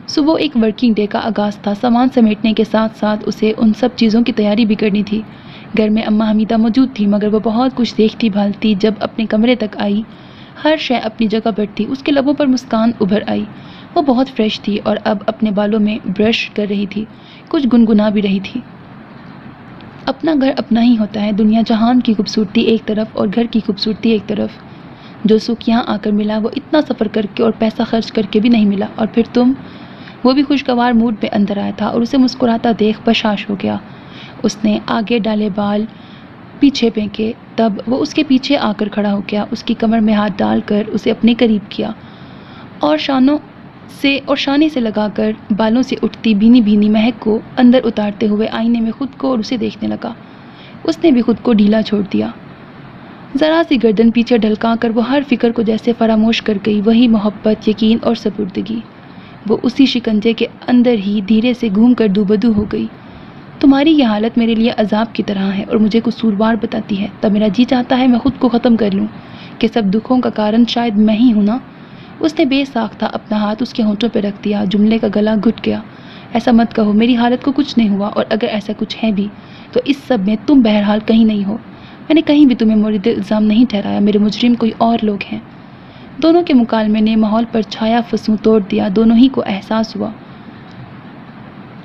صبح ایک ورکنگ ڈے کا آغاز تھا۔ سامان سمیٹنے کے ساتھ ساتھ اسے ان سب چیزوں کی تیاری بھی کرنی تھی۔ گھر میں اماں حمیدہ موجود تھی، مگر وہ بہت کچھ دیکھتی بھالتی جب اپنے کمرے تک آئی۔ ہر شے اپنی جگہ پر تھی۔ اس کے لبوں پر مسکان ابھر آئی۔ وہ بہت فریش تھی اور اب اپنے بالوں میں برش کر رہی تھی، کچھ گنگنا بھی رہی تھی۔ اپنا گھر اپنا ہی ہوتا ہے، دنیا جہان کی خوبصورتی ایک طرف اور گھر کی خوبصورتی ایک طرف۔ جو سکھ یہاں آ کر ملا وہ اتنا سفر کر کے اور پیسہ خرچ کر کے بھی نہیں ملا، اور پھر تم۔ وہ بھی خوشگوار موڈ میں اندر آیا تھا اور اسے مسکراتا دیکھ بشاش ہو گیا۔ اس نے آگے ڈالے بال پیچھے پھینکے، تب وہ اس کے پیچھے آ کر کھڑا ہو گیا، اس کی کمر میں ہاتھ ڈال کر اسے اپنے قریب کیا اور شانے سے لگا کر بالوں سے اٹھتی بھینی بھینی مہک کو اندر اتارتے ہوئے آئینے میں خود کو اور اسے دیکھنے لگا۔ اس نے بھی خود کو ڈھیلا چھوڑ دیا۔ ذرا سی گردن پیچھے ڈھلکا کر وہ ہر فکر کو جیسے فراموش کر گئی، وہی محبت، یقین اور سپردگی۔ وہ اسی شکنجے کے اندر ہی دھیرے سے گھوم کر دوبدو ہو گئی۔ تمہاری یہ حالت میرے لیے عذاب کی طرح ہے اور مجھے قصوروار بتاتی ہے، تب میرا جی چاہتا ہے میں خود کو ختم کر لوں کہ سب دکھوں کا کارن شاید میں ہی ہوں نا۔ اس نے بے ساختہ اپنا ہاتھ اس کے ہونٹوں پہ رکھ دیا، جملے کا گلا گھٹ گیا۔ ایسا مت کہو، میری حالت کو کچھ نہیں ہوا، اور اگر ایسا کچھ ہے بھی تو اس سب میں تم بہرحال کہیں نہیں ہو۔ میں نے کہیں بھی تمہیں مورد الزام نہیں ٹھہرایا، میرے مجرم کوئی اور لوگ ہیں۔ دونوں کے مکالمے نے ماحول پر چھایا فسوں توڑ دیا۔ دونوں ہی کو احساس ہوا،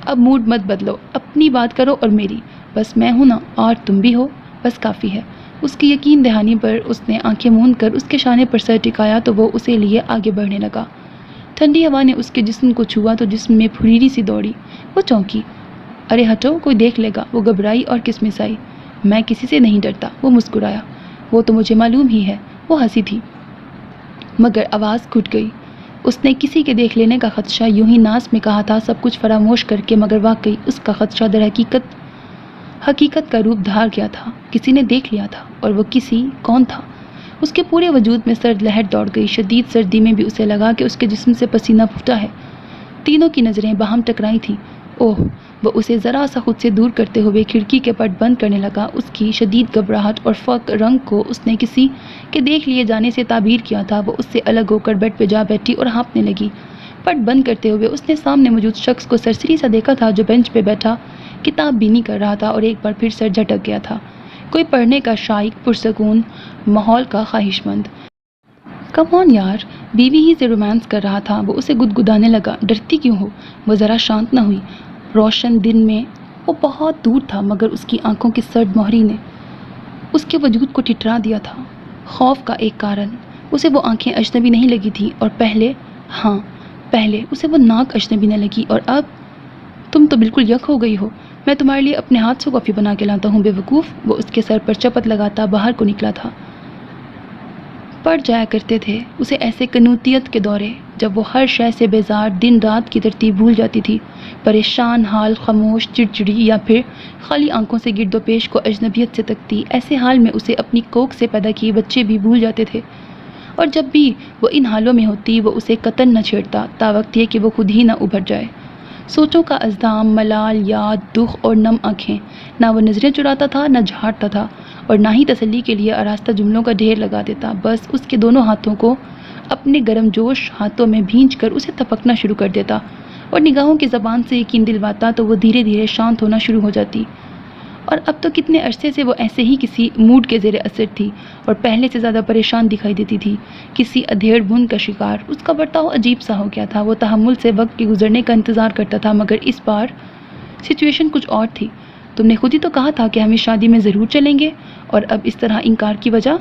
اب موڈ مت بدلو، اپنی بات کرو اور میری، بس میں ہوں نا اور تم بھی ہو، بس کافی ہے۔ اس کی یقین دہانی پر اس نے آنکھیں موند کر اس کے شانے پر سر ٹکایا تو وہ اسے لیے آگے بڑھنے لگا۔ ٹھنڈی ہوا نے اس کے جسم کو چھوا تو جسم میں پھریری سی دوڑی۔ وہ چونکی، ارے ہٹو، کوئی دیکھ لے گا۔ وہ گھبرائی اور کسمسائی۔ میں کسی سے نہیں ڈرتا، وہ مسکرایا۔ وہ تو مجھے معلوم ہی ہے۔ وہ ہنسی تھی مگر آواز گھٹ گئی۔ اس نے کسی کے دیکھ لینے کا خدشہ یوں ہی ناز میں کہا تھا، سب کچھ فراموش کر کے، مگر واقعی اس کا خدشہ در حقیقت کا روپ دھار گیا تھا۔ کسی نے دیکھ لیا تھا، اور وہ کسی کون تھا؟ اس کے پورے وجود میں سرد لہر دوڑ گئی۔ شدید سردی میں بھی اسے لگا کہ اس کے جسم سے پسینہ پھوٹا ہے۔ تینوں کی نظریں باہم ٹکرائی تھیں۔ اوہ، وہ اسے ذرا سا خود سے دور کرتے ہوئے کھڑکی کے پٹ بند کرنے لگا۔ اس کی شدید گھبراہٹ اور فقر رنگ کو اس نے کسی کے دیکھ لیے جانے سے تعبیر کیا تھا۔ وہ اس سے الگ ہو کر بیڈ پہ جا بیٹھی اور ہانپنے لگی۔ پٹ بند کرتے ہوئے اس نے سامنے موجود شخص کو سرسری سا دیکھا تھا جو بینچ پہ بیٹھا کتاب بینی کر رہا تھا اور ایک بار پھر سر جھٹک گیا تھا۔ کوئی پڑھنے کا شائق، پرسکون ماحول کا خواہش مند۔ کم آن یار، بیوی ہی سے رومانس کر رہا تھا۔ وہ اسے گدگدانے لگا۔ ڈرتی کیوں ہو؟ وہ ذرا شانت نہ ہوئی۔ روشن دن میں وہ بہت دور تھا مگر اس کی آنکھوں کی سرد مہری نے اس کے وجود کو ٹھٹرا دیا تھا۔ خوف کا ایک کارن، اسے وہ آنکھیں اجنبی نہیں لگی تھیں، اور پہلے اسے وہ ناک اجنبی نہ لگی، اور اب تم تو بالکل یک ہو گئی ہو۔ میں تمہارے لیے اپنے ہاتھ سے کافی بنا کے لاتا ہوں بے وقوف۔ وہ اس کے سر پر چپت لگاتا باہر کو نکلا تھا۔ پڑ جایا کرتے تھے اسے ایسے قنوطیت کے دورے جب وہ ہر شے سے بیزار دن رات کی ترتیب بھول جاتی تھی، پریشان حال، خاموش، چڑچڑی، یا پھر خالی آنکھوں سے گرد و پیش کو اجنبیت سے تکتی۔ ایسے حال میں اسے اپنی کوکھ سے پیدا کیے بچے بھی بھول جاتے تھے، اور جب بھی وہ ان حالوں میں ہوتی وہ اسے قطعاً نہ چھیڑتا، تاوقت یہ کہ وہ خود ہی نہ ابھر جائے۔ سوچوں کا ازدحام، ملال، یاد، دکھ اور نم آنکھیں۔ نہ وہ نظریں چراتا تھا، نہ جھاڑتا تھا، اور نہ ہی تسلی کے لیے آراستہ جملوں کا ڈھیر لگا دیتا۔ بس اس کے دونوں ہاتھوں کو اپنے گرم جوش ہاتھوں میں بھینچ کر اسے تپکنا شروع کر دیتا، اور نگاہوں کی زبان سے یقین دلواتا تو وہ دھیرے دھیرے شانت ہونا شروع ہو جاتی۔ اور اب تو کتنے عرصے سے وہ ایسے ہی کسی موڈ کے زیر اثر تھی، اور پہلے سے زیادہ پریشان دکھائی دیتی تھی، کسی ادھیڑ بن کا شکار۔ اس کا برتاؤ عجیب سا ہو گیا تھا۔ وہ تحمل سے وقت کے گزرنے کا انتظار کرتا تھا، مگر اس بار سچویشن کچھ اور تھی۔ تم نے خود ہی تو کہا تھا کہ ہم اس شادی میں ضرور چلیں گے، اور اب اس طرح انکار کی وجہ؟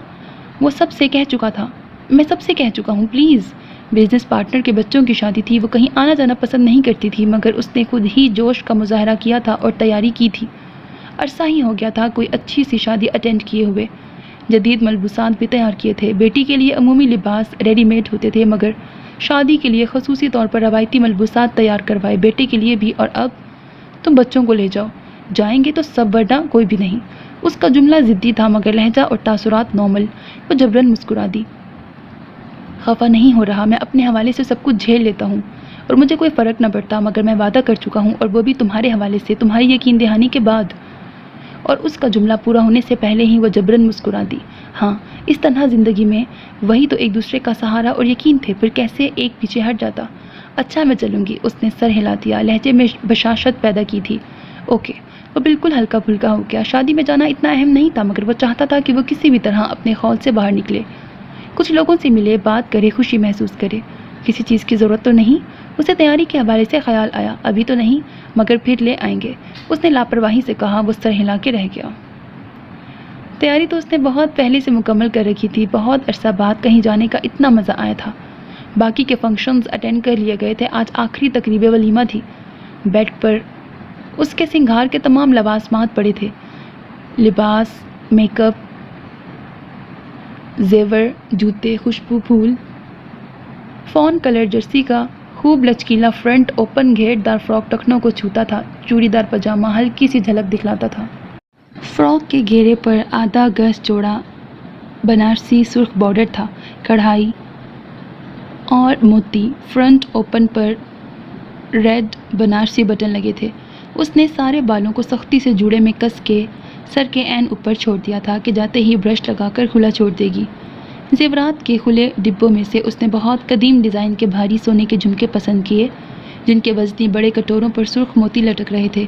وہ سب سے کہہ چکا تھا، میں سب سے کہہ چکا ہوں، پلیز۔ بزنس پارٹنر کے بچوں کی شادی تھی، وہ کہیں آنا جانا پسند نہیں کرتی تھی، مگر اس نے خود ہی جوش کا مظاہرہ کیا تھا اور تیاری کی تھی۔ عرصہ ہی ہو گیا تھا کوئی اچھی سی شادی اٹینڈ کیے ہوئے۔ جدید ملبوسات بھی تیار کیے تھے، بیٹی کے لیے عمومی لباس ریڈی میڈ ہوتے تھے، مگر شادی کے لیے خصوصی طور پر روایتی ملبوسات تیار کروائے، بیٹے کے لیے بھی۔ اور اب تم بچوں کو لے جاؤ، جائیں گے تو سب ورنہ کوئی بھی نہیں۔ اس کا جملہ ضدی تھا مگر لہجہ اور تاثرات نارمل۔ وہ جبراً مسکرا دی۔ خفا نہیں ہو رہا، میں اپنے حوالے سے سب کچھ جھیل لیتا ہوں، اور مجھے کوئی فرق نہ پڑتا، مگر میں وعدہ کر چکا ہوں، اور وہ بھی تمہارے حوالے سے، تمہاری یقین دہانی کے بعد۔ اور اس کا جملہ پورا ہونے سے پہلے ہی وہ جبراً مسکرا دی۔ ہاں، اس تنہا زندگی میں وہی تو ایک دوسرے کا سہارا اور یقین تھے، پھر کیسے ایک پیچھے ہٹ جاتا۔ اچھا میں چلوں گی، اس نے سر ہلا دیا، لہجے میں بشاشت پیدا کی تھی۔ اوکے۔ وہ بالکل ہلکا پھلکا ہو گیا۔ شادی میں جانا اتنا اہم نہیں تھا، مگر وہ چاہتا تھا کہ وہ کسی بھی طرح اپنے خول سے باہر نکلے، کچھ لوگوں سے ملے، بات کرے، خوشی محسوس کرے۔ کسی چیز کی ضرورت تو نہیں؟ اسے تیاری کے حوالے سے خیال آیا، ابھی تو نہیں، مگر پھر لے آئیں گے، اس نے لاپرواہی سے کہا۔ وہ سر ہلا کے رہ گیا۔ تیاری تو اس نے بہت پہلے سے مکمل کر رکھی تھی، بہت عرصہ بعد کہیں جانے کا اتنا مزہ آیا تھا۔ باقی کے فنکشنز اٹینڈ کر لیے گئے تھے، آج آخری تقریب ولیمہ تھی۔ بیڈ پر اس کے سنگھار کے تمام لوازمات پڑے تھے، لباس، میک اپ، زیور، جوتے، خوشبو، پھول۔ فون کلر جرسی کا خوب لچکیلا فرنٹ اوپن گھیڑ دار فراک ٹخنوں کو چھوتا تھا، چوڑی دار پاجامہ ہلکی سی جھلک دکھلاتا تھا۔ فراک کے گھیرے پر آدھا گز چوڑا بنارسی سرخ بارڈر تھا، کڑھائی اور موتی۔ فرنٹ اوپن پر ریڈ بنارسی بٹن لگے تھے۔ اس نے سارے بالوں کو سختی سے جوڑے میں کس کے سر کے عین اوپر چھوڑ دیا تھا کہ جاتے ہی برش لگا کر کھلا چھوڑ دے گی۔ زیورات کے کھلے ڈبوں میں سے اس نے بہت قدیم ڈیزائن کے بھاری سونے کے جھمکے پسند کیے، جن کے وزنی بڑے کٹوروں پر سرخ موتی لٹک رہے تھے۔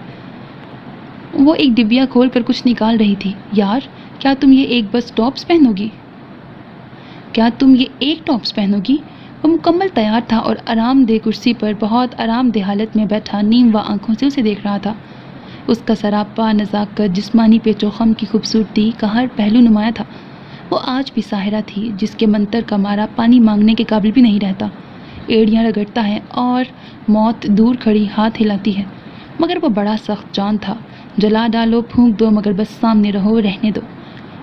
وہ ایک ڈبیا کھول کر کچھ نکال رہی تھی۔ یار، کیا تم یہ ایک بس ٹاپس پہنو گی؟ کیا تم یہ ایک ٹاپس پہنو گی؟ وہ مکمل تیار تھا اور آرام دہ کرسی پر بہت آرام دہ حالت میں بیٹھا نیم وا آنکھوں سے اسے دیکھ رہا تھا۔ اس کا سراپا نزاکت، جسمانی پیچ و خم کی خوبصورتی کا ہر پہلو نمایاں تھا۔ وہ آج بھی ساحرہ تھی جس کے منتر کا مارا پانی مانگنے کے قابل بھی نہیں رہتا، ایڑیاں رگڑتا ہے اور موت دور کھڑی ہاتھ ہلاتی ہے، مگر وہ بڑا سخت جان تھا۔ جلا ڈالو، پھونک دو، مگر بس سامنے رہو، رہنے دو۔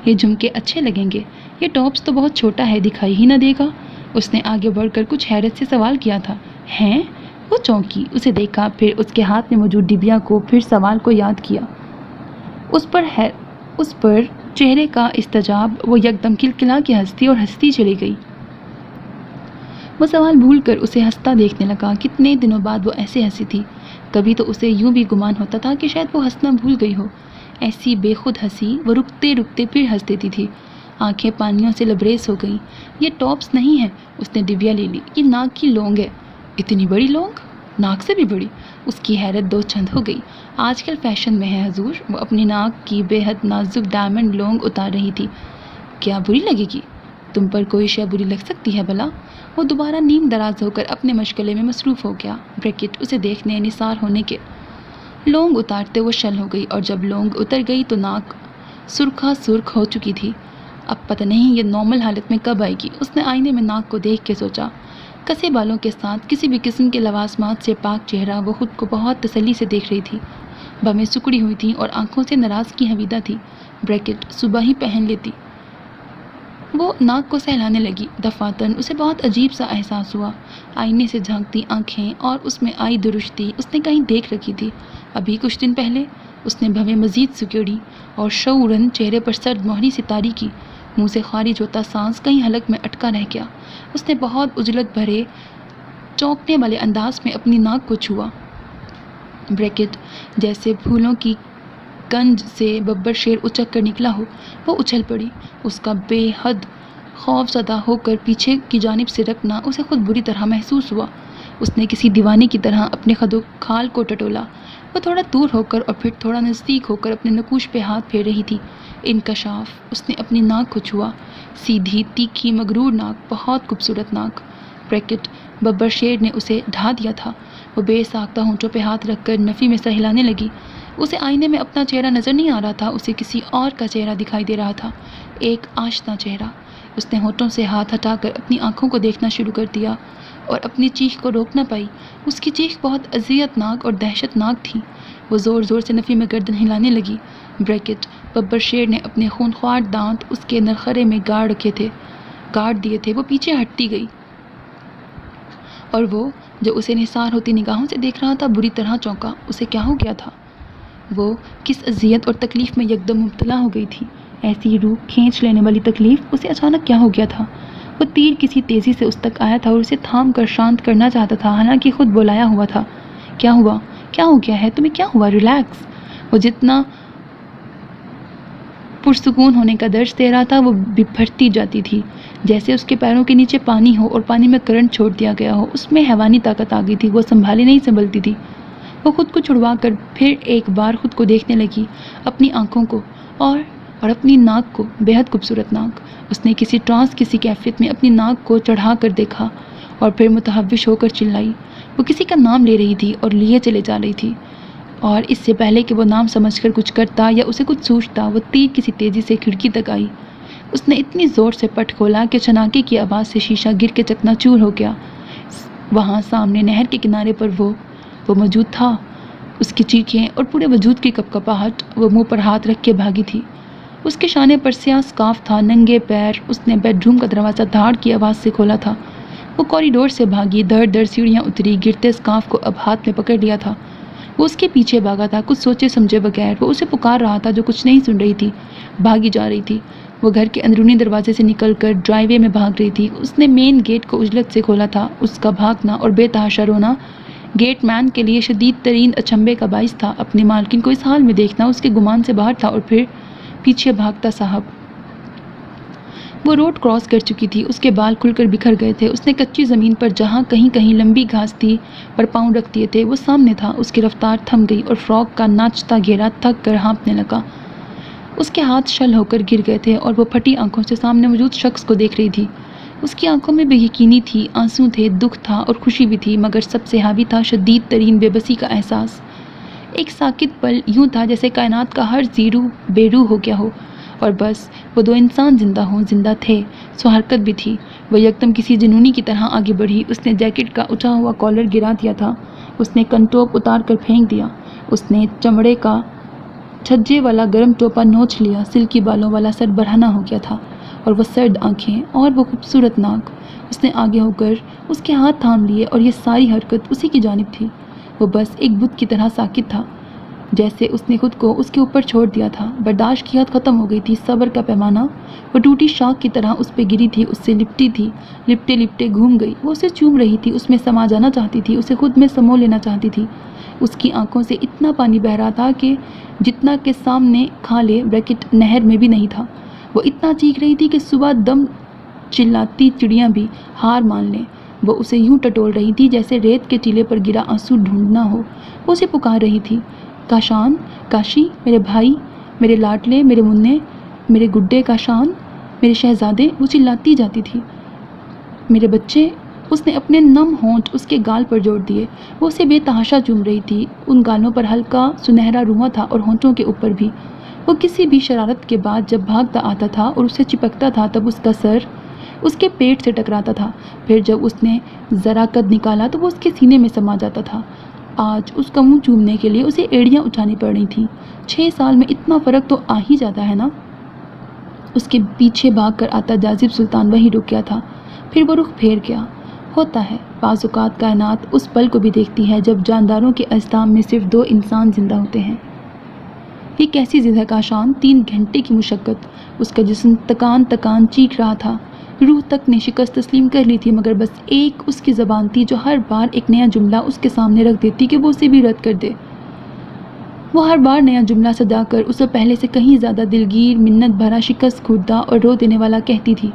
یہ جھمکے اچھے لگیں گے، یہ ٹاپس تو بہت چھوٹا ہے، دکھائی ہی نہ دے گا۔ اس نے آگے بڑھ کر کچھ حیرت سے سوال کیا تھا۔ ہیں؟ وہ چونکی، اسے دیکھا، پھر اس کے ہاتھ میں موجود ڈبیا کو، پھر سوال کو یاد کیا۔ اس پر چہرے کا استجاب، وہ یکدم کھلکھلا کے ہنستی اور ہنستی چلی گئی۔ وہ سوال بھول کر اسے ہنستا دیکھنے لگا۔ کتنے دنوں بعد وہ ایسے ہنسی تھی۔ کبھی تو اسے یوں بھی گمان ہوتا تھا کہ شاید وہ ہنسنا بھول گئی ہو۔ ایسی بے خود ہنسی وہ رکتے رکتے پھر ہنس دیتی تھی۔ آنکھیں پانیوں سے لبریز ہو گئیں۔ یہ ٹاپس نہیں ہے، اس نے ڈبیا لے لی، یہ ناک کی لونگ ہے۔ اتنی بڑی لونگ؟ ناک سے بھی بڑی؟ اس کی حیرت دو چند ہو گئی۔ آج کل فیشن میں ہے حضور۔ وہ اپنی ناک کی بے حد نازک ڈائمنڈ لونگ اتار رہی تھی۔ کیا بری لگے گی؟ تم پر کوئی شے بری لگ سکتی ہے بھلا؟ وہ دوبارہ نیم دراز ہو کر اپنے مشغلے میں مصروف ہو گیا۔ بریکٹ اسے دیکھنے نثار ہونے کے لونگ اتارتے وہ شل ہو گئی، اور جب لونگ اتر گئی تو ناک سرخا سرخ ہو چکی تھی۔ اب پتہ نہیں یہ نارمل حالت میں کب آئے گی، اس نے آئینے میں ناک کو دیکھ کے سوچا۔ کسے بالوں کے ساتھ کسی بھی قسم کے لوازمات سے پاک چہرہ، وہ خود کو بہت تسلی سے دیکھ رہی تھی۔ بھویں سکڑی ہوئی تھیں اور آنکھوں سے ناراضگی حویدہ تھی۔ بریکٹ صبح ہی پہن لیتی۔ وہ ناک کو سہلانے لگی۔ دفعتاً اسے بہت عجیب سا احساس ہوا۔ آئینے سے جھانکتی آنکھیں اور اس میں آئی درشتی اس نے کہیں دیکھ رکھی تھی۔ ابھی کچھ دن پہلے اس نے بھویں مزید سکیڑی اور شعوراً چہرے پر سرد مہری سی تاری کی۔ منہ سے خارج ہوتا سانس کہیں حلق میں اٹکا رہ گیا۔ اس نے بہت عجلت بھرے چونکنے والے انداز میں اپنی ناک کو چھوا۔ بریکٹ جیسے پھولوں کی کنج سے ببر شیر اچک کر نکلا ہو، وہ اچھل پڑی۔ اس کا بے حد خوف زدہ ہو کر پیچھے کی جانب سے رکنا اسے خود بری طرح محسوس ہوا۔ اس نے کسی دیوانے کی طرح اپنے خد و خال کو ٹٹولا۔ وہ تھوڑا دور ہو کر اور پھر تھوڑا نزدیک ہو کر اپنے نقوش پہ ہاتھ پھیر رہی تھی۔ انکشاف! اس نے اپنی ناک کو چھوا۔ سیدھی تیکھی مغرور ناک، بہت خوبصورت ناک۔ بریکٹ ببر شیر نے اسے ڈھا دیا تھا۔ وہ بے ساختہ ہونٹوں پہ ہاتھ رکھ کر نفی میں سر ہلانے لگی۔ اسے آئینے میں اپنا چہرہ نظر نہیں آ رہا تھا، اسے کسی اور کا چہرہ دکھائی دے رہا تھا، ایک آشنا چہرہ۔ اس نے ہونٹوں سے ہاتھ ہٹا کر اپنی آنکھوں کو دیکھنا شروع کر دیا اور اپنی چیخ کو روک نہ پائی۔ اس کی چیخ بہت اذیت ناک اور دہشت ناک تھی۔ وہ زور زور سے نفی میں گردن ہلانے لگی۔ بریکٹ ببر شیر نے اپنے خونخوار دانت اس کے نرخرے میں گاڑ دیے تھے۔ وہ پیچھے ہٹتی گئی اور وہ جو اسے نثار ہوتی نگاہوں سے دیکھ رہا تھا بری طرح چونکا۔ اسے کیا ہو گیا تھا؟ وہ کس اذیت اور تکلیف میں یکدم مبتلا ہو گئی تھی؟ ایسی روح کھینچ لینے والی تکلیف اسے اچانک کیا ہو گیا تھا؟ وہ تیر کسی تیزی سے اس تک آیا تھا اور اسے تھام کر شانت کرنا چاہتا تھا، حالانکہ خود بلایا ہوا تھا۔ کیا ہوا؟ کیا ہو گیا ہے تمہیں؟ کیا ہوا؟ ریلیکس۔ وہ جتنا پرسکون ہونے کا درس دے رہا تھا وہ بپھرتی جاتی تھی، جیسے اس کے پیروں کے نیچے پانی ہو اور پانی میں کرنٹ چھوڑ دیا گیا ہو۔ اس میں حیوانی طاقت آ گئی تھی، وہ سنبھالے نہیں سنبھلتی تھی۔ وہ خود کو چھڑوا کر پھر ایک بار خود کو دیکھنے لگی، اپنی آنکھوں کو اور اپنی ناک کو، بے حد خوبصورت ناک۔ اس نے کسی ٹرانس کسی کیفیت میں اپنی ناک کو چڑھا کر دیکھا اور پھر متحوش ہو کر چلائی۔ وہ کسی کا نام لے رہی تھی اور لیے چلے جا رہی تھی، اور اس سے پہلے کہ وہ نام سمجھ کر کچھ کرتا یا اسے کچھ سوچتا، وہ تیر کسی تیزی سے کھڑکی تک آئی۔ اس نے اتنی زور سے پٹ کھولا کہ چھناکے کی آواز سے شیشہ گر کے چکنا چور ہو گیا۔ وہاں سامنے نہر کے کنارے پر وہ موجود تھا۔ اس کی چیخیں اور پورے وجود کی کپکپاہٹ، وہ منہ پر ہاتھ رکھ کے بھاگی تھی۔ اس کے شانے پر سیاہ سکارف تھا، ننگے پیر۔ اس نے بیڈ روم کا دروازہ دھاڑ کی آواز سے کھولا تھا۔ وہ کوریڈور سے بھاگی، دھڑ دھڑ سیڑھیاں اتری، گرتے سکارف کو اب ہاتھ میں پکڑ لیا تھا۔ وہ اس کے پیچھے بھاگا تھا، کچھ سوچے سمجھے بغیر۔ وہ اسے پکار رہا تھا جو کچھ نہیں سن رہی تھی، بھاگی جا رہی تھی۔ وہ گھر کے اندرونی دروازے سے نکل کر ڈرائی وے میں بھاگ رہی تھی۔ اس نے مین گیٹ کو عجلت سے کھولا تھا۔ اس کا بھاگنا اور بے تحاشا رونا گیٹ مین کے لیے شدید ترین اچنبھے کا باعث تھا۔ اپنی مالکن کو اس حال میں دیکھنا اس کے گمان سے باہر تھا۔ اور پھر پیچھے بھاگتا صاحب، وہ روڈ کراس کر چکی تھی، اس کے بال کھل کر بکھر گئے تھے۔ اس نے کچی زمین پر جہاں کہیں کہیں لمبی گھاس تھی پر پاؤں رکھ دیے تھے، وہ سامنے تھا۔ اس کی رفتار تھم گئی اور فراک کا ناچتا گھیرا تھک کر ہانپنے لگا۔ اس کے ہاتھ شل ہو کر گر گئے تھے اور وہ پھٹی آنکھوں سے سامنے موجود شخص کو دیکھ رہی تھی۔ اس کی آنکھوں میں بے یقینی تھی، آنسو تھے، دکھ تھا اور خوشی بھی تھی، مگر سب سے حاوی تھا شدید ترین بے بسی کا احساس۔ ایک ساکت پل یوں تھا جیسے کائنات کا ہر زیرو بے روح ہو گیا ہو، اور بس وہ دو انسان زندہ ہوں، زندہ تھے، سو حرکت بھی تھی۔ وہ یکدم کسی جنونی کی طرح آگے بڑھی۔ اس نے جیکٹ کا اٹھا ہوا کالر گرا دیا تھا، اس نے کنٹوپ اتار کر پھینک دیا، اس نے چمڑے کا چھجے والا گرم ٹوپا نوچ لیا، سلکی بالوں والا سر برہنہ ہو گیا تھا، اور وہ سرد آنکھیں اور وہ خوبصورت ناک۔ اس نے آگے ہو کر اس کے ہاتھ تھام لیے اور یہ ساری حرکت اسی کی جانب تھی۔ وہ بس ایک بت کی طرح ساکت تھا، جیسے اس نے خود کو اس کے اوپر چھوڑ دیا تھا۔ برداشت کی حد ختم ہو گئی تھی، صبر کا پیمانہ۔ وہ ٹوٹی شاخ کی طرح اس پہ گری تھی، اس سے لپٹی تھی، لپٹے لپٹے گھوم گئی۔ وہ اسے چوم رہی تھی، اس میں سما جانا چاہتی تھی، اسے خود میں سمو لینا چاہتی تھی، اس کی آنکھوں سے اتنا پانی بہہ رہا تھا کہ جتنا کہ سامنے کھالے بریکٹ نہر میں بھی نہیں تھا۔ وہ اتنا چیخ رہی تھی کہ صبح دم چلاتی چڑیاں بھی ہار مان لیں۔ وہ اسے یوں ٹٹول رہی تھی جیسے ریت کے ٹیلے پر گرا آنسو ڈھونڈنا ہو۔ وہ اسے پکار رہی تھی، کاشان، کاشی، میرے بھائی، میرے لاڈلے، میرے منّے، میرے گڈے کاشان، میرے شہزادے۔ وہ چلاتی جاتی تھی، میرے بچے۔ اس نے اپنے نم ہونٹ اس کے گال پر جوڑ دیے۔ وہ اسے بے تحاشا چوم رہی تھی۔ ان گالوں پر ہلکا سنہرا روواں تھا اور ہونٹوں کے اوپر بھی۔ وہ کسی بھی شرارت کے بعد جب بھاگتا آتا تھا اور اسے چپکتا تھا تب اس کا سر اس کے پیٹ سے ٹکراتا تھا، پھر جب اس نے ذرا قد نکالا تو وہ اس کے سینے میں سما جاتا تھا۔ آج اس کا منہ چومنے کے لیے اسے ایڑیاں اٹھانی پڑ رہی تھیں۔ 6 سال میں اتنا فرق تو آ ہی جاتا ہے نا۔ اس کے پیچھے بھاگ کر آتا جاذب سلطان وہیں رک گیا تھا، پھر وہ رخ پھیر گیا۔ ہوتا ہے، بعض اوقات کائنات اس پل کو بھی دیکھتی ہے جب جانداروں کے اجسام میں صرف 2 انسان زندہ ہوتے ہیں۔ یہ کیسی ضد ہے کاشان؟ 3 گھنٹے کی مشقت۔ اس کا جسم تکان تکان چیخ رہا تھا، روح تک نے شکست تسلیم کر لی تھی، مگر بس ایک اس کی زبان تھی جو ہر بار ایک نیا جملہ اس کے سامنے رکھ دیتی کہ وہ اسے بھی رد کر دے۔ وہ ہر بار نیا جملہ سجا کر اسے پہلے سے کہیں زیادہ دلگیر، منت بھرا، شکست خوردہ اور رو دینے والا کہتی تھی،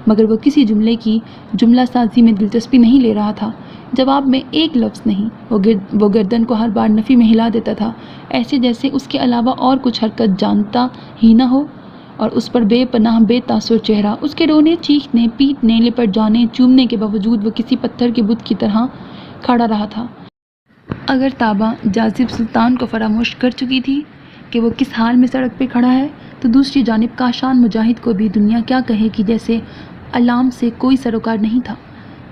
مگر وہ کسی جملے کی جملہ سازی میں دلچسپی نہیں لے رہا تھا۔ جواب میں ایک لفظ نہیں۔ وہ گردن کو ہر بار نفی میں ہلا دیتا تھا، ایسے جیسے اس کے علاوہ اور کچھ حرکت جانتا ہی نہ ہو، اور اس پر بے پناہ بے تاثر چہرہ، اس کے رونے، چیخنے، پیٹنے، لپٹ جانے، چومنے کے باوجود وہ کسی پتھر کے بت کی طرح کھڑا رہا تھا۔ اگر تابہ جاذب سلطان کو فراموش کر چکی تھی کہ وہ کس حال میں سڑک پہ کھڑا ہے، تو دوسری جانب کاشان مجاہد کو بھی دنیا کیا کہے گی جیسے علام سے کوئی سروکار نہیں تھا۔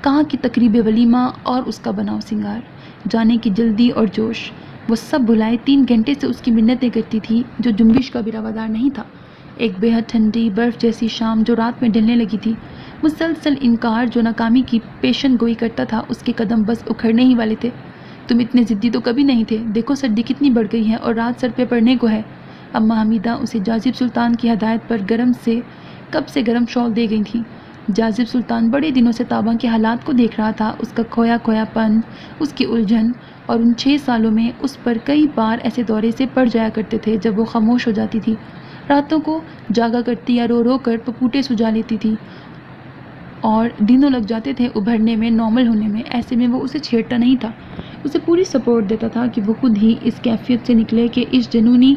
کہاں کی تقریب ولیمہ اور اس کا بناؤ سنگار، جانے کی جلدی اور جوش، وہ سب بھلائے 3 گھنٹے سے اس کی منتیں کرتی تھی جو جنبش کا بھی روادار نہیں تھا۔ ایک بے حد ٹھنڈی برف جیسی شام جو رات میں ڈھلنے لگی تھی، مسلسل انکار جو ناکامی کی پیشن گوئی کرتا تھا، اس کے قدم بس اکھڑنے ہی والے تھے۔ تم اتنے ضدی تو کبھی نہیں تھے، دیکھو سردی کتنی بڑھ گئی ہے اور رات سر پہ پڑنے کو ہے۔ اماں حمیدہ اسے جاذب سلطان کی ہدایت پر کب سے گرم شال دے گئی تھی۔ جاذب سلطان بڑے دنوں سے تابہ کے حالات کو دیکھ رہا تھا، اس کا کھویا پن، اس کی الجھن، اور ان 6 سالوں میں اس پر کئی بار ایسے دورے سے پڑ جایا کرتے تھے جب وہ خاموش ہو جاتی تھی، راتوں کو جاگا کرتی یا رو رو کر پپوٹے سجا لیتی تھی، اور دنوں لگ جاتے تھے ابھرنے میں، نارمل ہونے میں۔ ایسے میں وہ اسے چھیڑتا نہیں تھا، اسے پوری سپورٹ دیتا تھا کہ وہ خود ہی اس کیفیت سے نکلے کہ اس جنونی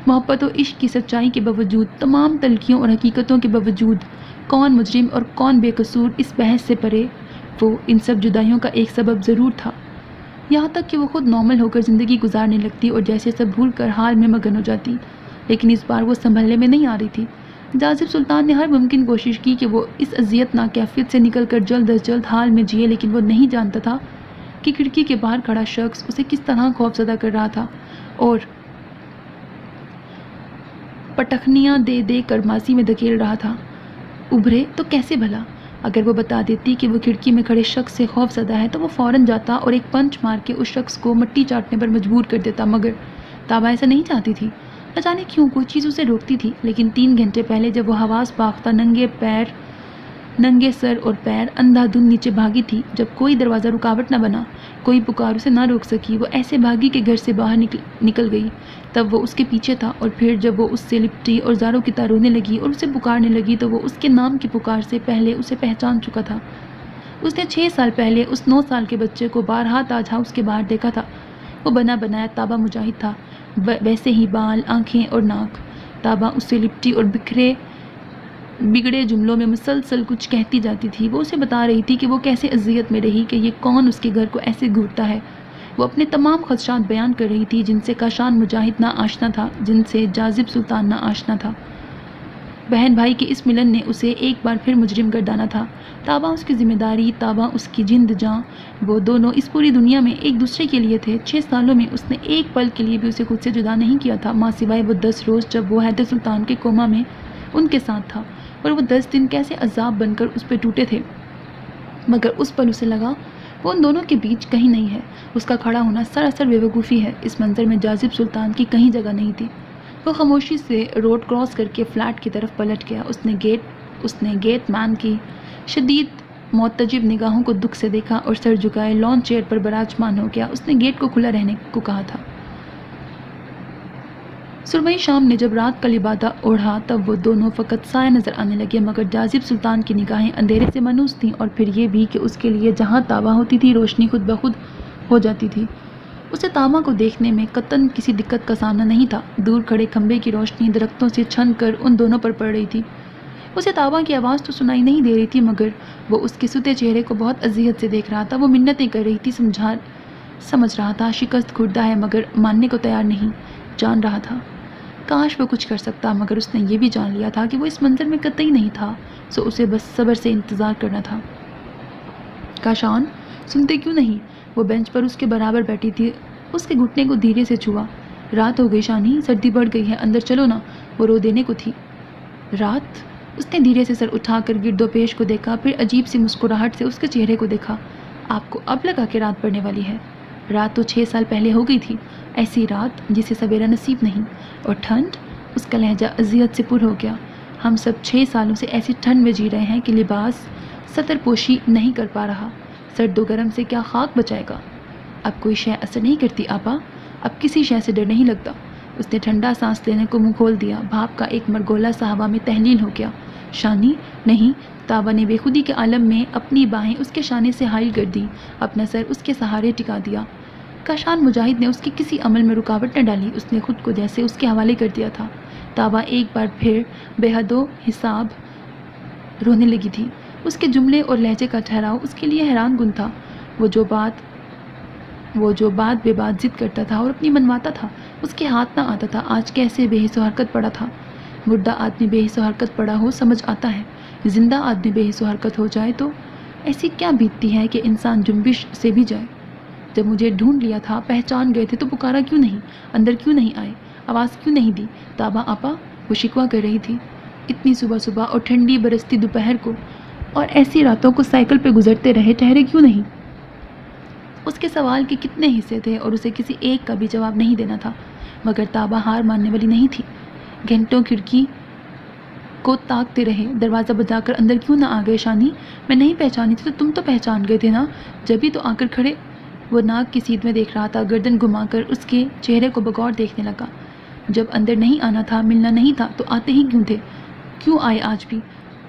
محبت و عشق کی سچائی کے باوجود، تمام تلخیوں اور حقیقتوں کے باوجود، کون مجرم اور کون بے قصور اس بحث سے پرے، وہ ان سب جدائیوں کا ایک سبب ضرور تھا، یہاں تک کہ وہ خود نارمل ہو کر زندگی گزارنے لگتی اور جیسے سب بھول کر حال میں مگن ہو جاتی۔ لیکن اس بار وہ سنبھلنے میں نہیں آ رہی تھی۔ جاذب سلطان نے ہر ممکن کوشش کی کہ وہ اس اذیت ناک کیفیت سے نکل کر جلد از جلد حال میں جیے، لیکن وہ نہیں جانتا تھا کہ کھڑکی کے باہر کھڑا شخص اسے کس طرح خوف زدہ کر رہا تھا اور پٹخنیاں دے دے کر ماضی میں دھکیل رہا تھا۔ ابھرے تو کیسے بھلا؟ اگر وہ بتا دیتی کہ وہ کھڑکی میں کھڑے شخص سے خوف زدہ ہے تو وہ فوراً جاتا اور ایک پنچ مار کے اس شخص کو مٹی چاٹنے پر مجبور کر دیتا، مگر تابہ ایسا نہیں چاہتی تھی۔ نہ جانے کیوں کوئی چیز اسے روکتی تھی، لیکن 3 گھنٹے پہلے جب وہ حواس باختہ ننگے سر اور پیر اندھا دھند نیچے بھاگی تھی، جب کوئی دروازہ رکاوٹ نہ بنا، کوئی پکار اسے نہ روک سکی، وہ ایسے بھاگی کہ گھر سے باہر نکل گئی، تب وہ اس کے پیچھے تھا، اور پھر جب وہ اس سے لپٹی اور زاروں کی طرح رونے لگی اور اسے پکارنے لگی تو وہ اس کے نام کی پکار سے پہلے اسے پہچان چکا تھا۔ اس نے 6 سال پہلے اس 9 سال کے بچے کو بارہا تاج ہاؤس کے باہر دیکھا تھا۔ وہ بنا بنایا تابہ مجاہد تھا، ویسے ہی بال، آنکھیں اور ناک۔ تابہ اس سے لپٹی اور بگڑے جملوں میں مسلسل کچھ کہتی جاتی تھی۔ وہ اسے بتا رہی تھی کہ وہ کیسے اذیت میں رہی، کہ یہ کون اس کے گھر کو ایسے گھورتا ہے۔ وہ اپنے تمام خدشات بیان کر رہی تھی جن سے کاشان مجاہد نہ آشنا تھا، جن سے جاذب سلطان نہ آشنا تھا۔ بہن بھائی کے اس ملن نے اسے ایک بار پھر مجرم گردانا تھا۔ تابہ اس کی ذمہ داری، تابہ اس کی جند جاں، وہ دونوں اس پوری دنیا میں ایک دوسرے کے لیے تھے۔ 6 سالوں میں اس نے ایک پل کے لیے بھی اسے خود سے جدا نہیں کیا تھا، ماں سوائے وہ 10 روز جب وہ حیدر سلطان کے کوما میں ان کے ساتھ تھا، اور وہ 10 دن کیسے عذاب بن کر اس پہ ٹوٹے تھے، مگر اس پل اسے لگا وہ ان دونوں کے بیچ کہیں نہیں ہے۔ اس کا کھڑا ہونا سراسر بے وقوفی ہے۔ اس منظر میں جاذب سلطان کی کہیں جگہ نہیں تھی۔ وہ خاموشی سے روڈ کراس کر کے فلیٹ کی طرف پلٹ گیا۔ اس نے گیٹ مین کی شدید معتجب نگاہوں کو دکھ سے دیکھا اور سر جھکائے لان چیئر پر براجمان ہو گیا۔ اس نے گیٹ کو کھلا رہنے کو کہا تھا۔ سرمئی شام نے جب رات کا لبادہ اوڑھا تب وہ دونوں فقط سایہ نظر آنے لگے، مگر جاذب سلطان کی نگاہیں اندھیرے سے منوس تھیں، اور پھر یہ بھی کہ اس کے لیے جہاں تابہ ہوتی تھی روشنی خود بخود ہو جاتی تھی۔ اسے تابہ کو دیکھنے میں قطعاً کسی دقت کا سامنا نہیں تھا۔ دور کھڑے کھمبے کی روشنی درختوں سے چھن کر ان دونوں پر پڑ رہی تھی۔ اسے تابہ کی آواز تو سنائی نہیں دے رہی تھی، مگر وہ اس کے سوتے چہرے کو بہت اذیت سے دیکھ رہا تھا۔ وہ منتیں کر رہی تھی، سمجھ رہا تھا شکست خوردہ ہے، مگر ماننے کو تیار نہیں، جان رہا تھا کاش وہ کچھ کر سکتا، مگر اس نے یہ بھی جان لیا تھا کہ وہ اس منظر میں قطعی نہیں تھا، سو اسے بس صبر سے انتظار کرنا تھا۔ کاشان سنتے کیوں نہیں؟ وہ بینچ پر اس کے برابر بیٹھی تھی، اس کے گھٹنے کو دھیرے سے چھوا۔ رات ہو گئی شانی، سردی بڑھ گئی ہے، اندر چلو نا، وہ رو دینے کو تھی۔ رات؟ اس نے دھیرے سے سر اٹھا کر گرد و پیش کو دیکھا، پھر عجیب سی مسکراہٹ سے اس کے چہرے کو دیکھا۔ آپ کو اب لگا کہ رات پڑنے والی ہے؟ رات تو 6 سال پہلے ہو گئی تھی، ایسی رات جسے سویرا نصیب نہیں۔ اور ٹھنڈ؟ اس کا لہجہ اذیت سے پر ہو گیا۔ ہم سب 6 سالوں سے ایسی ٹھنڈ میں جی رہے ہیں کہ لباس ستر پوشی نہیں کر پا رہا، سرد و گرم سے کیا خاک بچائے گا؟ اب کوئی شے اثر نہیں کرتی آپا، اب کسی شے سے ڈر نہیں لگتا۔ اس نے ٹھنڈا سانس لینے کو منہ کھول دیا، بھاپ کا ایک مرگولا سا ہوا میں تحلیل ہو گیا۔ شانی نہیں، تابہ نے بے خودی کے عالم میں اپنی باہیں اس کے شانے سے حائل کر دی، اپنا سر اس کے سہارے ٹکا دیا۔ کاشان مجاہد نے اس کے کسی عمل میں رکاوٹ نہ ڈالی، اس نے خود کو جیسے اس کے حوالے کر دیا تھا۔ تابہ ایک بار پھر بے حد و حساب رونے لگی تھی۔ اس کے جملے اور لہجے کا ٹھہراؤ اس کے لیے حیران کن تھا۔ وہ جو بات بے بات ضد کرتا تھا اور اپنی منواتا تھا، اس کے ہاتھ نہ آتا تھا، آج کیسے بے حس و حرکت پڑا تھا۔ مردہ آدمی بے حس و حرکت پڑا ہو سمجھ آتا ہے، زندہ آدمی بے حس و حرکت ہو جائے تو ایسی کیا بیتتی ہے کہ انسان جنبش سے بھی جائے۔ جب مجھے ڈھونڈ لیا تھا، پہچان گئے تھے تو پکارا کیوں نہیں؟ اندر کیوں نہیں آئے؟ آواز کیوں نہیں دی؟ تابہ آپا، وہ شکوہ کر رہی تھی، اتنی صبح صبح اور ٹھنڈی برستی دوپہر کو اور ایسی راتوں کو سائیکل پہ گزرتے رہے، ٹھہرے کیوں نہیں؟ اس کے سوال کے کتنے حصے تھے اور اسے کسی ایک کا بھی جواب نہیں دینا تھا، مگر تابہ ہار ماننے والی نہیں تھی۔ گھنٹوں کھڑکی کو تاکتے رہے، دروازہ بجا کر اندر کیوں نہ آ گئے؟ شانی، میں نہیں پہچانی تھی تو تم تو پہچان گئے تھے نا، جبھی تو آ کر کھڑے۔ وہ ناک کی سیدھ میں دیکھ رہا تھا، گردن گھما کر اس کے چہرے کو بغور دیکھنے لگا۔ جب اندر نہیں آنا تھا، ملنا نہیں تھا، تو آتے ہی کیوں تھے؟ کیوں آئے آج بھی؟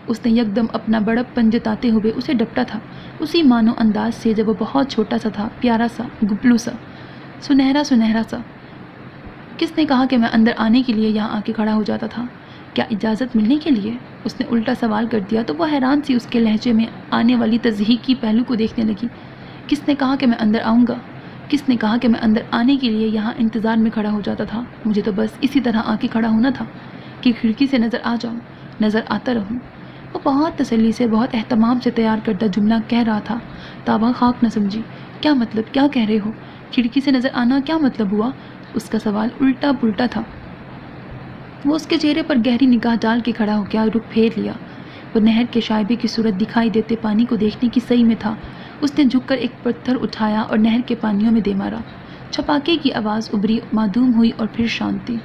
اس نے یکدم اپنا بڑپ پن جتاتے ہوئے اسے ڈپٹا تھا، اسی مانو انداز سے جب وہ بہت چھوٹا سا تھا، پیارا سا، گبلو سا، سنہرا سا۔ کس نے کہا کہ میں اندر آنے کے لیے یہاں آ کے کھڑا ہو جاتا تھا؟ کیا اجازت ملنے کے لیے؟ اس نے الٹا سوال کر دیا تو وہ حیران سی اس کے لہجے میں آنے والی تضحیک کی پہلو کو دیکھنے لگی۔ کس نے کہا کہ میں اندر آؤں گا؟ کس نے کہا کہ میں اندر آنے کے لیے یہاں انتظار میں کھڑا ہو جاتا تھا؟ مجھے تو بس اسی طرح آ کے کھڑا ہونا تھا کہ کھڑکی سے نظر آ جاؤں، نظر آتا رہوں۔ وہ بہت تسلی سے، بہت اہتمام سے تیار کردہ جملہ کہہ رہا تھا۔ تابہ خاک نہ سمجھی۔ کیا مطلب؟ کیا کہہ رہے ہو؟ کھڑکی سے نظر آنا کیا مطلب ہوا؟ اس کا سوال الٹا پلٹا تھا۔ وہ اس کے چہرے پر گہری نگاہ ڈال کے کھڑا ہو گیا، رخ پھیر لیا۔ وہ نہر کے شائبے کی صورت دکھائی دیتے پانی کو دیکھنے کی سعی میں تھا۔ اس نے جھک کر ایک پتھر اٹھایا اور نہر کے پانیوں میں دے مارا۔ چھپاکے کی آواز ابری، معدوم ہوئی اور پھر شانتی۔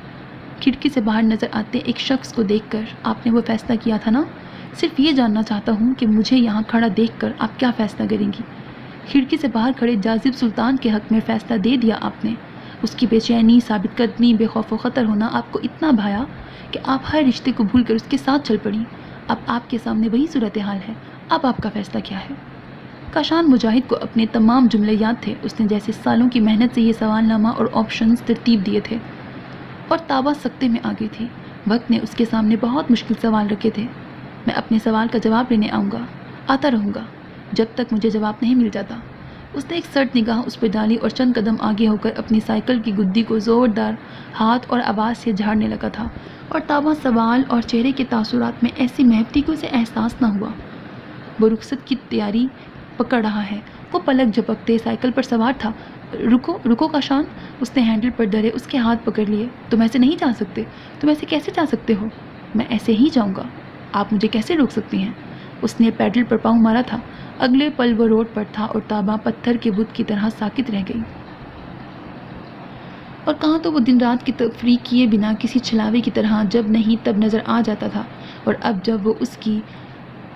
کھڑکی سے باہر نظر آتے ایک شخص کو دیکھ کر آپ نے وہ فیصلہ کیا تھا نا؟ صرف یہ جاننا چاہتا ہوں کہ مجھے یہاں کھڑا دیکھ کر آپ کیا فیصلہ کریں گی؟ کھڑکی سے باہر کھڑے جاذب سلطان کے حق میں فیصلہ دے دیا آپ نے۔ اس کی بے چینی، ثابت قدمی، بے خوف و خطر ہونا آپ کو اتنا بھایا کہ آپ ہر رشتے کو بھول کر اس کے ساتھ چل پڑیں۔ اب آپ کے سامنے وہی صورتحال ہے، اب آپ کا فیصلہ کیا ہے؟ کاشان مجاہد کو اپنے تمام جملے یاد تھے، اس نے جیسے سالوں کی محنت سے یہ سوال نامہ اور آپشنز ترتیب دیے تھے، اور تابہ سکتے میں آ گئی تھی۔ وقت نے اس کے سامنے بہت مشکل سوال رکھے تھے۔ میں اپنے سوال کا جواب لینے آؤں گا، آتا رہوں گا جب تک مجھے جواب نہیں مل جاتا۔ اس نے ایک سرد نگاہ اس پہ ڈالی اور چند قدم آگے ہو کر اپنی سائیکل کی گدی کو زوردار ہاتھ اور آواز سے جھاڑنے لگا تھا، اور تابہ سوال اور چہرے کے تاثرات میں ایسی مہکتی کہ اسے احساس نہ ہوا۔ وہ رخصت کی تیاری پکڑ رہا ہے۔ وہ پلک جھپکتے سائیکل پر سوار تھا۔ رکو کاشان، اس نے ہینڈل پر دھرے اس کے ہاتھ پکڑ لیے۔ تم ایسے نہیں جا سکتے، تم ایسے کیسے جا سکتے ہو؟ میں ایسے ہی جاؤں گا، آپ مجھے کیسے روک سکتی ہیں؟ اس نے پیڈل پر پاؤں مارا تھا۔ اگلے پل وہ روڈ پر تھا اور تابہ پتھر کے بت کی طرح ساکت رہ گئی۔ اور کہاں تو وہ دن رات کی تفریق کیے بنا کسی چھلاوے کی طرح جب نہیں تب نظر آ جاتا تھا، اور اب جب وہ اس کی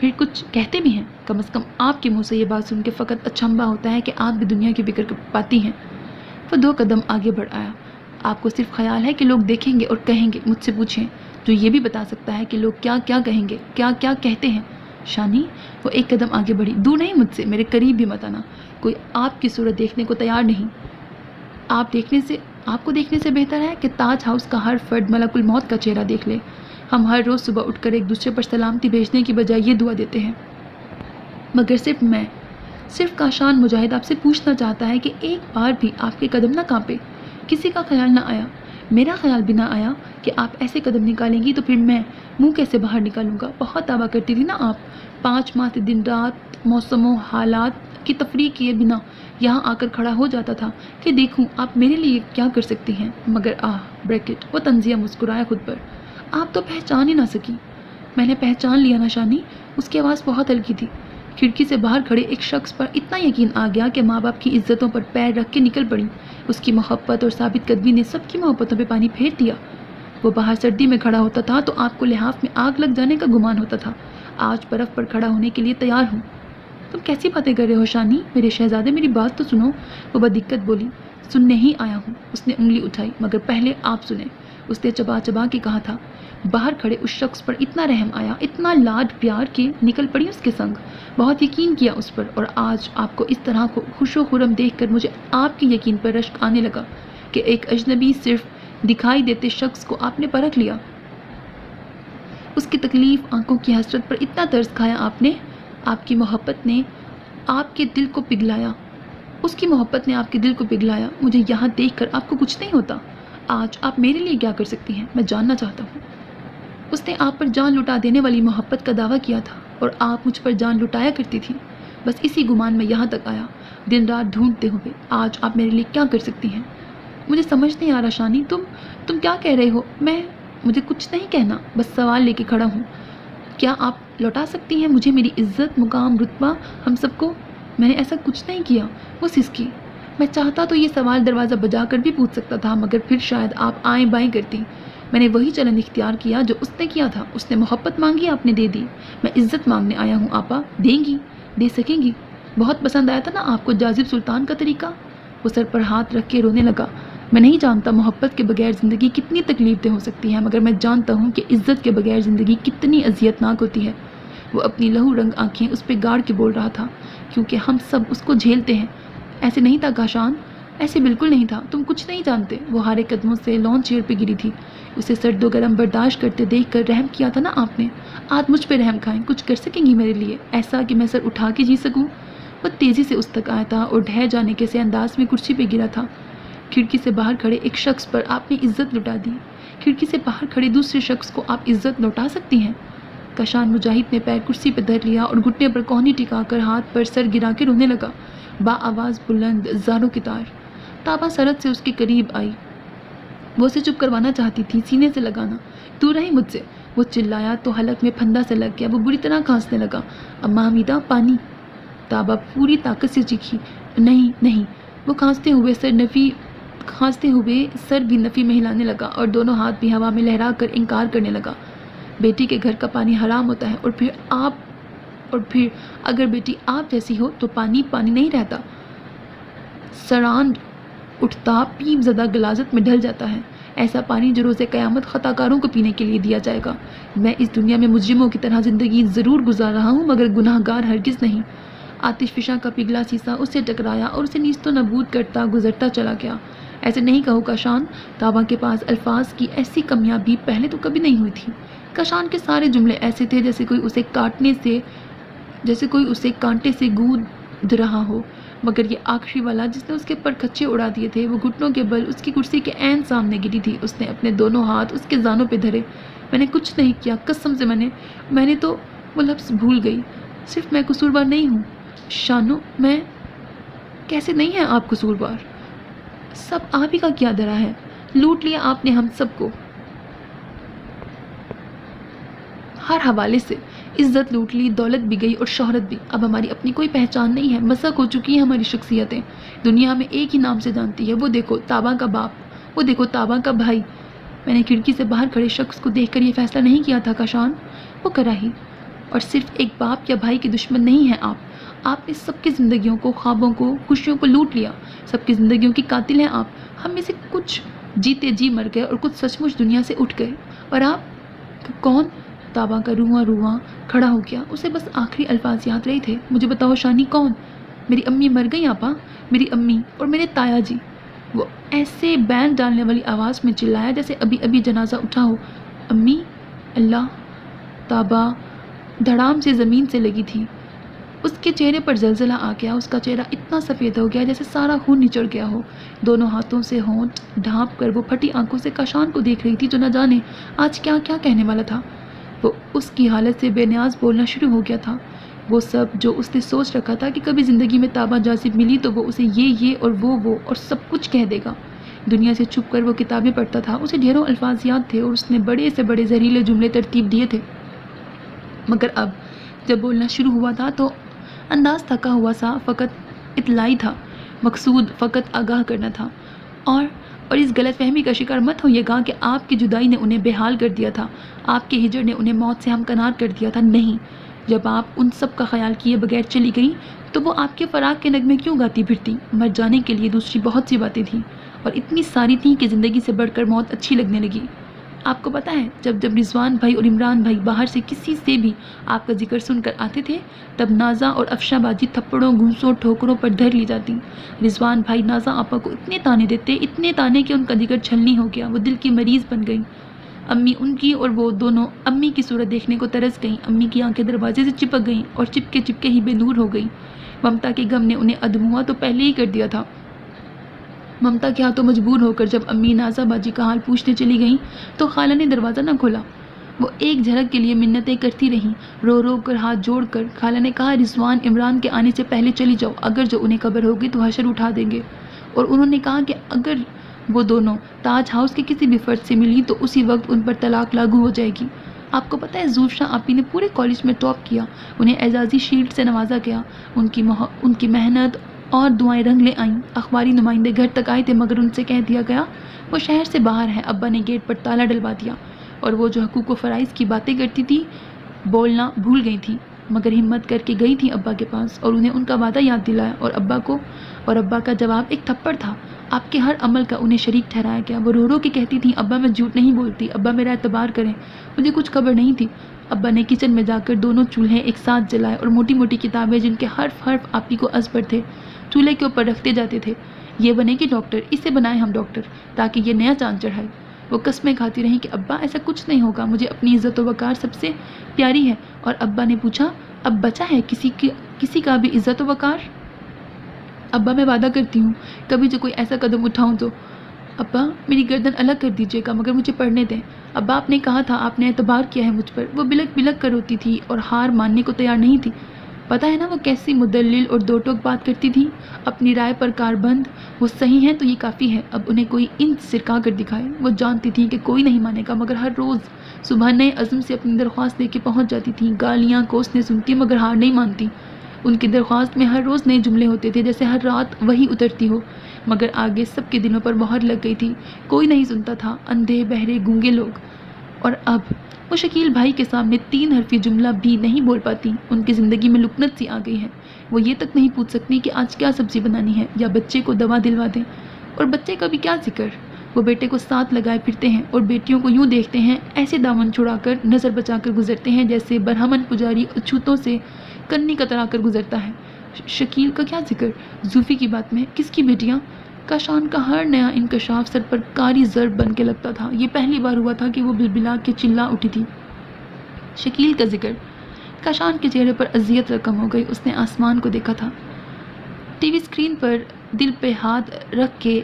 پھر کچھ کہتے بھی ہیں. کم از کم آپ کے منہ سے یہ بات سن کے فقط اچنبھا ہوتا ہے کہ آپ بھی دنیا کی فکر پاتی ہیں. وہ 2 قدم آگے بڑھ آیا. آپ کو صرف خیال ہے کہ لوگ دیکھیں گے اور کہیں گے. مجھ سے پوچھیں جو یہ بھی بتا سکتا ہے کہ لوگ کیا کیا کہیں گے, کیا کیا کہتے ہیں. شانی وہ 1 قدم آگے بڑھی. دور نہیں مجھ سے, میرے قریب بھی مت آنا. کوئی آپ کی صورت دیکھنے کو تیار نہیں. آپ کو دیکھنے سے بہتر ہے کہ تاج ہاؤس کا ہر فرد ملک الموت کا چہرہ دیکھ لے. ہم ہر روز صبح اٹھ کر ایک دوسرے پر سلامتی بھیجنے کی بجائے یہ دعا دیتے ہیں. مگر صرف کاشان مجاہد آپ سے پوچھنا چاہتا ہے کہ ایک بار بھی آپ کے قدم نہ کانپے, کسی کا خیال نہ آیا, میرا خیال بھی نہ آیا کہ آپ ایسے قدم نکالیں گی تو پھر میں منہ کیسے باہر نکالوں گا. بہت دعویٰ کرتی تھی نا آپ, 5 ماہ سے دن رات موسموں حالات کی تفریح کیے بنا یہاں آ کر کھڑا ہو جاتا تھا کہ دیکھوں آپ میرے لیے کیا کر سکتی ہیں. مگر بریکٹ وہ طنزیہ مسکرایا خود پر. آپ تو پہچان ہی نہ سکی. میں نے پہچان لیا نا شانی. اس کی آواز بہت ہلکی تھی. کھڑکی سے باہر کھڑے ایک شخص پر اتنا یقین آ گیا کہ ماں باپ کی عزتوں پر پیر رکھ کے نکل پڑی. اس کی محبت اور ثابت قدمی نے سب کی محبتوں پہ پانی پھیر دیا. وہ باہر سردی میں کھڑا ہوتا تھا تو آپ کو لحاف میں آگ لگ جانے کا گمان ہوتا تھا. آج برف پر کھڑا ہونے کے لیے تیار ہوں. تم کیسی باتیں کر رہے ہو شانی, میرے شہزادے میری بات تو سنو. وہ بدقت بولی. سننے ہی آیا ہوں. اس نے انگلی اٹھائی. مگر پہلے آپ سنیں. اس نے چبا چبا کے کہا تھا. باہر کھڑے اس شخص پر اتنا رحم آیا, اتنا لاڈ پیار کے نکل پڑی اس کے سنگ. بہت یقین کیا اس پر, اور آج آپ کو اس طرح خوش و خرم دیکھ کر مجھے آپ کی یقین پر رشک آنے لگا کہ ایک اجنبی صرف دکھائی دیتے شخص کو آپ نے پرکھ لیا. اس کی تکلیف آنکھوں کی حسرت پر اتنا ترس کھایا آپ نے. آپ کی محبت نے آپ کے دل کو پگھلایا. اس کی محبت نے آپ کے دل کو پگھلایا. مجھے یہاں دیکھ کر آپ کو کچھ نہیں ہوتا. آج آپ میرے لیے کیا کر سکتی ہیں, میں جاننا چاہتا ہوں. اس نے آپ پر جان لٹا دینے والی محبت کا دعویٰ کیا تھا, اور آپ مجھ پر جان لٹایا کرتی تھی. بس اسی گمان میں یہاں تک آیا, دن رات ڈھونڈتے ہوئے. آج آپ میرے لیے کیا کر سکتی ہیں. مجھے سمجھ نہیں آ رہا شانی, تم کیا کہہ رہے ہو. مجھے کچھ نہیں کہنا, بس سوال لے کے کھڑا ہوں. کیا آپ لوٹا سکتی ہیں مجھے میری عزت, مقام, رتبہ, ہم سب کو. میں نے ایسا کچھ نہیں کیا. وہ سسکی. میں چاہتا تو یہ سوال دروازہ بجا کر بھی پوچھ سکتا تھا, مگر پھر شاید آپ آئیں بائیں کرتی. میں نے وہی چلن اختیار کیا جو اس نے کیا تھا. اس نے محبت مانگی, آپ نے دے دی. میں عزت مانگنے آیا ہوں. آپا دیں گی, دے سکیں گی. بہت پسند آیا تھا نا آپ کو جاذب سلطان کا طریقہ. وہ سر پر ہاتھ رکھ کے رونے لگا. میں نہیں جانتا محبت کے بغیر زندگی کتنی تکلیف دہ ہو سکتی ہے, مگر میں جانتا ہوں کہ عزت کے بغیر زندگی کتنی اذیت ناک ہوتی ہے. وہ اپنی لہو رنگ آنکھیں اس پہ گاڑ کے بول رہا تھا, کیونکہ ہم سب اس کو جھیلتے ہیں. ایسے نہیں تھا کاشان, ایسے بالکل نہیں تھا. تم کچھ نہیں جانتے. وہ ہارے قدموں سے لون چیئر پہ گری تھی. اسے سرد و گرم برداشت کرتے دیکھ کر رحم کیا تھا نا آپ نے. آج مجھ پہ رحم کھائیں. کچھ کر سکیں گی میرے لیے, ایسا کہ میں سر اٹھا کے جی سکوں. وہ تیزی سے اس تک آیا تھا اور ڈھہ جانے کے سے انداز میں کرسی پہ گرا تھا. کھڑکی سے باہر کھڑے ایک شخص پر آپ نے عزت لٹا دی. کھڑکی سے باہر کھڑے دوسرے شخص کو آپ عزت لوٹا سکتی ہیں. کاشان مجاہد نے پیر کرسی پہ دھر لیا اور گھٹنے پر کوہنی ٹکا کر ہاتھ پر سر گرا کے رونے لگا. با آواز بلند, زاروں کی تار. تابا سرد سے اس کے قریب آئی. وہ اسے چپ کروانا چاہتی تھی, سینے سے لگانا. دور رہی مجھ سے. وہ چلایا تو حلق میں پھندا سے لگ گیا. وہ بری طرح کھانسنے لگا. اماں حمیدہ پانی. تابا پوری طاقت سے چیخی. نہیں. وہ کھانستے ہوئے سر بھی نفی میں ہلانے لگا اور دونوں ہاتھ بھی ہوا میں لہرا کر انکار کرنے لگا. بیٹی کے گھر کا پانی حرام ہوتا ہے, اور پھر اگر بیٹی آپ جیسی ہو تو پانی نہیں رہتا. سرانڈ اٹھتا پیپ زدہ غلاظت میں ڈھل جاتا ہے. ایسا پانی جو روز قیامت خطا کاروں کو پینے کے لیے دیا جائے گا. میں اس دنیا میں مجرموں کی طرح زندگی ضرور گزار رہا ہوں, مگر گناہ گار ہرگز نہیں. آتش فشاں کا پگھلا سیسا اسے ٹکرایا اور اسے نیست و نابود کرتا گزرتا چلا گیا. ایسے نہیں کہو کاشان. تابا کے پاس الفاظ کی ایسی کمیابی پہلے تو کبھی نہیں ہوئی تھی. کاشان کے سارے جملے ایسے تھے جیسے کوئی اسے کانٹے سے گود رہا ہو, مگر یہ آخری والا جس نے اس کے پر کچے اڑا دیے تھے, وہ گھٹنوں کے بل اس کی کرسی کے عین سامنے گری تھی. اس نے اپنے دونوں ہاتھ اس کے زانوں پہ دھرے. میں نے کچھ نہیں کیا, قسم سے میں نے تو وہ لفظ بھول گئی. صرف میں قصوروار نہیں ہوں شانو. میں کیسے نہیں ہے آپ قصوروار. سب آپ ہی کا کیا درا ہے. لوٹ لیا آپ نے ہم سب کو, ہر حوالے سے. عزت لوٹ لی, دولت بھی گئی اور شہرت بھی. اب ہماری اپنی کوئی پہچان نہیں ہے. مسخ ہو چکی ہیں ہماری شخصیتیں. دنیا میں ایک ہی نام سے جانتی ہے. وہ دیکھو تابا کا باپ, وہ دیکھو تابا کا بھائی. میں نے کھڑکی سے باہر کھڑے شخص کو دیکھ کر یہ فیصلہ نہیں کیا تھا کاشان. وہ کراہی. اور صرف ایک باپ یا بھائی کے دشمن نہیں ہیں آپ نے سب کی زندگیوں کو، خوابوں کو، خوشیوں کو لوٹ لیا، سب کی زندگیوں کی قاتل ہیں آپ۔ ہم میں سے کچھ جیتے جی مر گئے اور کچھ سچ مچ دنیا سے اٹھ گئے، اور آپ کون؟ تابا کا رواں کھڑا ہو گیا، اسے بس آخری الفاظ یاد رہے تھے۔ مجھے بتاؤ شانی، کون؟ میری امی مر گئی آپا، میری امی اور میرے تایا جی۔ وہ ایسے بینڈ ڈالنے والی آواز میں چلایا جیسے ابھی ابھی جنازہ اٹھا ہو۔ امی؟ اللہ! تابا دھڑام سے زمین سے لگی تھی، اس کے چہرے پر زلزلہ آ گیا، اس کا چہرہ اتنا سفید ہو گیا جیسے سارا خون نچڑ گیا ہو۔ دونوں ہاتھوں سے ہونٹ ڈھانپ کر وہ پھٹی آنکھوں سے کاشان کو دیکھ رہی تھی جو نہ جانے آج کیا کیا کہنے والا تھا۔ وہ اس کی حالت سے بے نیاز بولنا شروع ہو گیا تھا، وہ سب جو اس نے سوچ رکھا تھا کہ کبھی زندگی میں تابا جاسب ملی تو وہ اسے یہ اور وہ اور سب کچھ کہہ دے گا۔ دنیا سے چھپ کر وہ کتابیں پڑھتا تھا، اسے ڈھیروں الفاظ یاد تھے اور اس نے بڑے سے بڑے زہریلے جملے ترتیب دیے تھے، مگر اب جب بولنا شروع ہوا تھا تو انداز تھکا ہوا سا فقط اطلاعی تھا، مقصود فقط آگاہ کرنا تھا۔ اور اس غلط فہمی کا شکار مت ہوئیے گا کہ آپ کی جدائی نے انہیں بے حال کر دیا تھا، آپ کے ہجر نے انہیں موت سے ہمکنار کر دیا تھا۔ نہیں، جب آپ ان سب کا خیال کیے بغیر چلی گئیں تو وہ آپ کے فراق کے نغمے کیوں گاتی پھرتی؟ مر جانے کے لیے دوسری بہت سی باتیں تھیں، اور اتنی ساری تھیں کہ زندگی سے بڑھ کر موت اچھی لگنے لگی۔ آپ کو پتہ ہے، جب رضوان بھائی اور عمران بھائی باہر سے کسی سے بھی آپ کا ذکر سن کر آتے تھے تب نازا اور افشاں بازی تھپڑوں، گھونسوں، ٹھوکروں پر دھر لی جاتی۔ رضوان بھائی نازا آپا کو اتنے تانے دیتے، اتنے تانے کہ ان کا جگر چھلنی ہو گیا، وہ دل کی مریض بن گئیں۔ امی ان کی اور وہ دونوں امی کی صورت دیکھنے کو ترس گئیں۔ امی کی آنکھیں دروازے سے چپک گئیں اور چپکے ہی بے نور ہو گئیں۔ ممتا کے غم نے انہیں ادھموا تو پہلے ہی کر دیا تھا۔ ممتا کے ہاتھوں مجبور ہو کر جب امی نازا باجی کا حال پوچھنے چلی گئیں تو خالہ نے دروازہ نہ کھولا۔ وہ ایک جھلک کے لیے منتیں کرتی رہیں، رو رو کر ہاتھ جوڑ کر۔ خالہ نے کہا، رضوان عمران کے آنے سے پہلے چلی جاؤ، اگر جو انہیں خبر ہوگی تو حشر اٹھا دیں گے۔ اور انہوں نے کہا کہ اگر وہ دونوں تاج ہاؤس کے کسی بھی فرد سے ملی تو اسی وقت ان پر طلاق لاگو ہو جائے گی۔ آپ کو پتہ ہے زوفشاں آپی نے پورے کالج میں ٹاپ کیا، انہیں اعزازی شیلڈ سے نوازا گیا، ان کی محنت اور دعائیں رنگ لے آئیں۔ اخباری نمائندے گھر تک آئے تھے مگر ان سے کہہ دیا گیا وہ شہر سے باہر ہے۔ ابا نے گیٹ پر تالا ڈلوا دیا، اور وہ جو حقوق و فرائض کی باتیں کرتی تھی بولنا بھول گئی تھی، مگر ہمت کر کے گئی تھی ابا کے پاس اور انہیں ان کا وعدہ یاد دلایا، اور ابا کا جواب ایک تھپڑ تھا۔ آپ کے ہر عمل کا انہیں شریک ٹھہرایا گیا۔ وہ رو رو کے کہتی تھیں، ابا میں جھوٹ نہیں بولتی، ابا میرا اعتبار کریں، مجھے کچھ خبر نہیں تھی۔ ابا نے کچن میں جا کر دونوں چولہے ایک ساتھ جلائے اور موٹی موٹی کتابیں جن کے حرف آپی کو ازبر تھے چولہے کے اوپر رکھتے جاتے تھے۔ یہ بنے گی ڈاکٹر، اسے بنائیں ہم ڈاکٹر تاکہ یہ نیا چاند چڑھائے۔ وہ قسمیں کھاتی رہیں کہ ابا ایسا کچھ نہیں ہوگا، مجھے اپنی عزت و وقار سب سے پیاری ہے۔ اور ابا نے پوچھا، اب بچا ہے کسی کا بھی عزت و وقار؟ ابا میں وعدہ کرتی ہوں کبھی جو کوئی ایسا قدم اٹھاؤں تو ابا میری گردن الگ کر دیجیے گا، مگر مجھے پڑھنے دیں۔ ابا آپ نے کہا تھا، آپ نے اعتبار کیا ہے مجھ پر۔ وہ بلک بلک کر روتی تھی اور ہار ماننے کو تیار نہیں تھی۔ پتہ ہے نا وہ کیسی مدلل اور دو ٹوک بات کرتی تھی، اپنی رائے پر کاربند۔ وہ صحیح ہیں تو یہ کافی ہے، اب انہیں کوئی انچ سرکا کر دکھائے۔ وہ جانتی تھی کہ کوئی نہیں مانے گا، مگر ہر روز صبح نئے عزم سے اپنی درخواست لے کے پہنچ جاتی تھیں۔ گالیاں کوسنے سنتی مگر ہار نہیں مانتی۔ ان کی درخواست میں ہر روز نئے جملے ہوتے تھے، جیسے ہر رات وہی اترتی ہو، مگر آگے سب کے دلوں پر مہر لگ گئی تھی، کوئی نہیں سنتا تھا، اندھے بہرے گونگے لوگ۔ اور اب وہ شکیل بھائی کے سامنے 3 حرفی جملہ بھی نہیں بول پاتی۔ ان کی زندگی میں لکنت سی آ گئی ہے، وہ یہ تک نہیں پوچھ سکتی کہ آج کیا سبزی بنانی ہے یا بچے کو دوا دلوا دیں۔ اور بچے کا بھی کیا ذکر، وہ بیٹے کو ساتھ لگائے پھرتے ہیں اور بیٹیوں کو یوں دیکھتے ہیں، ایسے دامن چھڑا کر نظر بچا کر گزرتے ہیں جیسے برہمن پجاری اچھوتوں سے کنی کترا کر گزرتا ہے۔ شکیل کا کیا ذکر، زوفی کی بات میں کس کی بیٹیاں؟ کاشان کا ہر نیا انکشاف سر پر کاری ضرب بن کے لگتا تھا۔ یہ پہلی بار ہوا تھا کہ وہ بلبلا کے چلا اٹھی تھی۔ شکیل کا ذکر، کاشان کے چہرے پر اذیت رقم ہو گئی۔ اس نے آسمان کو دیکھا تھا، ٹی وی اسکرین پر دل پہ ہاتھ رکھ کے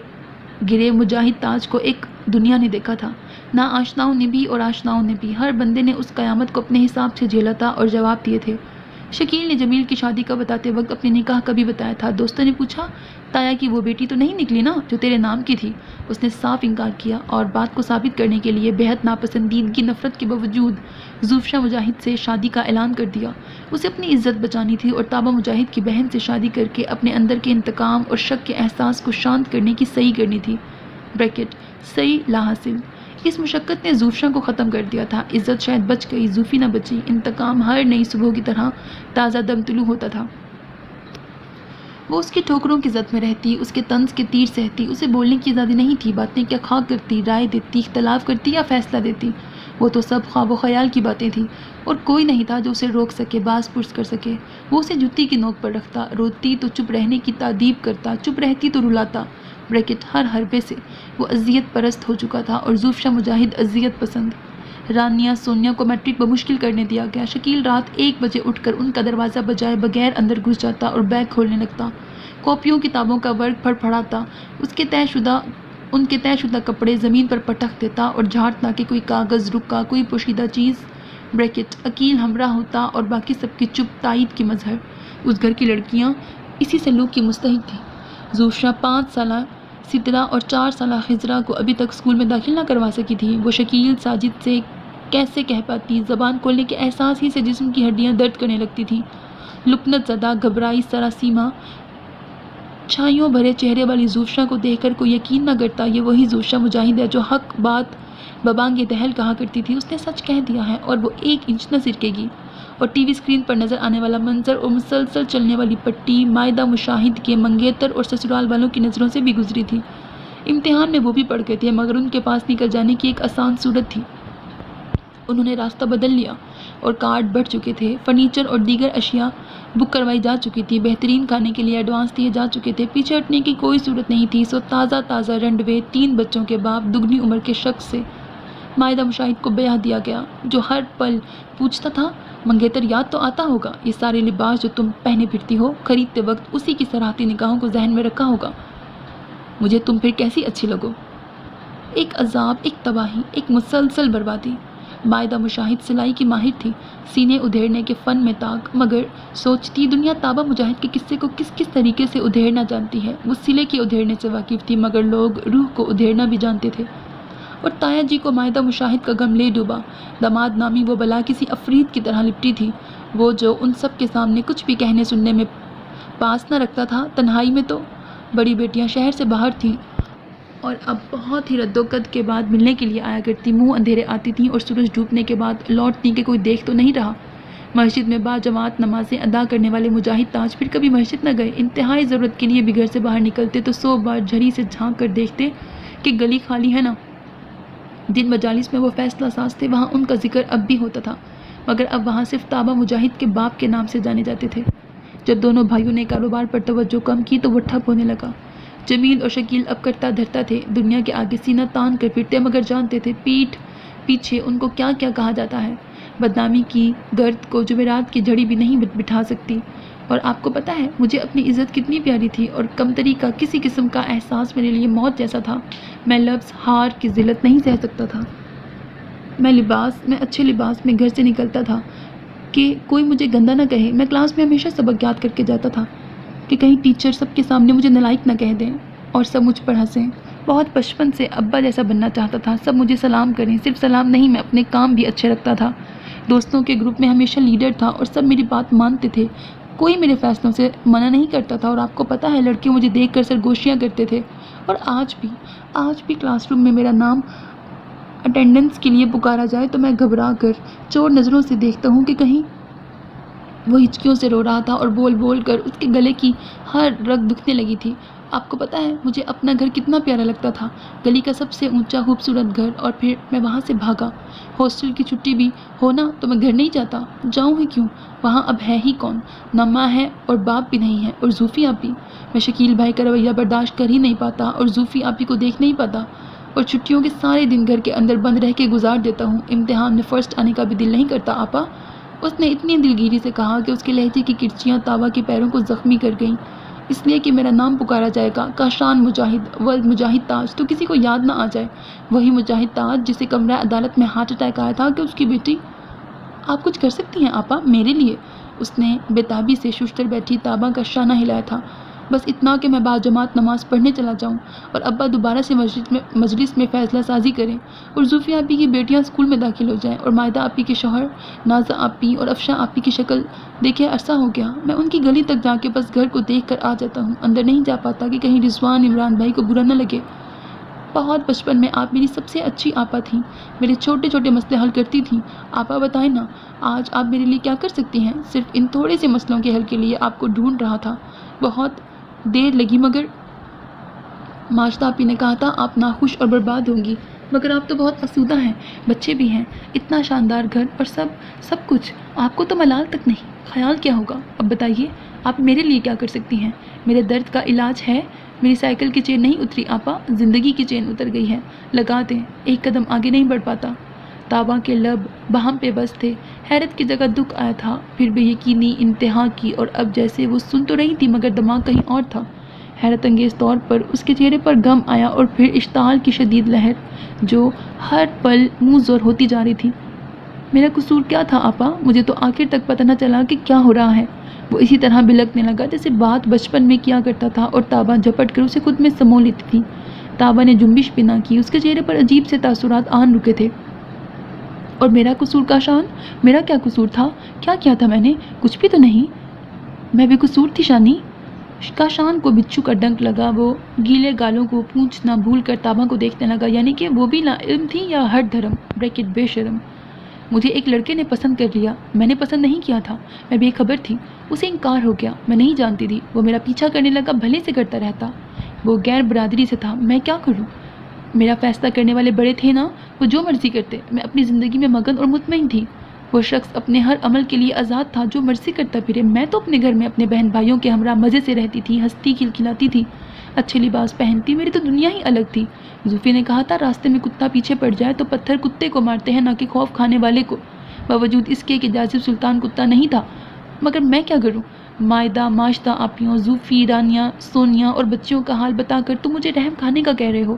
گرے مجاہد تاج کو ایک دنیا نے دیکھا تھا، نا آشناؤں نے بھی اور آشناؤں نے بھی۔ ہر بندے نے اس قیامت کو اپنے حساب سے جھیلا تھا اور جواب دیے تھے۔ شکیل نے جمیل کی شادی کا بتاتے وقت اپنے نکاح کا بھی بتایا تھا۔ دوستوں نے پوچھا، تایا کی وہ بیٹی تو نہیں نکلی نا جو تیرے نام کی تھی؟ اس نے صاف انکار کیا، اور بات کو ثابت کرنے کے لیے بےحد ناپسندیدگی نفرت کے باوجود زوفشا مجاہد سے شادی کا اعلان کر دیا۔ اسے اپنی عزت بچانی تھی اور تابا مجاہد کی بہن سے شادی کر کے اپنے اندر کے انتقام اور شک کے احساس کو شانت کرنے کی صحیح کرنی تھی۔ بریکٹ صحیح لا حاصل۔ اس مشقت نے زوفشا کو ختم کر دیا تھا۔ عزت شاید بچ گئی، زوفی نہ بچی۔ انتقام ہر نئی صبح کی طرح تازہ دم طلوع ہوتا تھا۔ وہ اس کی ٹھوکروں کی زد میں رہتی، اس کے طنز کے تیر سہتی۔ اسے بولنے کی آزادی نہیں تھی، باتیں کیا خواہ کرتی، رائے دیتی، اختلاف کرتی یا فیصلہ دیتی، وہ تو سب خواب و خیال کی باتیں تھیں، اور کوئی نہیں تھا جو اسے روک سکے، باز پرس کر سکے۔ وہ اسے جوتی کی نوک پر رکھتا، روتی تو چپ رہنے کی تادیب کرتا، چپ رہتی تو رلاتا۔ بریکٹ ہر حربے سے وہ اذیت پرست ہو چکا تھا، اور زوفشا مجاہد اذیت پسند۔ رانیہ سونیا کو میٹرک بمشکل کرنے دیا گیا۔ شکیل رات 1 بجے اٹھ کر ان کا دروازہ بجائے بغیر اندر گھس جاتا اور بیگ کھولنے لگتا، کاپیوں کتابوں کا ورق پھڑپھڑاتا، ان کے طے شدہ کپڑے زمین پر پٹخ دیتا اور جھاڑتا کہ کوئی کاغذ رکا، کوئی پوشیدہ چیز۔ بریکٹ عقیل ہمراہ ہوتا اور باقی سب کی چپ تائید کی مظہر۔ اس گھر کی لڑکیاں اسی سلوک کی مستحق تھیں۔ زوفشا 5 سالہ سدرا اور 4 سالہ خضرا کو ابھی تک اسکول میں داخل نہ کروا سکی تھی۔ وہ شکیل ساجد سے کیسے کہہ پاتی؟ زبان کھولنے کے احساس ہی سے جسم کی ہڈیاں درد کرنے لگتی تھیں۔ لکنت زدہ، گھبرائی سراسیمہ چھائیوں بھرے چہرے والی زوفشا کو دیکھ کر کوئی یقین نہ کرتا یہ وہی زوفشا مجاہد ہے جو حق بات ببانگ دہل کہا کرتی تھی۔ اس نے سچ کہہ دیا ہے اور وہ 1 انچ نہ سرکے گی۔ اور ٹی وی اسکرین پر نظر آنے والا منظر اور مسلسل چلنے والی پٹی مائدہ مشاہد کے منگیتر اور سسرال والوں کی نظروں سے بھی گزری تھی۔ امتحان میں وہ بھی پڑھ گئے تھے، مگر ان کے پاس نکل جانے کی ایک آسان صورت تھی۔ انہوں نے راستہ بدل لیا اور کارڈ بڑھ چکے تھے، فرنیچر اور دیگر اشیاء بک کروائی جا چکی تھی، بہترین کھانے کے لیے ایڈوانس دیے جا چکے تھے، پیچھے ہٹنے کی کوئی صورت نہیں تھی۔ سو تازہ رنڈوے 3 بچوں کے باپ دگنی عمر کے شخص سے مائدہ مشاہد کو بیاہ دیا گیا، جو ہر پل پوچھتا تھا منگیتر یاد تو آتا ہوگا، یہ سارے لباس جو تم پہنے پھرتی ہو خریدتے وقت اسی کی سراہتی نگاہوں کو ذہن میں رکھا ہوگا، مجھے تم پھر کیسی اچھی لگو۔ ایک عذاب، ایک تباہی، ایک مسلسل بربادی۔ مائدہ مشاہد سلائی کی ماہر تھی، سینے ادھیڑنے کے فن میں طاق، مگر سوچتی دنیا تابہ مجاہد کے قصے کو کس کس طریقے سے ادھیڑنا جانتی ہے۔ وہ سلے کے ادھیڑنے سے واقف تھی، مگر لوگ روح کو ادھیڑنا بھی جانتے تھے۔ اور تایا جی کو مائدہ مشاہد کا غم لے ڈوبا۔ داماد نامی وہ بلا کسی عفریت کی طرح لپٹی تھی، وہ جو ان سب کے سامنے کچھ بھی کہنے سننے میں پاس نہ رکھتا تھا۔ تنہائی میں تو بڑی بیٹیاں شہر سے باہر تھیں اور اب بہت ہی رد و قد کے بعد ملنے کے لیے آیا کرتی، منہ اندھیرے آتی تھیں اور سورج ڈوبنے کے بعد لوٹتی کہ کوئی دیکھ تو نہیں رہا۔ مسجد میں باجماعت نمازیں ادا کرنے والے مجاہد تاج پھر کبھی مسجد نہ گئے۔ انتہائی ضرورت کے لیے بھی گھر سے باہر نکلتے تو 100 بار جھری سے جھانک کر دیکھتے کہ گلی خالی ہے نا۔ جن مجالس میں وہ فیصلہ ساز تھے وہاں ان کا ذکر اب بھی ہوتا تھا، مگر اب وہاں صرف تابہ مجاہد کے باپ کے نام سے جانے جاتے تھے۔ جب دونوں بھائیوں نے کاروبار پر توجہ کم کی تو وہ ٹھپ ہونے لگا۔ جمیل اور شکیل اب کرتا دھرتا تھے، دنیا کے آگے سینہ تان کر پھرتے، مگر جانتے تھے پیٹھ پیچھے ان کو کیا کیا کہا جاتا ہے۔ بدنامی کی گرد کو جمعرات کی جھڑی بھی نہیں بٹھا سکتی۔ اور آپ کو پتہ ہے مجھے اپنی عزت کتنی پیاری تھی، اور کمتری کا کسی قسم کا احساس میرے لیے موت جیسا تھا۔ میں لفظ ہار کی ذلت نہیں سہ سکتا تھا۔ میں اچھے لباس میں گھر سے نکلتا تھا کہ کوئی مجھے گندا نہ کہے۔ میں کلاس میں ہمیشہ سبق یاد کر کے جاتا تھا کہ کہیں ٹیچر سب کے سامنے مجھے نالائق نہ کہہ دیں اور سب مجھ پر ہنسیں۔ بہت بچپن سے ابا جیسا بننا چاہتا تھا، سب مجھے سلام کریں، صرف سلام نہیں میں اپنے کام بھی اچھے رکھتا تھا۔ دوستوں کے گروپ میں ہمیشہ لیڈر تھا اور سب میری بات مانتے تھے، کوئی میرے فیصلوں سے منع نہیں کرتا تھا۔ اور آپ کو پتہ ہے لڑکے مجھے دیکھ کر سرگوشیاں کرتے تھے، اور آج بھی کلاس روم میں میرا نام اٹینڈنس کے لیے پکارا جائے تو میں گھبرا کر چور نظروں سے دیکھتا ہوں کہ کہیں وہ ہچکیوں سے رو رہا تھا اور بول بول کر اس کے گلے کی ہر رگ دکھنے لگی تھی۔ آپ کو پتہ ہے مجھے اپنا گھر کتنا پیارا لگتا تھا، گلی کا سب سے اونچا خوبصورت گھر، اور پھر میں وہاں سے بھاگا۔ ہاسٹل کی چھٹی بھی ہو نا تو میں گھر نہیں جاتا، جاؤں ہی کیوں، وہاں اب ہے ہی کون، نہ ماں ہے اور باپ بھی نہیں ہے، اور زوفی آپی، میں شکیل بھائی کا رویہ برداشت کر ہی نہیں پاتا اور زوفی آپی کو دیکھ نہیں پاتا، اور چھٹیوں کے سارے دن گھر کے اندر بند رہ کے گزار دیتا ہوں۔ امتحان میں فرسٹ آنے کا بھی دل نہیں کرتا آپا، اس نے اتنی دلگیری سے کہا کہ اس کے لہجے کی کرچیاں تابہ کے پیروں کو زخمی کر گئیں۔ اس لیے کہ میرا نام پکارا جائے گا، کاشان مجاہد، ولد مجاہد تاج، تو کسی کو یاد نہ آ جائے، وہی مجاہد تاج جسے کمرہ عدالت میں ہارٹ اٹیک آیا تھا کہ اس کی بیٹی۔ آپ کچھ کر سکتی ہیں آپا میرے لیے؟ اس نے بےتابی سے ششتر بیٹھی تابہ کا شانہ ہلایا تھا، بس اتنا کہ میں باجماعت نماز پڑھنے چلا جاؤں اور ابا دوبارہ سے مجلس میں فیصلہ سازی کریں، اور زوفی آپی کی بیٹیاں اسکول میں داخل ہو جائیں، اور مائدہ آپی کے شوہر نازہ آپی اور افشاں آپی کی شکل دیکھے عرصہ ہو گیا۔ میں ان کی گلی تک جا کے بس گھر کو دیکھ کر آ جاتا ہوں، اندر نہیں جا پاتا کہ کہیں رضوان عمران بھائی کو برا نہ لگے۔ بہت بچپن میں آپ میری سب سے اچھی آپا تھیں، میرے چھوٹے چھوٹے مسئلے حل کرتی تھیں۔ آپا بتائیں نا، آج آپ میرے لیے کیا کر سکتی ہیں؟ صرف ان تھوڑے سے مسئلوں کے حل کے لیے آپ کو ڈھونڈ رہا تھا، بہت دیر لگی مگر ماجدہ آپی نے کہا تھا آپ ناخوش اور برباد ہوں گی، مگر آپ تو بہت آسودہ ہیں، بچے بھی ہیں، اتنا شاندار گھر اور سب کچھ، آپ کو تو ملال تک نہیں، خیال کیا ہوگا؟ اب بتائیے آپ میرے لیے کیا کر سکتی ہیں؟ میرے درد کا علاج ہے، میری سائیکل کی چین نہیں اتری آپا، زندگی کی چین اتر گئی ہے، لگا دیں، ایک قدم آگے نہیں بڑھ پاتا۔ تابا کے لب بہم پہ بس تھے، حیرت کی جگہ دکھ آیا تھا، پھر بے یقینی انتہا کی، اور اب جیسے وہ سن تو رہی تھی مگر دماغ کہیں اور تھا۔ حیرت انگیز طور پر اس کے چہرے پر غم آیا اور پھر اشتعال کی شدید لہر جو ہر پل منہ زور ہوتی جا رہی تھی۔ میرا قصور کیا تھا آپا؟ مجھے تو آخر تک پتہ نہ چلا کہ کیا ہو رہا ہے۔ وہ اسی طرح بلکنے لگا جیسے بات بچپن میں کیا کرتا تھا، اور تابا جھپٹ کر اسے خود میں سمو لیتی تھی۔ تابا نے جنبش بھی نہ کی، اس کے چہرے پر عجیب سے تاثرات آن رکے تھے۔ اور میرا قصور کاشان؟ میرا کیا قصور تھا؟ کیا کیا تھا میں نے؟ کچھ بھی تو نہیں، میں بے قصور تھی شانی۔ کاشان کو بچھو کا ڈنک لگا، وہ گیلے گالوں کو پونچھنا بھول کر تابا کو دیکھنے لگا، یعنی کہ وہ بھی لا علم تھی یا ہر دھرم بے شرم۔ مجھے ایک لڑکے نے پسند کر لیا، میں نے پسند نہیں کیا تھا، میں بے خبر تھی، اسے انکار ہو گیا، میں نہیں جانتی تھی، وہ میرا پیچھا کرنے لگا، بھلے سے کرتا رہتا، وہ غیر برادری سے تھا، میں کیا کروں؟ میرا فیصلہ کرنے والے بڑے تھے نا، وہ جو مرضی کرتے، میں اپنی زندگی میں مگن اور مطمئن تھی۔ وہ شخص اپنے ہر عمل کے لیے آزاد تھا، جو مرضی کرتا پھرے۔ میں تو اپنے گھر میں اپنے بہن بھائیوں کے ہمراہ مزے سے رہتی تھی، ہنستی کھلکھلاتی تھی، اچھے لباس پہنتی، میری تو دنیا ہی الگ تھی۔ زوفی نے کہا تھا راستے میں کتا پیچھے پڑ جائے تو پتھر کتے کو مارتے ہیں، نہ کہ خوف کھانے والے کو۔ باوجود اس کے کہ جاذب سلطان کتا نہیں تھا، مگر میں کیا کروں؟ مائدہ، ماجدہ آپیوں، زوفی، رانیہ، سونیا اور بچیوں کا حال بتا کر تم مجھے رحم کھانے کا کہہ رہے ہو،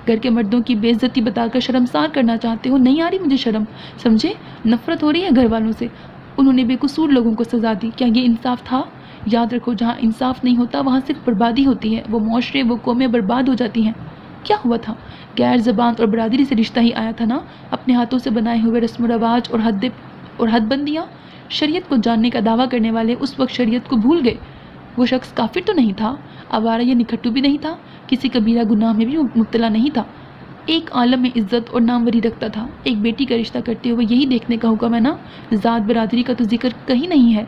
گھر کے مردوں کی بے عزتی بتا کر شرمسار کرنا چاہتے ہو۔ نہیں آ رہی مجھے شرم، سمجھے؟ نفرت ہو رہی ہے گھر والوں سے، انہوں نے بے قصور لوگوں کو سزا دی، کیا یہ انصاف تھا؟ یاد رکھو، جہاں انصاف نہیں ہوتا وہاں صرف بربادی ہوتی ہے، وہ معاشرے، وہ قومیں برباد ہو جاتی ہیں۔ کیا ہوا تھا؟ غیر زبان اور برادری سے رشتہ ہی آیا تھا نا، اپنے ہاتھوں سے بنائے ہوئے رسم و رواج اور حد بندیاں، شریعت کو جاننے کا دعویٰ کرنے والے اس وقت شریعت کو بھول گئے۔ وہ شخص کافر تو نہیں تھا، آوارہ یا نکھٹو بھی نہیں تھا، کسی کبیرہ گناہ میں بھی مبتلا نہیں تھا، ایک عالم میں عزت اور ناموری رکھتا تھا۔ ایک بیٹی کا رشتہ کرتے ہوئے یہی دیکھنے کا حکم ہے نا، ذات برادری کا تو ذکر کہیں نہیں ہے۔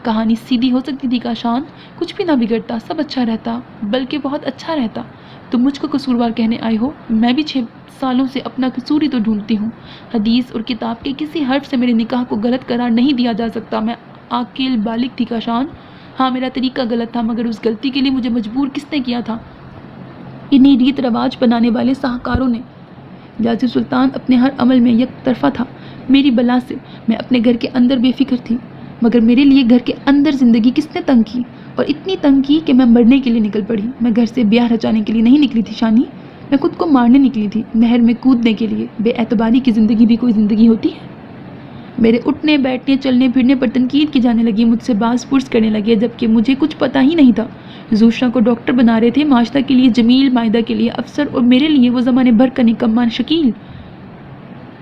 کہانی سیدھی ہو سکتی تھی کاشان، کچھ بھی نہ بگڑتا، سب اچھا رہتا، بلکہ بہت اچھا رہتا۔ تم مجھ کو قصوروار کہنے آئے ہو؟ میں بھی 6 سالوں سے اپنا قصور ہی تو ڈھونڈتی ہوں۔ حدیث اور کتاب کے کسی حرف سے میرے نکاح کو غلط قرار نہیں دیا جا سکتا۔ میں عاقل بالغ تھی کاشان، ہاں میرا طریقہ غلط تھا، مگر اس غلطی کے لیے مجھے مجبور کس نے کیا تھا؟ انہی ریت رواج بنانے والے ساہوکاروں نے۔ جاذب سلطان اپنے ہر عمل میں یک طرفہ تھا، میری بلا سے۔ میں اپنے گھر کے اندر بے فکر تھی، مگر میرے لیے گھر کے اندر زندگی کس نے تنگ کی، اور اتنی تنگ کی کہ میں مرنے کے لیے نکل پڑی۔ میں گھر سے بیاہ رچانے کے لیے نہیں نکلی تھی شانی، میں خود کو مارنے نکلی تھی، نہر میں کودنے کے لیے۔ بے اعتباری کی زندگی بھی کوئی زندگی ہوتی ہے؟ میرے اٹھنے بیٹھنے چلنے پھرنے پر تنقید کی جانے لگی، مجھ سے باز پرس کرنے لگے، جبکہ مجھے کچھ پتہ ہی نہیں تھا۔ زوشنا کو ڈاکٹر بنا رہے تھے، ماجدہ کے لیے جمیل، مائدہ کے لیے افسر، اور میرے لیے وہ زمانے بھر کا نکما شکیل۔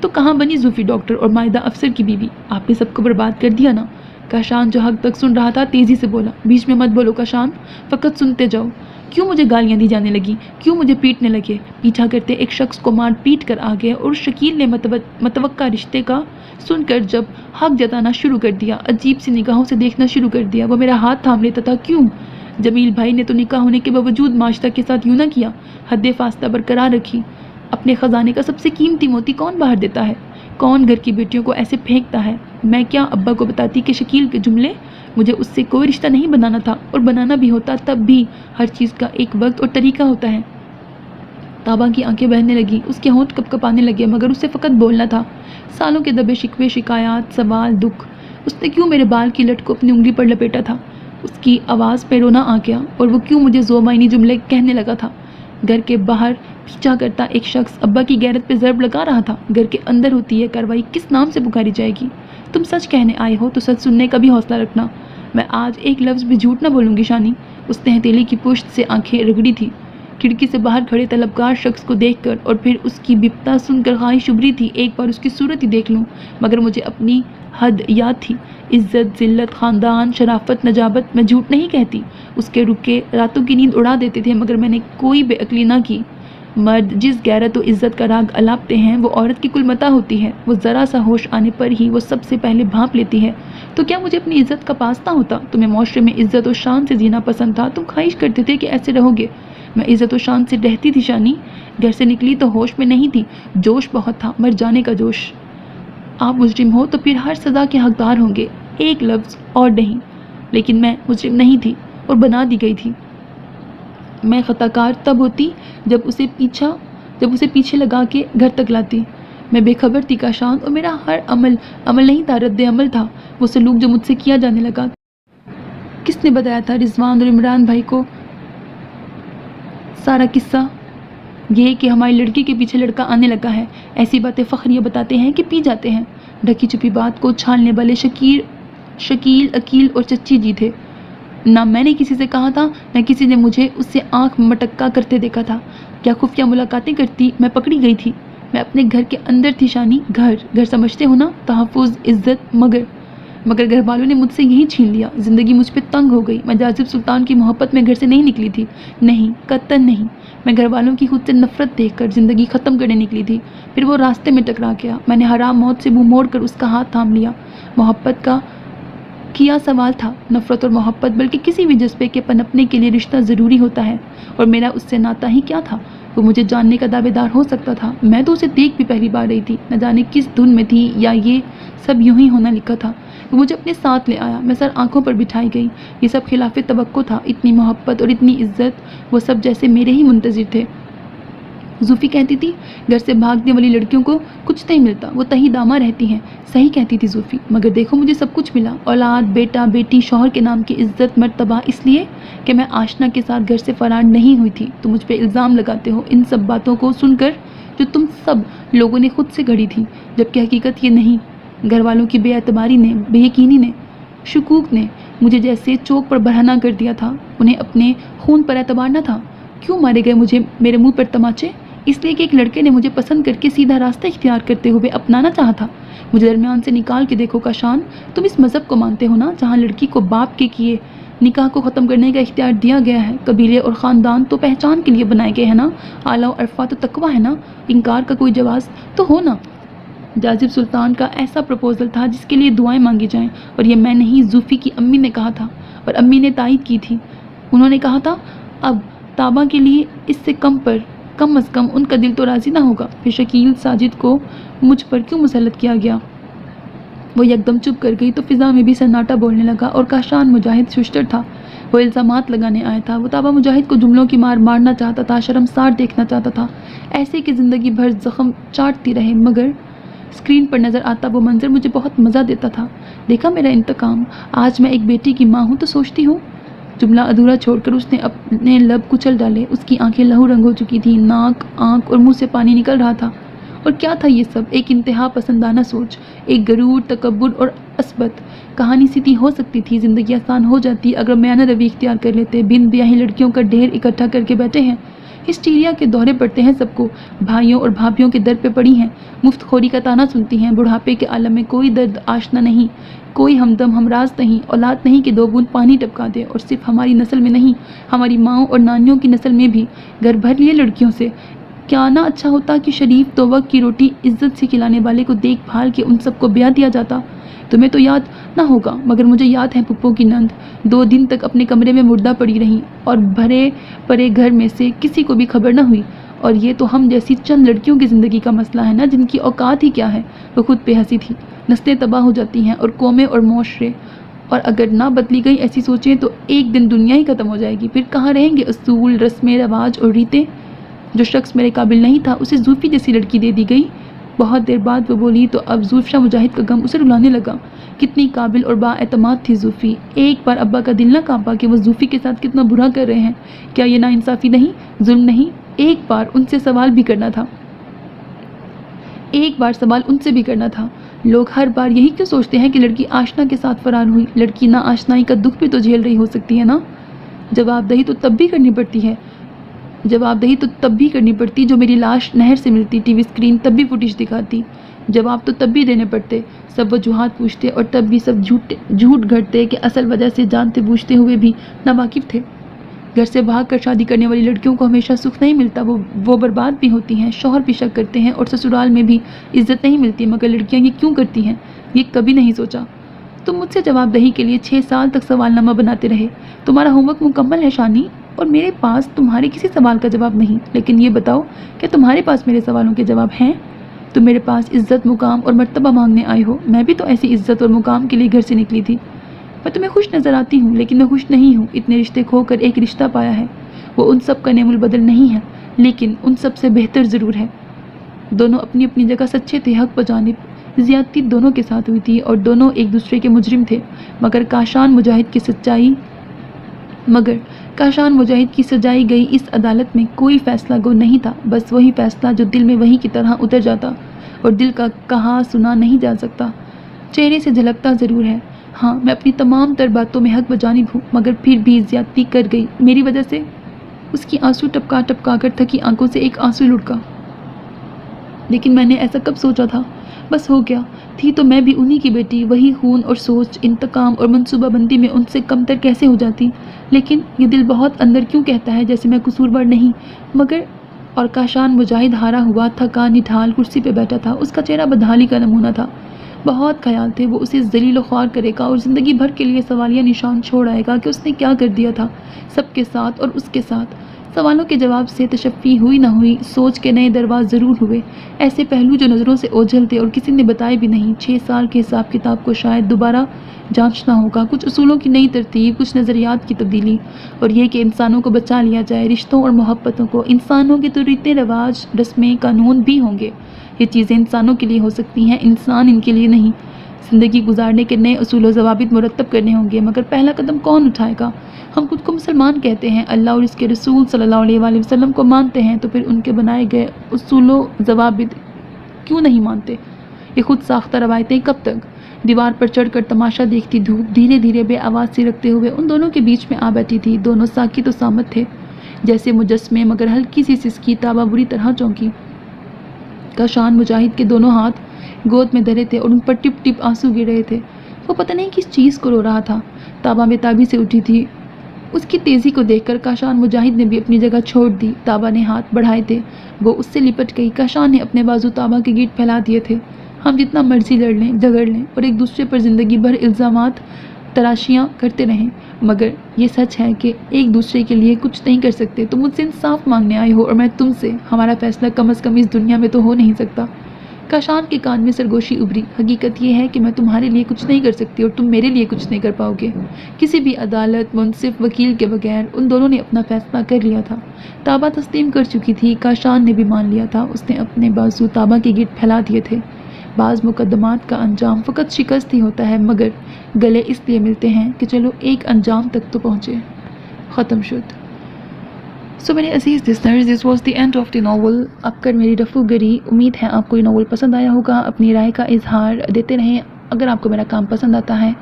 تو کہاں بنی زوفی ڈاکٹر اور مائدہ افسر کی بیوی؟ آپ نے سب کو برباد کر دیا نا۔ کاشان جو حق تک سن رہا تھا تیزی سے بولا، بیچ میں مت بولو کاشان، فقط سنتے جاؤ۔ کیوں مجھے گالیاں دی جانے لگی؟ کیوں مجھے پیٹنے لگے؟ پیچھا کرتے ایک شخص کو مار پیٹ کر آ گئے، اور شکیل نے متوقع رشتے کا سن کر جب حق جتانا شروع کر دیا، عجیب سی نگاہوں سے دیکھنا شروع کر دیا، وہ میرا ہاتھ تھام لیتا تھا۔ کیوں؟ جمیل بھائی نے تو نکاح ہونے کے باوجود ماجدہ کے ساتھ یوں نہ کیا، حد فاصلہ برقرار رکھی۔ اپنے خزانے کا سب سے قیمتی موتی کون باہر دیتا ہے؟ کون گھر کی بیٹیوں کو ایسے پھینکتا ہے؟ میں کیا ابا کو بتاتی کہ شکیل کے جملے؟ مجھے اس سے کوئی رشتہ نہیں بنانا تھا، اور بنانا بھی ہوتا تب بھی ہر چیز کا ایک وقت اور طریقہ ہوتا ہے۔ تابا کی آنکھیں بہنے لگیں، اس کے ہونٹ کپکپانے لگے، مگر اسے فقط بولنا تھا۔ سالوں کے دبے شکوے، شکایات، سوال، دکھ۔ اس نے کیوں میرے بال کی لٹ کو اپنی انگلی پر لپیٹا تھا؟ اس کی آواز پہ رونا آ گیا، اور وہ کیوں مجھے زومعنی جملے کہنے لگا تھا؟ گھر کے باہر پیچھا کرتا ایک شخص ابا کی غیرت پہ ضرب لگا رہا تھا، گھر کے اندر ہوتی ہے کارروائی کس نام سے پکاری جائے گی؟ تم سچ کہنے آئے ہو تو سچ سننے کا بھی حوصلہ رکھنا۔ میں آج ایک لفظ بھی جھوٹ نہ بولوں گی شانی۔ اس نے ہتھیلی کی پشت سے آنکھیں رگڑی تھی، کھڑکی سے باہر کھڑے طلبگار شخص کو دیکھ کر، اور پھر اس کی بپتا سن کر خواہش ابھری تھی ایک بار اس کی صورت ہی دیکھ لوں، مگر مجھے اپنی حد یاد تھی، عزت، ذلت، خاندان، شرافت، نجابت۔ میں جھوٹ نہیں کہتی، اس کے رکے راتوں کی نیند اڑا دیتے تھے، مگر میں نے کوئی بے عقلی نہ کی۔ مرد جس غیرت و عزت کا راگ الاپتے ہیں وہ عورت کی کل متاع ہوتی ہے. وہ ذرا سا ہوش آنے پر ہی وہ سب سے پہلے بھانپ لیتی ہے. تو کیا مجھے اپنی عزت کا پاس نہ ہوتا؟ تمہیں معاشرے میں عزت و شان سے جینا پسند تھا. تم خواہش کرتے تھے کہ ایسے رہو گے. میں عزت و شان سے رہتی تھی شانی. گھر سے نکلی تو ہوش میں نہیں تھی. جوش بہت تھا، مر جانے کا جوش. آپ مجرم ہو تو پھر ہر سزا کے حقدار ہوں گے، ایک لفظ اور نہیں. لیکن میں مجرم نہیں تھی اور بنا دی گئی تھی. میں خطا کار تب ہوتی جب اسے پیچھے لگا کے گھر تک لاتی. میں بے خبر تھی کاشان، اور میرا ہر عمل نہیں تھا، رد عمل تھا وہ سلوک جو مجھ سے کیا جانے لگا. کس نے بتایا تھا رضوان اور عمران بھائی کو سارا قصہ؟ یہ کہ ہماری لڑکی کے پیچھے لڑکا آنے لگا ہے. ایسی باتیں فخریہ بتاتے ہیں کہ پی جاتے ہیں. ڈھکی چھپی بات کو چھالنے والے شکیل عقیل اور چچی جی تھے. نہ میں نے کسی سے کہا تھا، نہ کسی نے مجھے اس سے آنکھ مٹکا کرتے دیکھا تھا. کیا خفیہ ملاقاتیں کرتی؟ میں پکڑی گئی تھی. میں اپنے گھر کے اندر تھی شانی. گھر سمجھتے ہو نا، تحفظ، عزت. مگر گھر والوں نے مجھ سے یہی چھین لیا. زندگی مجھ پہ تنگ ہو گئی. میں جاذب سلطان کی محبت میں گھر سے نہیں نکلی تھی. نہیں، قطعاً نہیں. میں گھر والوں کی خود سے نفرت دیکھ کر زندگی ختم کرنے نکلی تھی. پھر وہ راستے میں ٹکرا گیا. میں نے حرام موت سے منہ موڑ کر اس کا ہاتھ تھام لیا. محبت کا کیا سوال تھا؟ نفرت اور محبت، بلکہ کسی بھی جذبے کے پنپنے کے لیے رشتہ ضروری ہوتا ہے. اور میرا اس سے ناتا ہی کیا تھا؟ وہ مجھے جاننے کا دعوے دار ہو سکتا تھا. میں تو اسے دیکھ بھی پہلی بار رہی تھی. نہ جانے کس دھن میں تھی، یا یہ سب یوں ہی ہونا لکھا تھا. وہ مجھے اپنے ساتھ لے آیا. میں سر آنکھوں پر بٹھائی گئی. یہ سب خلاف توقع تھا. اتنی محبت اور اتنی عزت، وہ سب جیسے میرے ہی منتظر تھے. زوفی کہتی تھی گھر سے بھاگنے والی لڑکیوں کو کچھ نہیں ملتا، وہ تہی دامہ رہتی ہیں. صحیح کہتی تھی زوفی، مگر دیکھو مجھے سب کچھ ملا. اولاد، بیٹا، بیٹی، شوہر کے نام کی عزت، مرتبہ. اس لیے کہ میں آشنا کے ساتھ گھر سے فرار نہیں ہوئی تھی. تم مجھ پہ الزام لگاتے ہو ان سب باتوں کو سن کر جو تم سب لوگوں نے خود سے گھڑی تھی، جبکہ حقیقت یہ نہیں. گھر والوں کی بے اعتباری نے، بے یقینی نے، شکوک نے مجھے جیسے چوک پر برہنہ کر دیا تھا. انہیں اپنے خون پر اعتبار نہ تھا. کیوں مارے گئے مجھے میرے منہ پر تماچے؟ اس لیے کہ ایک لڑکے نے مجھے پسند کر کے سیدھا راستہ اختیار کرتے ہوئے اپنانا چاہا تھا. مجھے درمیان سے نکال کے دیکھو کاشان. تم اس مذہب کو مانتے ہو نا، جہاں لڑکی کو باپ کے کیے نکاح کو ختم کرنے کا اختیار دیا گیا ہے. قبیلے اور خاندان تو پہچان کے لیے بنائے گئے ہیں نا. اعلیٰ و عرفات و تقویٰ ہے نا. انکار کا کوئی جواز تو ہو نا. جاذب سلطان کا ایسا پروپوزل تھا جس کے لیے دعائیں مانگی جائیں، اور یہ میں نہیں، زوفی کی امی نے کہا تھا. اور امی نے تائید کی تھی. انہوں نے کہا تھا اب تابہ کے لیے اس سے کم از کم ان کا دل تو راضی نہ ہوگا. پھر شکیل ساجد کو مجھ پر کیوں مسلط کیا گیا؟ وہ یکدم چپ کر گئی تو فضا میں بھی سناٹا بولنے لگا. اور کاشان مجاہد ششتر تھا. وہ الزامات لگانے آیا تھا. وہ تابہ مجاہد کو جملوں کی مار مارنا چاہتا تھا، شرمسار دیکھنا چاہتا تھا، ایسے کہ زندگی بھر زخم چاٹتی رہے. مگر اسکرین پر نظر آتا وہ منظر مجھے بہت مزہ دیتا تھا. دیکھا میرا انتقام. آج میں ایک بیٹی کی ماں ہوں تو سوچتی ہوں. جملہ ادھورا چھوڑ کر اس نے اپنے لب کچل ڈالے. اس کی آنکھیں لہو رنگ ہو چکی تھیں. ناک، آنکھ اور منہ سے پانی نکل رہا تھا. اور کیا تھا یہ سب؟ ایک انتہا پسندانہ سوچ، ایک غرور، تکبر اور عصبت. کہانی سیدھی ہو سکتی تھی، زندگی آسان ہو جاتی اگر میانہ روی اختیار کر لیتے. بن بیاہی لڑکیوں کا ڈھیر اکٹھا کر کے بیٹھے ہیں. ہسٹیریا کے دورے پڑتے ہیں سب کو. بھائیوں اور بھابھیوں کے در پہ پڑی ہیں. مفت خوری کا تانا سنتی ہیں. بڑھاپے کے عالم میں کوئی درد آشنا نہیں، کوئی ہمدم ہمراز نہیں. اولاد نہیں کہ 2 بوند پانی ٹپکا دے. اور صرف ہماری نسل میں نہیں، ہماری ماؤں اور نانیوں کی نسل میں بھی گھر بھر لیے لڑکیوں سے. کیا نہ اچھا ہوتا کہ شریف دو وقت کی روٹی عزت سے کھلانے والے کو دیکھ بھال کے ان سب کو بیاہ دیا جاتا. تمہیں تو یاد نہ ہوگا، مگر مجھے یاد ہے پھپھو کی نند 2 دن تک اپنے کمرے میں مردہ پڑی رہیں اور بھرے پڑے گھر میں سے کسی کو بھی خبر نہ ہوئی. اور یہ تو ہم جیسی چند لڑکیوں کی زندگی کا مسئلہ ہے نا، جن کی اوقات ہی کیا ہے. وہ خود پہ ہنسی تھی. نسلیں تباہ ہو جاتی ہیں اور قومیں اور معاشرے، اور اگر نہ بدلی گئی ایسی سوچیں تو ایک دن دنیا ہی ختم ہو جائے گی. پھر کہاں رہیں گے اصول، رسمیں، رواج اور ریتیں؟ جو شخص میرے قابل نہیں تھا اسے زوفی جیسی لڑکی دے دی گئی. بہت دیر بعد وہ بولی تو اب زوفشا مجاہد کا غم اسے رلانے لگا. کتنی قابل اور با اعتماد تھی زوفی. ایک بار ابا کا دل نہ کانپا کہ وہ زوفی کے ساتھ کتنا برا کر رہے ہیں. کیا یہ ناانصافی نہیں، ظلم نہیں؟ ایک بار ان سے سوال بھی کرنا تھا. ایک بار سوال ان سے بھی کرنا تھا. لوگ ہر بار یہی کیوں سوچتے ہیں کہ لڑکی آشنا کے ساتھ فرار ہوئی؟ لڑکی نا آشنائی کا دکھ بھی تو جھیل رہی ہو سکتی ہے نا. جواب دہی تو تب بھی کرنی پڑتی ہے. جو میری لاش نہر سے ملتی، ٹی وی اسکرین تب بھی فوٹیج دکھاتی. جواب تو تب بھی دینے پڑتے. سب وجوہات پوچھتے اور تب بھی سب جھوٹ گھڑتے کہ اصل وجہ سے جانتے بوجھتے ہوئے بھی ناواقف تھے. گھر سے بھاگ کر شادی کرنے والی لڑکیوں کو ہمیشہ سکھ نہیں ملتا، وہ برباد بھی ہوتی ہیں، شوہر بھی شک کرتے ہیں اور سسرال میں بھی عزت نہیں ملتی، مگر لڑکیاں یہ کیوں کرتی ہیں، یہ کبھی نہیں سوچا۔ تم مجھ سے جواب دہی کے لیے 6 سال تک سوال نامہ بناتے رہے، تمہارا ہوم ورک مکمل ہے شانی، اور میرے پاس تمہارے کسی سوال کا جواب نہیں۔ لیکن یہ بتاؤ کہ تمہارے پاس میرے سوالوں کے جواب ہیں؟ تم میرے پاس عزت، مقام اور مرتبہ مانگنے آئے ہو، میں بھی تو ایسی عزت اور مقام کے لیے گھر سے نکلی تھی۔ میں تمہیں خوش نظر آتی ہوں، لیکن میں خوش نہیں ہوں۔ اتنے رشتے کھو کر ایک رشتہ پایا ہے، وہ ان سب کا نعم البدل نہیں ہے، لیکن ان سب سے بہتر ضرور ہے۔ دونوں اپنی اپنی جگہ سچے تھے، حق بجانب، زیادتی دونوں کے ساتھ ہوئی تھی اور دونوں ایک دوسرے کے مجرم تھے، مگر کاشان مجاہد کی سجائی گئی اس عدالت میں کوئی فیصلہ گو نہیں تھا، بس وہی فیصلہ جو دل میں وہی کی طرح اتر جاتا اور دل کا کہا سنا نہیں جا سکتا، چہرے سے جھلکتا ضرور ہے۔ ہاں، میں اپنی تمام تر باتوں میں حق بجانب ہوں، مگر پھر بھی زیادتی کر گئی میری وجہ سے۔ اس کی آنسو ٹپکا ٹپکا کر تھکی آنکھوں سے ایک آنسو لڑکا۔ لیکن میں نے ایسا کب سوچا تھا، بس ہو گیا، تھی تو میں بھی انہی کی بیٹی، وہی خون اور سوچ، انتقام اور منصوبہ بندی میں ان سے کم تر کیسے ہو جاتی؟ لیکن یہ دل بہت اندر کیوں کہتا ہے جیسے میں قصوروار نہیں، مگر اور کاشان مجاہد ہارا ہوا، تھکا نٹھال کرسی پہ بیٹھا تھا، اس کا چہرہ بدحالی کا نمونہ تھا۔ بہت خیال تھے وہ اسے ذلیل و خوار کرے گا اور زندگی بھر کے لیے سوالیہ نشان چھوڑ آئے گا کہ اس نے کیا کر دیا تھا سب کے ساتھ اور اس کے ساتھ۔ سوالوں کے جواب سے تشفی ہوئی نہ ہوئی، سوچ کے نئے درواز ضرور ہوئے، ایسے پہلو جو نظروں سے اوجھل تھے اور کسی نے بتائے بھی نہیں۔ 6 سال کے حساب کتاب کو شاید دوبارہ جانچنا ہوگا، کچھ اصولوں کی نئی ترتیب، کچھ نظریات کی تبدیلی، اور یہ کہ انسانوں کو بچا لیا جائے، رشتوں اور محبتوں کو۔ انسانوں کے تو ریتیں رواج، رسمیں، قانون بھی ہوں گے، یہ چیزیں انسانوں کے لیے ہو سکتی ہیں، انسان ان کے لیے نہیں۔ زندگی گزارنے کے نئے اصول و ضوابط مرتب کرنے ہوں گے، مگر پہلا قدم کون اٹھائے گا؟ ہم خود کو مسلمان کہتے ہیں، اللہ اور اس کے رسول صلی اللہ علیہ وآلہ وسلم کو مانتے ہیں، تو پھر ان کے بنائے گئے اصول و ضوابط کیوں نہیں مانتے؟ یہ خود ساختہ روایتیں کب تک؟ دیوار پر چڑھ کر تماشا دیکھتی دھوپ دھیرے دھیرے بے آواز سی رکھتے ہوئے ان دونوں کے بیچ میں آ بیٹھی تھی۔ دونوں ساکت و صامت تھے جیسے مجسمے، مگر ہلکی سی سسکی تابا بری طرح چونکی۔ کاشان مجاہد کے دونوں ہاتھ گود میں دھرے تھے اور ان پر ٹپ ٹپ آنسو گر رہے تھے۔ وہ پتہ نہیں کس چیز کو رو رہا تھا۔ تابا بے تابی سے اٹھی تھی، اس کی تیزی کو دیکھ کر کاشان مجاہد نے بھی اپنی جگہ چھوڑ دی۔ تابا نے ہاتھ بڑھائے تھے، وہ اس سے لپٹ گئی۔ کاشان نے اپنے بازو تابا کے گرد پھیلا دیے تھے۔ ہم جتنا مرضی لڑ لیں، جھگڑ لیں اور ایک دوسرے پر زندگی بھر الزامات تراشیاں کرتے رہیں، مگر یہ سچ ہے کہ ایک دوسرے کے لیے کچھ نہیں کر سکتے۔ تم مجھ سے انصاف مانگنے آئے ہو اور میں تم سے، ہمارا فیصلہ کم از کم اس دنیا میں تو ہو نہیں سکتا۔ کاشان کے کان میں سرگوشی ابھری۔ حقیقت یہ ہے کہ میں تمہارے لیے کچھ نہیں کر سکتی اور تم میرے لیے کچھ نہیں کر پاؤ گے۔ کسی بھی عدالت، منصف، وکیل کے بغیر ان دونوں نے اپنا فیصلہ کر لیا تھا۔ تابا تسلیم کر چکی تھی، کاشان نے بھی مان لیا تھا۔ اس نے اپنے بازو تابا کے گرد پھیلا دیے تھے۔ بعض مقدمات کا انجام فقط شکست ہی ہوتا ہے، مگر گلے اس لیے ملتے ہیں کہ چلو ایک انجام تک تو پہنچے۔ ختم شد۔ سو میرے عزیز listeners, this was the end of the novel. اب کر میری رفو گری، امید ہے آپ کو یہ ناول پسند آیا ہوگا۔ اپنی رائے کا اظہار دیتے رہیں۔ اگر آپ کو میرا کام پسند آتا ہے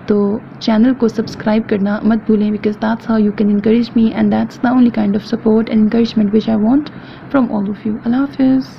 تو چینل کو سبسکرائب کرنا مت بھولیں، because that's how you can encourage me and that's the only kind of support and encouragement which I want from all of you. اللہ حافظ۔